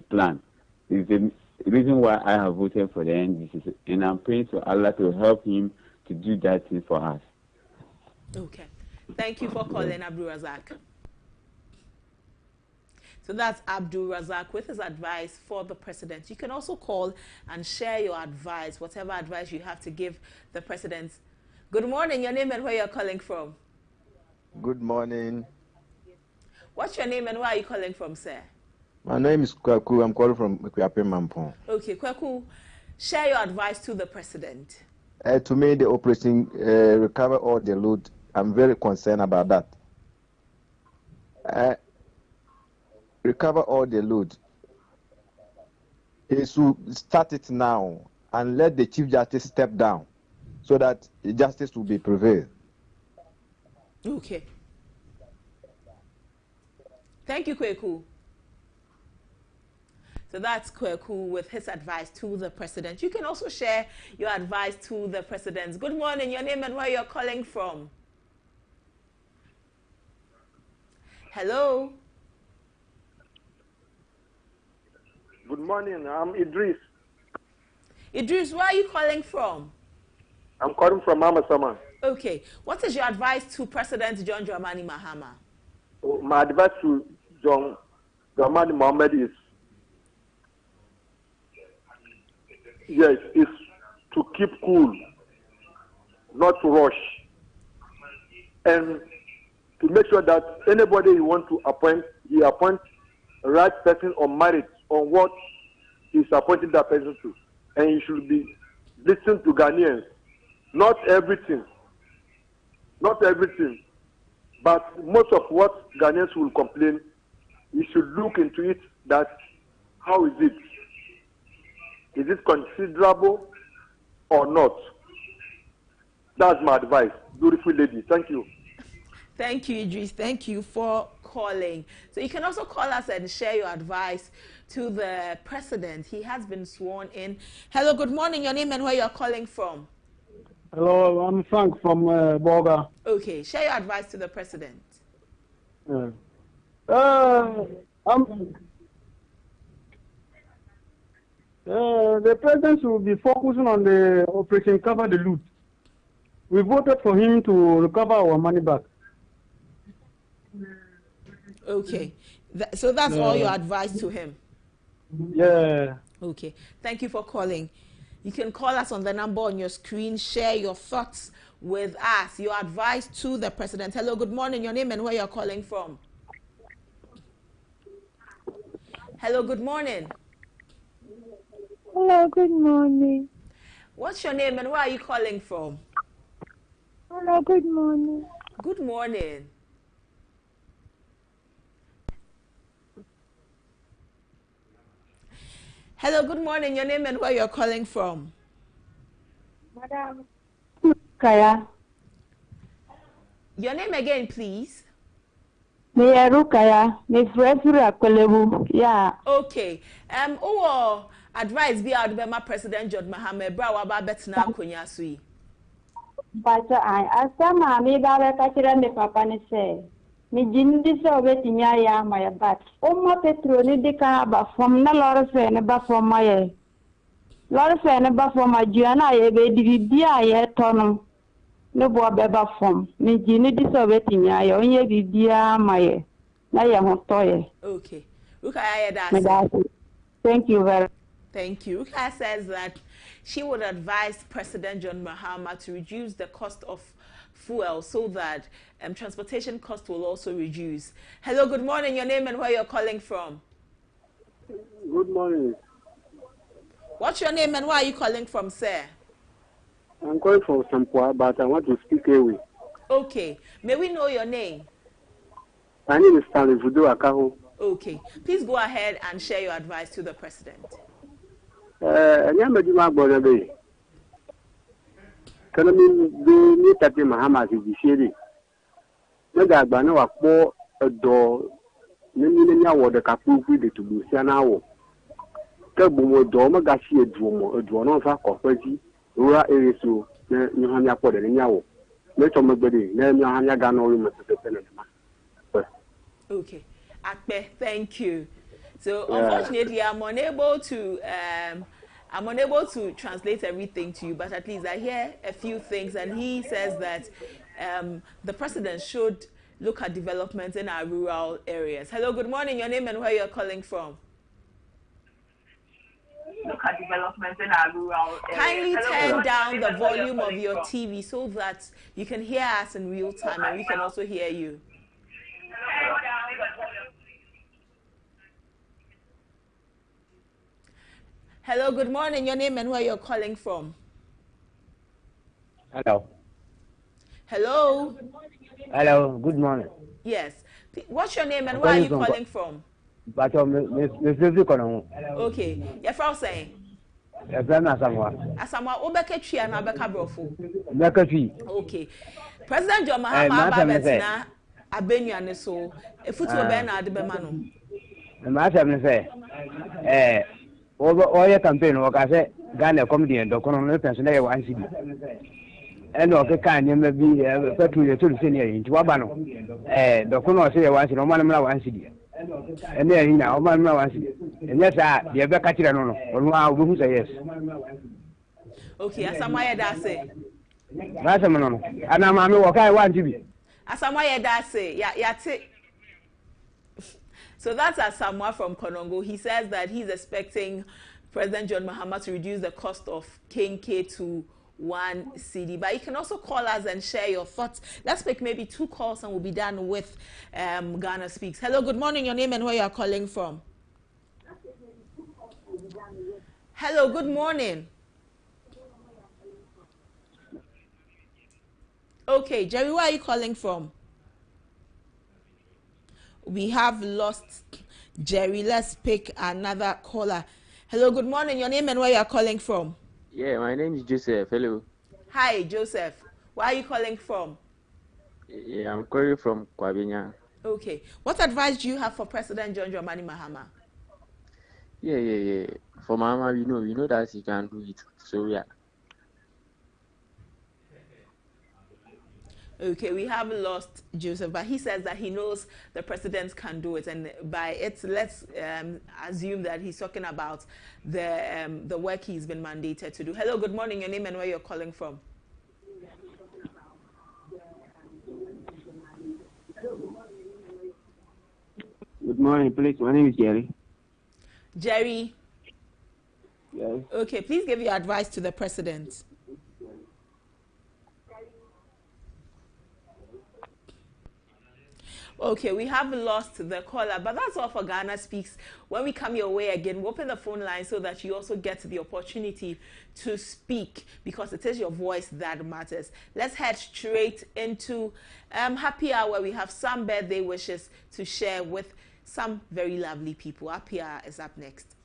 plan. It's the reason why I have voted for the NDC, and I'm praying to Allah to help him to do that thing for us. Okay. Thank you for calling, Abdul Razak. So that's Abdul Razak with his advice for the president. You can also call and share your advice, whatever advice you have to give the president. Good morning. Your name and where you're calling from? Good morning. What's your name and where are you calling from, sir? My name is Kwaku. I'm calling from Kwiape Mampong. Okay, Kwaku, share your advice to the president. To me, the Operation Recover All the Loot, I'm very concerned about that. Recover all the loot. He should start it now and let the Chief Justice step down so that justice will be prevailed. Okay. Thank you, Kweku. So that's Kweku with his advice to the president. You can also share your advice to the president. Good morning. Your name and where you're calling from. Hello. Good morning. I'm Idris. Idris, where are you calling from? I'm calling from Amasaman. Okay. What is your advice to President John Dramani Mahama? My advice to John Dramani Mohammed is, yes, is to keep cool, not to rush, and to make sure that anybody you want to appoint, he appoint the right person on merit on what he's appointing that person to. And he should be listening to Ghanaians. Not everything, but most of what Ghanaians will complain, you should look into it, that how is it? Is it considerable or not? That's my advice. Beautiful lady. Thank you. Thank you, Idris. Thank you for calling. So you can also call us and share your advice to the president. He has been sworn in. Hello, good morning. Your name and where you're calling from? Hello, I'm Frank from Boga. Okay, share your advice to the president. The president will be focusing on the Operation Cover the Loot. We voted for him to recover our money back. Okay, so that's all your advice to him? Yeah. Okay, thank you for calling. You can call us on the number on your screen. Share your thoughts with us, your advice to the president. Hello, good morning. Your name and where you're calling from? Hello, good morning. Hello, good morning. What's your name and where are you calling from? Hello, good morning. Good morning. Hello, good morning. Your name and where you're calling from? Madam Kaya. Your name again, please. Rukaya. Yeah. Okay. Advice be out by my President John Mahama. Brawa ba betina kunya sui. But I sama mi ba ka tira me papa ne say. Mi jindi so betinya ya my bat. O ma petro ni de ka ba fom na lor fe ne ba fom ma ye. Lor fe ne ba fom ma juana ye be di bia ye tono. No bo be ba fom. Mi jindi so betinya ya onye bibia ma ye. Na ye ho to ye. Okay. Thank you very much. Thank you. Ruka says that she would advise President John Mahama to reduce the cost of fuel so that transportation cost will also reduce. Hello, good morning. Your name and where you're calling from? Good morning. What's your name and where are you calling from, sir? I'm calling from Sampua, but I want to speak away. Okay. May we know your name? My name is Stanley Vudu Akaho. Okay. Please go ahead and share your advice to the president. Nyamedima Bonabe. Can I do me Tati Mahama to be shady? Mega Bano Akbo a door. Nenya water capu with it to be Sianawo. Kabumo Doma Gashi a Duono of Akoji, Rura Erisu, Yohania Poda, Nyawo. Let on my body, name Yohania Gano, okay. Akbe, thank you. So unfortunately, I'm unable to translate everything to you, but at least I hear a few things, and he says that the president should look at development in our rural areas. Hello, good morning. Your name and where you're calling from? Look at development in our rural areas. Kindly turn down the volume of your TV so that you can hear us in real time and we can also hear you. Hello, good morning. Your name and where you're calling from? Hello. Hello. Hello, good morning. Yes. What's your name and where are you calling from? Okay. You're from saying? You're from Asamoah. Asamoah, Obeke Tree and Abeka Brofo. Obeke Tree. Okay. President John Mahama Babetina Abenya Neso, a foot to Ben Adebemano. The matter say, all your campaign, what I say, Ghana comedy and Docono Pension, one city. And okay, can you maybe petrol to the senior in Wabano? Docono say once in Oman one city. And then now, Oman one city. And yes, the Abeka or who say yes. Okay, Asamaya Dase. Rasamano, and I'm what I want to be. Asamaya Dase, yeah. So that's Asamoah from Konongo. He says that he's expecting President John Mahama to reduce the cost of K to 1 cedi. But you can also call us and share your thoughts. Let's make maybe 2 calls and we'll be done with Ghana Speaks. Hello, good morning. Your name and where you are calling from? Hello, good morning. Okay, Jerry, where are you calling from? We have lost Jerry. Let's pick another caller. Hello, good morning. Your name and where you are calling from? Yeah, my name is Joseph. Hello. Hi, Joseph. Where are you calling from? Yeah, I'm calling from Kwabinya. Okay. What advice do you have for President John Dramani Mahama? Yeah. For Mahama, we know that he can do it. So yeah. Okay, we have lost Joseph, but he says that he knows the president can do it, and by it, let's assume that he's talking about the work he's been mandated to do. Hello, good morning. Your name and where you're calling from? Good morning, please. My name is Jerry. Jerry. Yes. Okay, please give your advice to the president. Okay, we have lost the caller, but that's all for Ghana Speaks. When we come your way again, we'll open the phone line so that you also get the opportunity to speak, because it is your voice that matters. Let's head straight into Happy Hour, where we have some birthday wishes to share with some very lovely people. Happy Hour is up next.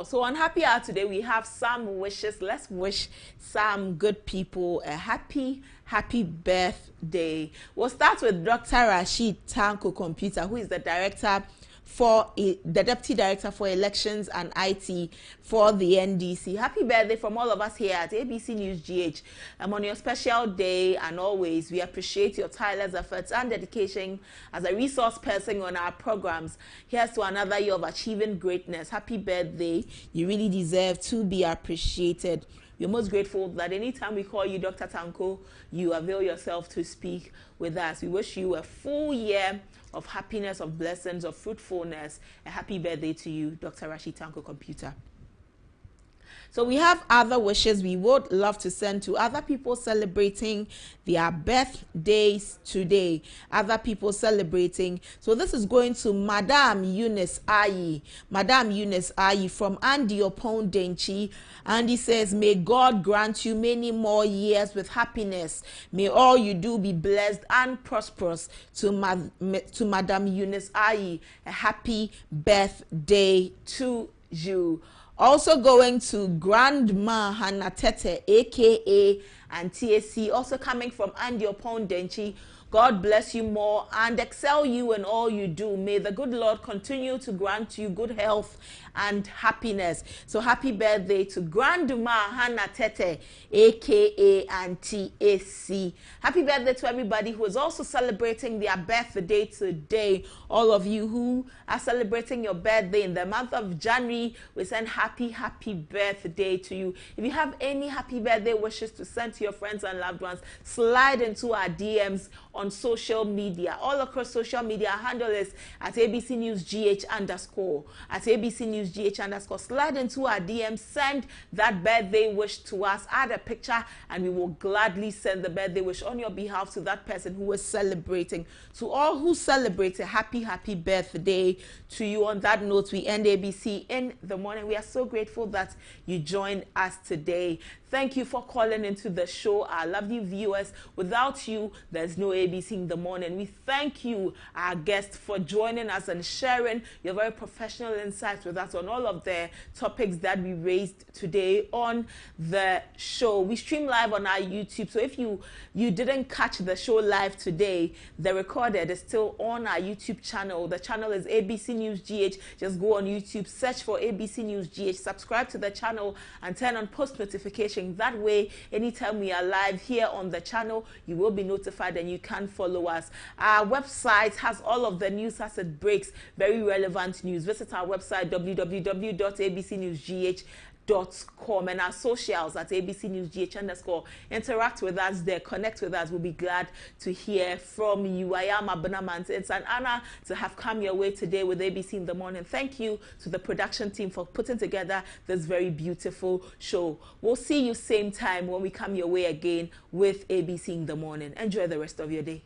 So on Happy Hour today, we have some wishes. Let's wish some good people a happy birthday. We'll start with Dr. Rashid Tanko Computer, who is the director for the Deputy Director for Elections and IT for the NDC. Happy birthday from all of us here at ABC News GH. On your special day, and always, we appreciate your tireless efforts and dedication as a resource person on our programs. Here's to another year of achieving greatness. Happy birthday. You really deserve to be appreciated. We're most grateful that anytime we call you Dr. Tanko, you avail yourself to speak with us. We wish you a full year of happiness, of blessings, of fruitfulness. A happy birthday to you, Dr. Rashid Tanko Computer. So we have other wishes we would love to send to other people celebrating their birthdays today. Other people celebrating. So this is going to Madame Eunice Ayi. Madame Eunice Ayi from Andy Opon Denchi. Andy says, may God grant you many more years with happiness. May all you do be blessed and prosperous. To Madame Eunice Ayi, a happy birthday to you. Also going to Grandma Hannah Tete, a.k.a. Auntie AC, also coming from Andy Opon Denchi. God bless you more and excel you in all you do. May the good Lord continue to grant you good health and happiness. So happy birthday to Grandma Hannah Tete, a.k.a. Auntie AC. Happy birthday to everybody who is also celebrating their birthday today. All of you who are celebrating your birthday in the month of January, we send happy birthday to you. If you have any happy birthday wishes to send to your friends and loved ones, slide into our DMs on social media. All across social media, our handle is at ABC News GH _ at ABC News GH _ slide into our DM, send that birthday wish to us, add a picture, and we will gladly send the birthday wish on your behalf to that person who is celebrating. To all who celebrate, a happy birthday to you. On that note, we end ABC in the morning. We are so grateful that you joined us today. Thank you for calling into the show, our lovely viewers. Without you, there's no ABC in the morning. We thank you, our guests, for joining us and sharing your very professional insights with us on all of the topics that we raised today on the show. We stream live on our YouTube, so if you didn't catch the show live today, the recorded is still on our YouTube channel. The channel is ABC News GH. Just go on YouTube, search for ABC News GH, subscribe to the channel, and turn on post notifications. That way, anytime we are live here on the channel, you will be notified and you can follow us. Our website has all of the news as it breaks, very relevant news. Visit our website, www.abcnewsgh.com, and our socials at ABC News GH _ interact with us there, connect with us. We'll be glad to hear from you. I am Abunamant. It's an honor to have come your way today with ABC in the morning. Thank you to the production team for putting together this very beautiful show. We'll see you same time when we come your way again with ABC in the morning. Enjoy the rest of your day.